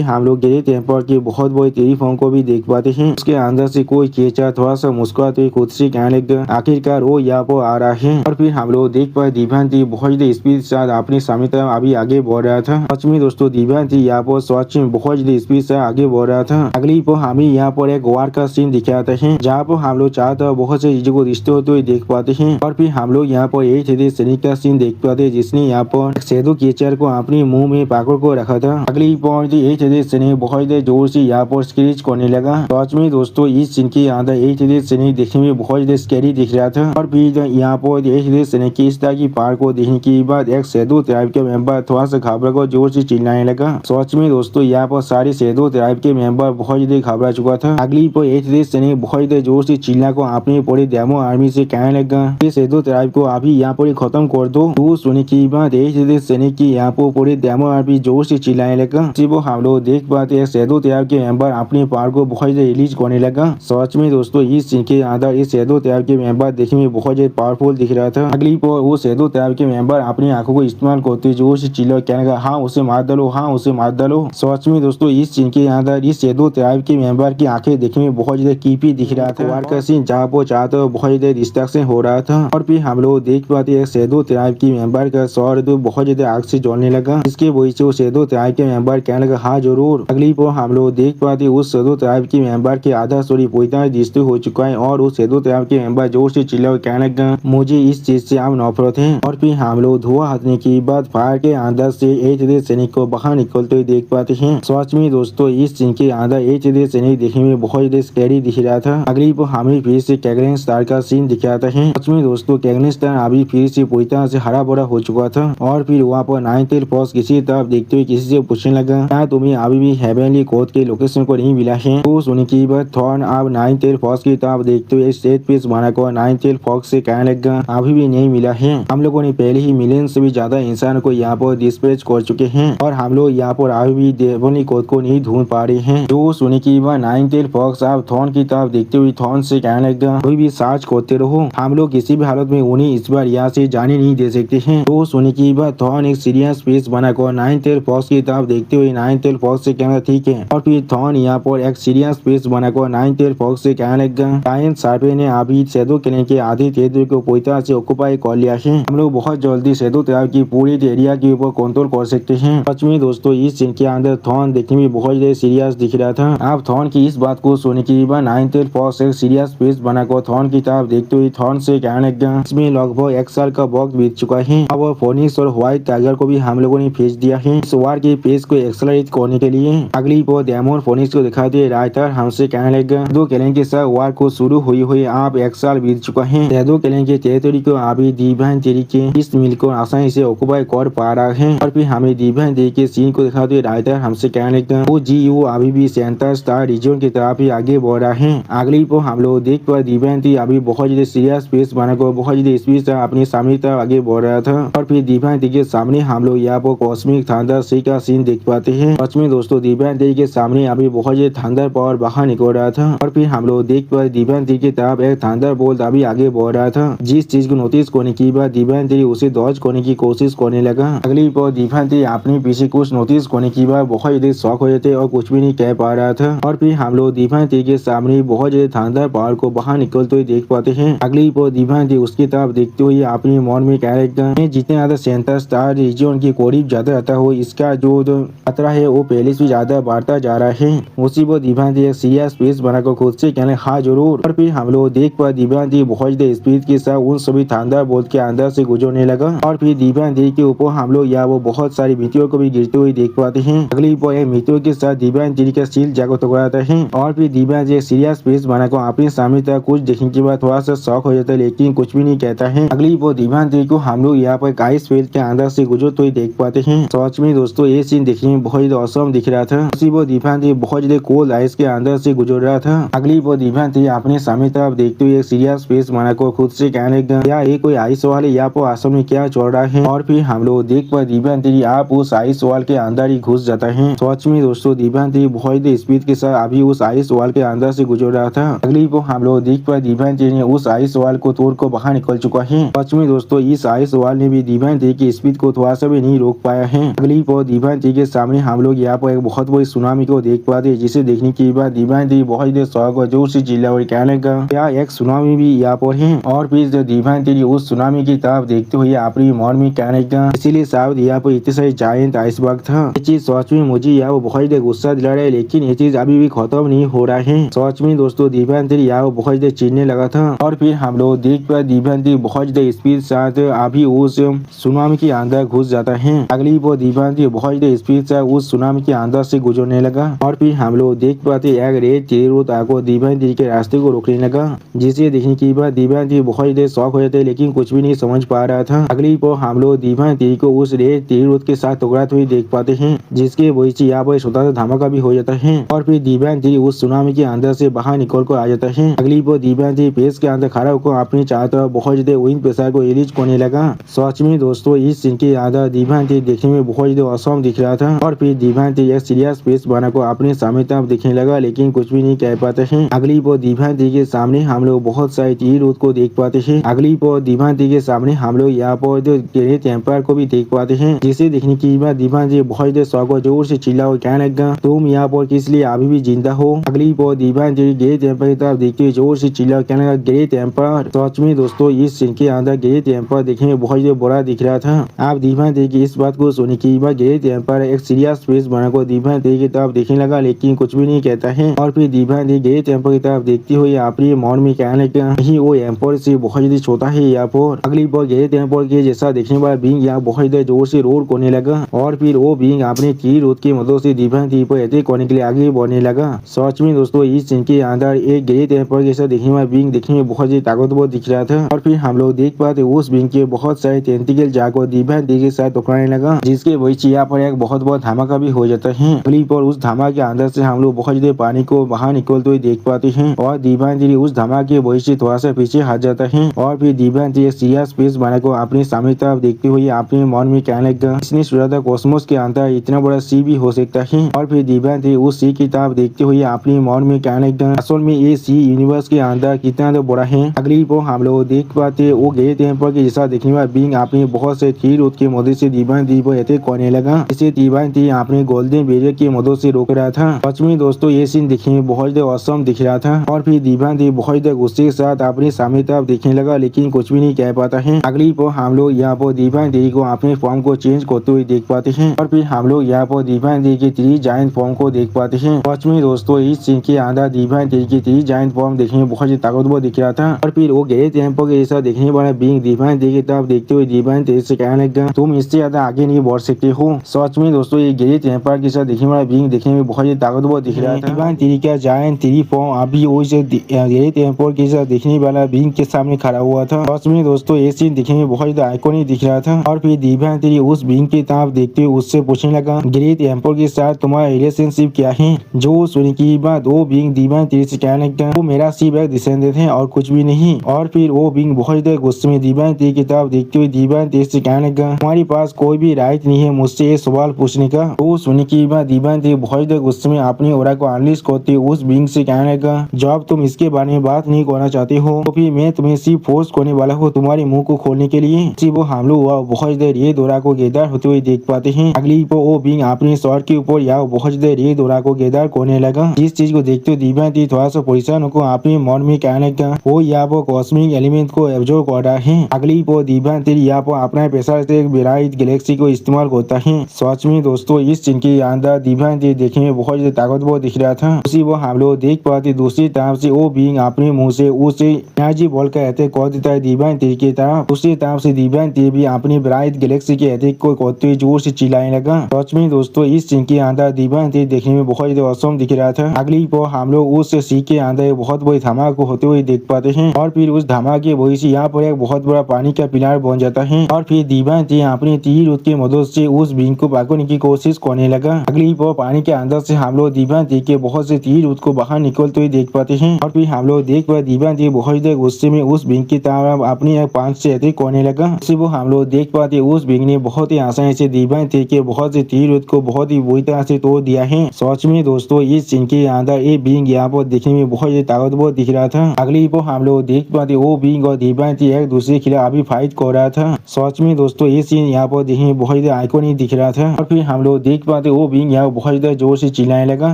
हम लोग ग्रेट एम्पायर के बहुत बड़े टेलीफोन को भी देख पाते हैं। उसके अंदर से कोई केचा थोड़ा सा मुस्कुराते खुद से कहने लगा आखिरकार वो यहाँ पर आ रहा है। और फिर हम लोग देख पाए दिव्यांती बहुत ज्यादा स्पीड से अपनी सामने तरफ अभी आगे बढ़ रहा था। सच में दोस्तों दिव्यांती यहाँ पर सच में बहुत ज्यादा स्पीड से आगे बढ़ रहा था। अगली पर हमें यहाँ पर एक वार का सीन दिखाते हैं जहाँ पर हम लोग चारों तरफ बहुत से चीजों को रिश्ते होते हुए देख पाते हैं। और फिर हम लोग यहाँ पर एक सीधे सैनिक का सीन देख पाते हैं जिसने यहाँ पर शैडो केचर को अपने मुंह में पाकड़ को रखा था। अगली पॉइंट एक सीधे सैनिक बहुत जोर से यहाँ पर स्क्रीच करने लगा। सच में दोस्तों इस सीन के अंदर एक सीधे सैनिक देखने में बहुत ज्यादा स्कैरी दिख रहा था। और फिर यहाँ पर एक सीधे सैनिक की इस तरह की पार को देखने के बाद एक शैडो ट्राइब के मेंबर थोड़ा सा घबरा कर जोर से चिल्लाने लगा। सच में दोस्तों यहाँ पर सारे शैडो ट्राइब के मेंबर बहुत ज्यादा घबरा चुका था। अगली पर एक सीधे सैनिक बहुत ज्यादा जोर से चिल्ला को अपनी पूरी डेमो आर्मी से कहने लगा कि शैडो ट्राइब को अभी यहाँ पर खत्म कर दो। तो सुनने की बात एक सीधे सैनिक की यहाँ पर पूरी डेमो आर्मी जोर से चिल्लाने लगा। वो हम लोग देख पाते हैं शैडो ट्राइब के मेंबर अपने पावर को बहुत ज्यादा रिलीज करने लगा। सच में दोस्तों इस सीन के अंदर इस शैडो ट्राइब के मेंबर देखने में बहुत ज्यादा पावरफुल दिख रहा था। अगली पर वो शैडो ट्राइब के मेंबर अपनी आंखों को इस्तेमाल करते जोर से चिल्ला कहने लगा हाँ उसे मार डालो, हाँ उसे मार डालो। सच में दोस्तों इस सीन के अंदर इस शैडो ट्राइब के मेंबर की आंखें देखने में बहुत ज्यादा कीपी दिख रहा था। वार का सीन जहाँ पर चाहते बहुत ज्यादा डिस्ट्रैक्शन हो रहा था। और फिर हम लोग देख पाते हैं शैडो ट्राइब की मेंबर का सौर बहुत ज्यादा आग से जलने लगा। इसके वजह से वो शैडो ट्राइब के मेंबर कहने लगा हाँ जरूर। अगली पर हम लोग देख पाते उस शैडो ट्राइब की मेंबर के आधा स्टोरी पूरी तरह डिस्ट्रॉय हो चुका है। और उस शैडो ट्राइब के मेंबर जोर से चिल्ला कहने लगा मुझे इस चीज से आप नफरत है। और फिर हम लोग धुआं हटने के बाद फायर के अंदर से एक सीधे सैनिक को बाहर निकलते हुए देख पाते हैं। सच में दोस्तों इस सीन के अंदर एक सीधे सैनिक देखने में बहुत ज्यादा स्कैरी दिख रहा था। अगली पर हमें फिर से कैगलिन स्टार का सीन दिखाता है। सच में दोस्तों कैगलिन स्टार अभी फिर से पूरी तरह से हरा भरा हो चुका था। और फिर वहाँ पर नाइन्थ फोर्स किसी तरफ देखते हुए किसी से पूछने लगा क्या तुम्हें अभी भी हेवनली कोड के लोकेशन को नहीं मिला है। तो सुनने की बात थॉर्न अब नाइन्थ फोर्स की तरफ देखते हुए सेट पीस बना कर नाइन्थ फोर्स से कहने लगा अभी भी नहीं मिला है। हम लोगों ने पहले ही मिलियन से भी ज्यादा इंसान को यहाँ पर डिस्पैच कर चुके हैं और हम लोग यहाँ पर अभी भी हेवनली कोड को नहीं ढूंढ पा रहे हैं। तो सुनने की बात नाइन्थ फोर्स अब थॉर्न की तरफ देखते हुए थॉर्न से कहने लगा अभी भी सर्च करते रहो, हम लोग किसी भी हालत में उन्हें इस बार यहाँ से जाने नहीं दे सकते हैं। तो सुनने की बात थॉर्न एक सीरियस फेस बनाकर नाइन्थ फोर्स की तरफ देखते हुए नाइन्थ फोर्स से कहना ठीक है। और फिर थॉर्न यहाँ पर एक सीरियस फेस बनाकर नाइन्थ फोर्स से कहने लगा टाइम सार्पे ने अभी शैडो क्लैन के आधे क्षेत्र को पूरी तरह से ऑक्युपाई कर लिया है। हम लोग बहुत जल्दी शैडो ट्राइब की पूरी एरिया के ऊपर कंट्रोल कर सकते हैं। सच में दोस्तों इस सीन के अंदर थॉर्न देखने में बहुत ज्यादा सीरियस दिख रहा था। अब थॉर्न की इस बात को सुनने के बाद नाइन्थ फोर्स एक सीरियस फेस बनाकर थॉर्न की तरफ देखते हुए थॉर्न से कहने लगा इसमें लगभग 1 साल का वक्त बीत चुका है। अब फोनिक्स और व्हाइट टाइगर को भी हम लोगों ने भेज दिया है इस वार के पेज को एक्सेलरेट करने के लिए। अगली पर डेमन फोनिक्स को दिखाते राइटर हमसे कहने लगा शैडो क्लैन के साथ वार को शुरू हुई आप 1 साल बीत चुका है। शैडो क्लैन के टेरिटरी को अभी डिवाइन टेरी के इस मिल को आसानी से ऑक्युपाई कर पा रहा है। और फिर हमें डिवाइन टेरी के सीन को दिखाते राइटर हमसे कहने लगा वो GU अभी भी सेंटर स्टार रीजन की तरफ ही आगे बढ़ रहा है। अगली पर हम लोग देख पाए डिवाइन टेरी अभी बहुत ज्यादा सीरियस फेस बनाकर बहुत ज्यादा स्पीड से अपनी सामने तरफ आगे बढ़ रहा था। और फिर डिवाइन टेरी के सामने हम लोग यहाँ पर कॉस्मिक थंडर सी का सीन देख पाते हैं। सच में दोस्तों डिवाइन टेरी के सामने अभी बहुत ज्यादा थंडर पावर बाहर निकल रहा था। और फिर हम लोग देख पाए डिवाइन टेरी की तरफ एक थंडर बोल्ट अभी आगे बढ़ रहा था। जिस चीज को नोटिस करने के बाद डिवाइन टेरी उसे डॉज करने की कोशिश करने लगा। अगली पर डिवाइन टेरी अपने पीछे कुछ नोटिस करने के बाद बहुत ज्यादा शॉक हो जाते और कुछ भी नहीं कह पा रहा था। और फिर हम लोग डिवाइन टेरी के सामने बहुत ज्यादा थंडर पावर को बाहर निकलते हुए देख पाते हैं। अगली पर डिवाइन टेरी उसकी तरफ देखते हुए अपने मन में कह रहा है जितने ज्यादा सेंटर स्टार रीजन के करीब ज्यादा रहता हो इसका जो खतरा है वो पहले से ज्यादा बढ़ता जा रहा है। उसी पर डिवाइन टेरी सीरियस फेस बनाकर खुद से कहने हाँ जरूर। और फिर हम लोग देख पाए डिवाइन टेरी बहुत ज्यादा स्पीड के साथ उन सभी थंडर बोल्ट के अंदर से गुजरने लगा। और फिर डिवाइन टेरी के ऊपर हम लोग यहाँ वो बहुत सारी मीटियोर को भी गिरते हुए देख पाते हैं। अगली पर एक मीटियोर के साथ डिवाइन टेरी का शील्ड जाकर टकराता है। और फिर डिवाइन टेरी सीरियस फेस बनाकर अपने सामने तक कुछ देखने के बाद थोड़ा सा शॉक हो जाता है लेकिन कुछ भी नहीं कहता है। अगली पर डिवाइन टेरी को हम लोग यहाँ पर आइस फील्ड के अंदर से गुजरते हुए देख पाते हैं। सच में दोस्तों ये सीन देखने में बहुत ज्यादा औसम दिख रहा था। उसी पर डिवाइन टेरी बहुत ज्यादा कोल्ड आइस के अंदर से गुजर रहा था। अगली पर डिवाइन टेरी अपने सामने तरफ देखते हुए एक सीरियस फेस बनाकर खुद से कहने लगा क्या ये कोई आइस वाल है यहाँ पर आसम में क्या चल रहा है। और फिर हम लोग देख पाए डिवाइन टेरी आप उस आइस वाल के अंदर ही घुस जाता है। सच में दोस्तों डिवाइन टेरी बहुत ज्यादा स्पीड के साथ अभी उस आइस वॉल के अंदर से गुजर रहा था। अगली वो हम लोग देख पाए दिव्यांती ने उस आइस वॉल को तोड़ कर बाहर निकल चुका है। सच में दोस्तों इस आइस वॉल ने भी दिव्यांती की स्पीड को थोड़ा सा भी नहीं रोक पाया है। अगली वो दिव्यांती के सामने हम लोग यहाँ पर एक बहुत बड़ी सुनामी को देख पाते हैं, जिसे देखने के बाद दिव्यांती बहुत देर शौक और जोर से चिल्ला और कहने लगा क्या एक सुनामी भी यहाँ पर है। और फिर दिव्यांती उस सुनामी की तरफ देखते हुए अपनी मन में कहने लगा इसीलिए शायद यहाँ पर इतने सारे जायंट आइसबर्ग था। ये चीज सच में मुझे यहाँ बहुत देर गुस्सा दिला रहा है, लेकिन ये चीज अभी भी खत्म नहीं हो रहा है। सच में दोस्तों दिव्यांती यहाँ बहुत देर चिढ़ने लगा था। और फिर हम लोग देख पाए दिव्यांती बहुत देर स्पीड साथ अभी उस सुनामी के अंदर घुस जाता है। अगली वो दिव्यांती बहुत देर स्पीड से उस सुनामी के अंदर से गुजरने लगा। और फिर हम लोग देख पाते एक रेड तेरुत आको दिव्यांती के रास्ते को रोकने लगा, जिसे देखने के बाद दिव्यांती बहुत देर शौक हो जाते लेकिन कुछ भी नहीं समझ पा रहा था। अगली वो हम लोग दिव्यांती को उस रेड तेरुत के साथ टकराते हुए देख पाते हैं, जिसके वजह से यहाँ पर छोटा सा धमाका भी हो जाता है। और फिर दिव्यांती उस सुनामी के अंदर से बाहर निकल कर आ जाता है। अगली वो दिव्यांती पेश के अंदर खड़ा होकर अपने चारों तरफ बहुत ज्यादा विंड प्रेशर को रिलीज करने लगा। सच में दोस्तों इस सीन के अंदर दिव्यांती देखने में बहुत ज्यादा असम दिख रहा था। और फिर दिव्यांती एक सीरियस फेस बनाकर अपने सामने तरफ दिखने लगा, लेकिन कुछ भी नहीं कह पाते हैं। अगली वो दिव्यांती के सामने हम लोग बहुत सारे तेरुत को देख पाते हैं। अगली वो दिव्यांती के सामने हम लोग यहाँ पर ग्रेट एम्पायर को भी देख पाते हैं, जिसे देखने के बाद दिव्यांती बहुत देर शौक और जोर से चिल्ला और कहने लगा तुम यहाँ पर किस लिए अभी भी जिंदा हो। अगली वो दिव्यांती ग्रेट एम्पायर की तरफ देखते हुए जोर से चिल्ला और कहने लगा ग्रेट एम्पायर। सच में दोस्तों इस सीन के अंदर ग्रेट एम्पायर देखने में बहुत बड़ा दिख रहा था। आप दिव्यांती की इस बात को सुनने के बाद ग्रेट एम्पायर एक सीरियस फेस बनाकर दिव्यांती की तरफ देखने लगा, लेकिन कुछ भी नहीं कहता है। और फिर दिव्यांती ग्रेट एम्पायर की तरफ देखते हुए अपने मन में कहने लगा नहीं वो एम्पायर से बहुत ज्यादा छोटा है यहाँ पर। अगली बार ग्रेट एम्पायर के जैसा देखने वाला बींग यहाँ बहुत जोर से रोड करने लगा। और फिर वो बींग अपने तीर रोड की मदद से दिव्यांती पर अटैक करने के लिए आगे बढ़ने लगा। सच में दोस्तों इस सीन के अंदर एक ग्रेट एम्पायर जैसा देखने वाला बींग देखने में बहुत ज्यादा ताकतवर दिख रहा था। और फिर हम लोग देख पाते उस बींग के बहुत सारे टेंटिकल जाकर दिव्यांती के साथ टकराने लगा, जिसके वजह से यहाँ पर एक बहुत बड़ा धमाका भी हो जाता है। अगली पर उस धमाके के अंदर से हम लोग बहुत ज्यादा पानी को बाहर निकलते हुए देख पाते हैं। और दिव्यांती उस धमाके की वजह से थोड़ा सा पीछे हट जाता है। और फिर दिव्यांती एक सीरियस फेस बनाकर अपने सामने तरफ देखते हुए अपने मन में कहने लगा इसने सोचा था कॉस्मोस के अंदर इतना बड़ा सी भी हो सकता है। और फिर दिव्यांती उस सी की तरफ देखते हुए अपने मन में कहने लगा असल में ये सी यूनिवर्स के अंदर कितना बड़ा है। अगली को हम लोग देख पाते वो ग्रेट एम्पायर के जैसा देखने वाला बींग अपने बहुत से तीर के मदद से दिव्यांती पर अटैक करने लगा। इसे दिव्यांती अपने गोल्डन बैरियर की मदद से रोक रहा था। सच में दोस्तों ये सीन देखने में बहुत औसम दिख रहा था। और फिर दिव्यांती बहुत गुस्से के साथ अपने सामने तरफ देखने लगा, लेकिन कुछ भी नहीं कह पाता है। अगली पर हम लोग यहाँ पर दिव्यांती को अपने फॉर्म को चेंज करते हुए देख पाते हैं। और फिर हम लोग यहाँ पर दिव्यांती की 3 जायंट फॉर्म को देख पाते हैं। सच में दोस्तों इस सीन के अंदर दिव्यांती की 3 जायंट फॉर्म देखने में बहुत ताकतवर दिख रहा था। और फिर वो ग्रेट एम्पायर के जैसा देखने वाला बींग दिव्यांती की तरफ देखते हुए दिव्यांती से कहने लगा तुम इससे ज्यादा आगे नहीं बढ़ सकते हो। सच में दोस्तों ये ग्रेट एम्पायर के साथ देखने वाला बींग देखने में बहुत ताकतवर दिख रहा था। दिव्यांती का जायंट 3 फॉर्म अभी वही ग्रेट एम्पायर के साथ देखने वाला बींग के सामने खड़ा हुआ था। सच में दोस्तों ये सीन देखने में बहुत आइकॉनिक दिख रहा था। और फिर दिव्यांती उस बींग की तरफ देखते हुए उससे पूछने लगा ग्रेट एम्पायर के साथ तुम्हारा रिलेशनशिप क्या है। जो सुनने की बात वो बींग दिव्यांती से कहने लगा वो मेरा सिर्फ एक डिसेंडेंट है और कुछ भी नहीं। और फिर वो बींग बहुत गुस्से में दिव्यांती की तरफ देखते हुए दिव्यांती से कहने लगा तुम्हारे पास कोई भी राइट नहीं है मुझसे ये सवाल पूछने का। वो सुनने की बात दिव्यांती बहुत गुस्से में अपनी ओरा को अनलिस्ट करते उस बींग से कहने लगा जब तुम इसके बारे में बात नहीं करना चाहते हो तो फिर मैं तुम्हें सिर्फ फोर्स करने वाला हूँ तुम्हारे मुंह को खोलने के लिए। सिर्फ वो हम लोग बहुत देर ये दौरा को गेदार होते हुए देख पाते हैं। अगली पर वो बींग अपने सर के ऊपर या बहुत देर ये दौरा को गेदार करने लगा। जिस चीज को देखते हुए दिव्यांती थोड़ा सा परेशान होकर अपने मन में कहने लगा वो यहाँ पर कॉस्मिक एलिमेंट को एब्जॉर्ब कर रहा है। अगली पर दिव्यांती यहाँ पर अपना पैसा से एक ब्राइट गैलेक्सी को इस्तेमाल करता है। सच में दोस्तों इस चीन के अंदर दिव्यांती देखने में बहुत ताकतवर दिख रहा था। उसी वो हम लोग देख पाते दूसरी तरफ से वो बींग अपने मुंह से उसे एनर्जी बॉल का अटैक कर देता है दिव्यांती की तरफ। दूसरी तरफ से दिव्यांती भी अपनी ब्राइट गैलेक्सी के अटैक को करते हुए जोर से चिल्लाने लगा। सच में दोस्तों इस सीन के अंदर दिव्यांती देखने में बहुत औसम दिख रहा था। अगली पर हम लोग उस सी के अंदर बहुत बड़ी धमाका होते हुए देख पाते हैं। और फिर उस धमाके वजह से यहाँ पर एक बहुत बड़ा पानी का पिलार बन जाता है। और फिर दिव्यांती अपनी तीर की मदद से उस बींग को भागने की कोशिश करने लगा। अगली पर पानी के अंदर से हम लोग दिव्यांती के बहुत से तीर को बाहर निकलते हुए देख पाते हैं। और फिर हम लोग देख पाए दिव्यांती बहुत देर गुस्से में उस बींग की तरफ अपनी पांच से अटैक करने लगा। वो हम लोग देख पाते उस बींग ने बहुत ही आसानी से दिव्यांती के बहुत से तीर को बहुत ही बुरी तरह से तोड़ दिया है। सच में दोस्तों इस सीन के अंदर ये बीइंग यहाँ पर देखने में बहुत ही ताकतवर दिख रहा था। अगली पर हम लोग देख पाते वो बीइंग और दिव्यांती एक दूसरे के खिलाफ अभी फाइट कर रहा था। सच में दोस्तों ये सीन यहाँ पर देखने में बहुत ही आइकॉनिक दिख रहा था। और फिर हम लोग देख पाते वो बीइंग यहाँ बहुत ही जोर से चिल्लाने लगा।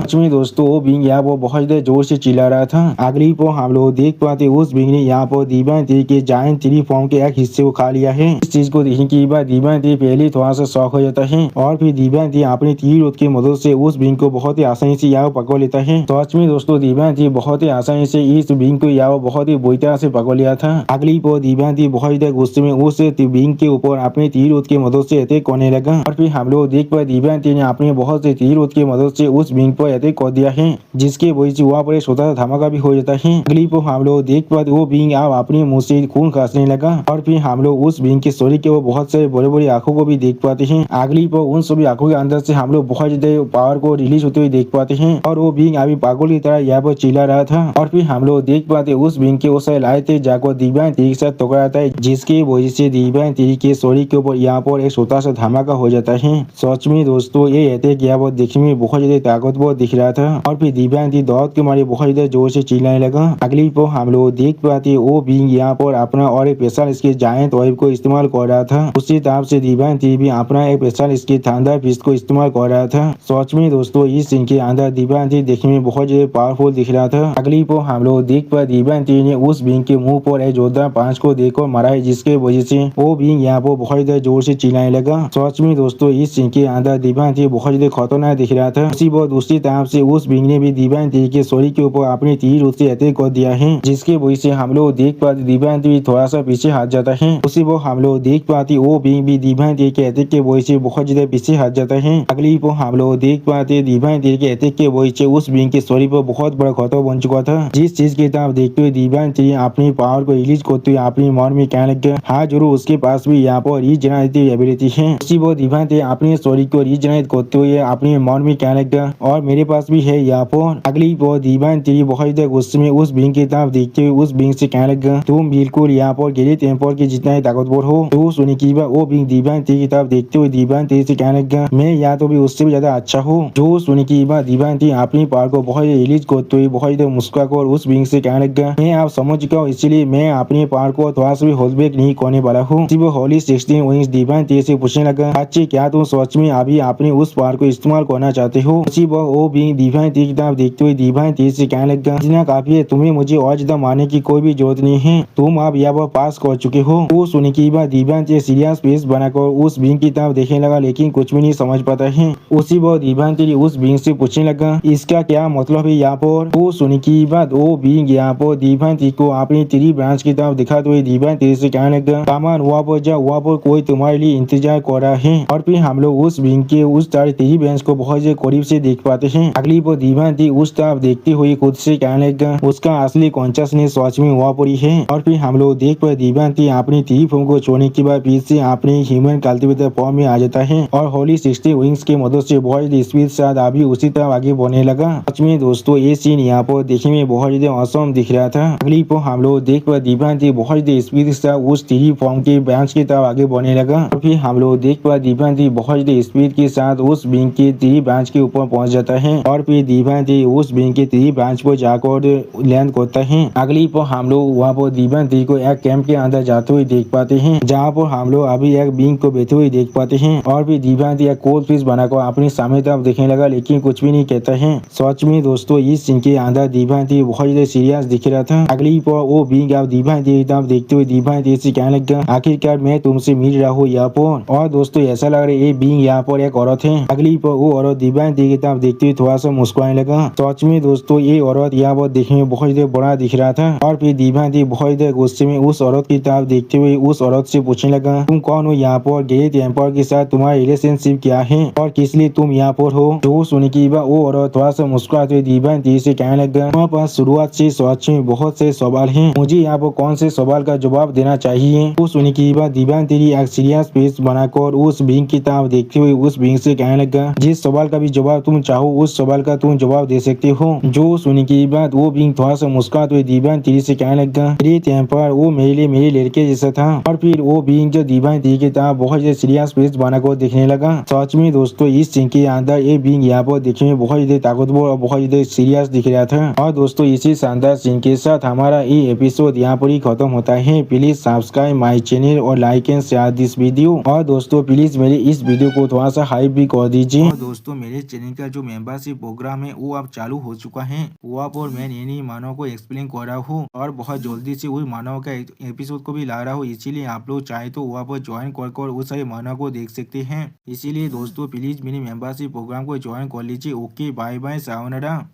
सच में दोस्तों वो बीइंग यहाँ पर बहुत ही जोर से चिल्ला रहा था। अगली पर हम लोग देख पाते उस बीइंग ने यहाँ पर दिव्यांती के जायंट थ्री फॉर्म के एक हिस्से को खा लिया है। इस चीज को देखने के बाद दिव्यांती पहले थोड़ा सा शॉक हो जाता है और फिर दिव्यांती अपनी तीर रोध की मदद से उस बीइंग को बहुत ही आसानी से यहाँ पकड़ लेता है। सच में दोस्तों दिव्यांती बहुत ही आसानी से इस बीइंग को यहाँ बहुत ही बुरी तरह से पकड़ लिया था। अगली पर दिव्यांती बहुत ही गुस्से में उस बीइंग के ऊपर अपने तीर रोध की मदद से अटैक करने लगा। और फिर हम लोग देख पाए दिव्यांती ने अपने बहुत से तीर रोध की मदद से उस बीइंग पर अटैक कर दिया है, जिसके वजह से वहाँ पर छोटा सा धमाका भी हो जाता है। अगली पर हम लोग देख पाते वो बीइंग अब अपने मुंह से खून खांसने लगा। और फिर हम लोग उस बीइंग के शरीर के वो बहुत सारे बड़े बड़े आंखों को भी देख पाते हैं। अगली पर उन सभी आंखों के अंदर से हम लोग बहुत ज्यादा पावर को रिलीज होते हुए देख पाते हैं और वो बीइंग अभी पागल की तरह यहाँ पर चिल्ला रहा था। और फिर हम लोग देख पाते उस बीइंग के उस लाए थे जाकर दिव्यांती के साथ टकराता है, जिसकी वजह से दिव्यांती के शरीर के ऊपर यहाँ पर एक छोटा सा धमाका हो जाता है। सच में दोस्तों ये अटैक यहाँ पर देखने में बहुत ज्यादा ताकतवर दिख रहा था। और फिर दिव्यांती दौड़ के मारे बहुत ज्यादा जोर से चिल्लाने लगा। अगली पर हम लोग देख पाते वो बीइंग यहाँ पर अपना और एक स्पेशल इसके जायंट वेव को इस्तेमाल कर रहा था। उसी तरह से दिव्यांती भी अपना एक स्पेशल इसके थंडर फिस्ट को इस्तेमाल कर रहा था। सच में दोस्तों इस सीन के अंदर दिव्यांती देखने में बहुत ज्यादा पावरफुल दिख रहा था। अगली पर हम लोग देख पाए दिव्यांती ने उस बीइंग के मुंह पर एक जोरदार पांच को देकर मारा है, जिसके वजह से वो बीइंग यहाँ पर बहुत ज्यादा जोर से चिल्लाने लगा। सच में दोस्तों इस सीन के अंदर दिव्यांती बहुत ज्यादा खतरनाक दिख रहा था। उसी पर दूसरी तरफ से उस बीइंग ने भी दिव्यांती के शरीर के ऊपर अपने तीर से अटैक कर दिया है, जिसके वजह से हम लोग देख पाते दिव्यांती भी थोड़ा सा पीछे हट जाता है। उसी पर हम लोग देख पाते वो बीइंग भी दिव्यांती के अटैक के वजह से बहुत ज्यादा पीछे हट जाता है। अगली पर हम लोग देख पाते दिव्यांती के अटैक के वजह से उस बीइंग के शरीर पर बहुत बड़ा खतरा बन चुका था। जिस चीज की तरफ देखते हुए दिव्यांती अपनी पावर को रिलीज करते हुए अपनी मन में कहने लग गया, हाँ जरूर उसके पास भी यहाँ पर रीजनरेटिव एबिलिटी है। उसी पर दिव्यांती अपने शरीर को रीजनरेट करते हुए अपने मन में कहने लग गया और मेरे पास भी है यहाँ पर। अगली पर दिव्यांती बहुत ज्यादा गुस्से में उस बीइंग की तरफ देखते हुए उस बीइंग से कहने लग गया, तुम बिल्कुल यहाँ पर गिरित एम्पायर के जितना ही ताकतवर हो। तो सुनी की बात वो बीइंग दिव्यांती की तरफ देखते हुए दिव्यांती से कहने लग गया, मैं या तो भी उससे भी ज्यादा अच्छा हूँ। जो सुनी की बात दिव्यांती अपनी पावर को बहुत रिलीज करते हुए बहुत ज्यादा मुस्कुराकर उस बीइंग से कहने लग गया, मैं आप समझ चुका हूँ, इसलिए मैं अपनी पावर को थोड़ा सा भी होल्ड बैक नहीं करने वाला हूँ। वो होली 16 विंग्स दिव्यांती से पूछने लगा, अच्छे क्या तुम सच में अभी अपनी उस पावर को इस्तेमाल करना चाहते हो? उसी वो बीइंग दिव्यांती की तरफ देखते हुए दिव्यांती से कहने लगा, इतना काफी है, तुम्हें मुझे और ज्यादा मारने की कोई भी जरूरत नहीं है, तुम आप यहाँ पर पास कर चुके हो। वो सुनने की बात दिव्यांती सीरियस फेस बनाकर उस बीइंग की तरफ देखने लगा, लेकिन कुछ भी नहीं समझ पाता है। उसी वो दिव्यांती उस बीइंग से पूछने लगा, इसका क्या मतलब है यहाँ पर? वो सुनने की बात वो बीइंग यहाँ पर दिव्यांती को अपनी ट्री ब्रांच की तरफ दिखाते हुए दिव्यांती से कहने लगा, सामान वहाँ पर जा, वहाँ पर कोई तुम्हारे लिए इंतजार कर रहा है। और फिर हम लोग उस बीइंग के उस ट्री ब्रांच को बहुत से करीब से देख पाते हैं। अगली पर दिव्यांती उस तरफ देखते हुए खुद से कहने लगा, उसका असली कॉन्शियसनेस सच में वहाँ पर ही है। और फिर हम लोग देख पाए दिव्यांती अपनी ट्री फॉर्म को छोड़ने के बाद फिर से अपनी ह्यूमन कल्टिवेटर फॉर्म में आ जाता है और होली 60 विंग्स की मदद से बहुत स्पीड से अभी उसी तरफ आगे बढ़ने लगा। सच में दोस्तों ये सीन यहाँ पर देखने में बहुत ज्यादा औसम दिख रहा था। अगली पर हम लोग देख पाए दिव्यांती बहुत ज्यादा स्पीड से उस ट्री फॉर्म के ब्रांच की तरफ आगे बढ़ने लगा। और फिर हम लोग देख पाए दिव्यांती बहुत ज्यादा स्पीड के साथ उस बीइंग के ट्री ब्रांच के ऊपर पहुंच जाता है और फिर दिव्यांती उस बीइंग के ट्री ब्रांच पर जाकर लैंड करता है। अगली पर हम लोग वहाँ पर दिव्यांती को एक कैंप के अंदर जाते हुए देख पाते हैं, जहाँ पर हम लोग अभी एक बीइंग को बैठे हुए देख पाते हैं। और फिर दिव्यांती एक कोल्ड फिश बनाकर अपनी सामने तरफ देखने लगा, लेकिन कुछ भी नहीं कहता है। सच में दोस्तों इस सीन के अंदर दिव्यांती बहुत ज्यादा सीरियस दिख रहा था। अगली पर वो बीइंग आप दिव्यांती की तरफ देखते हुए दिव्यांती से कहने लगा, आखिरकार मैं तुमसे मिल रहा हूँ यहाँ पर। और दोस्तों ऐसा लग रहा है ये बीइंग यहाँ पर एक औरत है। अगली पर वो औरत दिव्यांती की तरफ देखते हुए थोड़ा सा मुस्कुराने लगा। सच में दोस्तों ये औरत यहाँ पर देखने में बहुत ज्यादा बड़ा दिख रहा था। और फिर दिव्यांती बहुत ज्यादा गुस्से में उस औरत की तरफ देखते हुए उस औरत से पूछने लगा, तुम कौन हो यहाँ पर? ग्रेट एम्पायर के साथ तुम्हारा रिलेशनशिप क्या है और किस लिए तुम यहाँ पर हो? जो सुनी की बात वो औरत थोड़ा सा मुस्कुराते हुए दिव्यांती से कहने लगा, तुम्हारे पास शुरुआत से सच में बहुत से सवाल हैं, मुझे यहाँ पर कौन से सवाल का जवाब देना चाहिए? वो सुनी की बात दिव्यांती एक सीरियस फेस बनाकर उस बीइंग की तरफ देखते हुए उस बीइंग से कहने लगा, जिस सवाल का भी जवाब तुम चाहो उस सवाल का तुम जवाब दे सकते हो। जो सुनी की बात वो बीइंग थोड़ा सा मुस्कुराते हुए दिव्यांती से कहने लगा, ग्रेट एम्पायर वो मेरे लड़के जैसा था। और फिर वो बीइंग जो दिव्यांती की तरफ बहुत सीरियस फेस बनाकर देखने लगा। सच में दोस्तों इस सीन के अंदर ये बीइंग यहाँ पर देखने में बहुत ज्यादा ताकतवर और बहुत ज्यादा सीरियस दिख रहा था। और दोस्तों इसी शानदार सीन के साथ हमारा ये एपिसोड यहाँ पर ही खत्म होता है। प्लीज सब्सक्राइब माई चैनल और like and share this video. और दोस्तों प्लीज मेरे इस वीडियो को थोड़ा सा हाइप भी कर दीजिए। और दोस्तों मेरे चैनल का जो मेंबरशिप प्रोग्राम है वो अब चालू हो चुका है। वो आप और मैं नई मानव को एक्सप्लेन कर रहा हूँ और बहुत जल्दी से उस मानव का एपिसोड को भी ला रहा हूँ। इसीलिए आप लोग चाहे तो वहाँ पर ज्वाइन कर उस सारे मानव को देख सकते हैं। इसीलिए दोस्तों प्लीज मेरी मेंबरशिप प्रोग्राम को ज्वाइन कर लीजिए। Okay bye bye sayonara.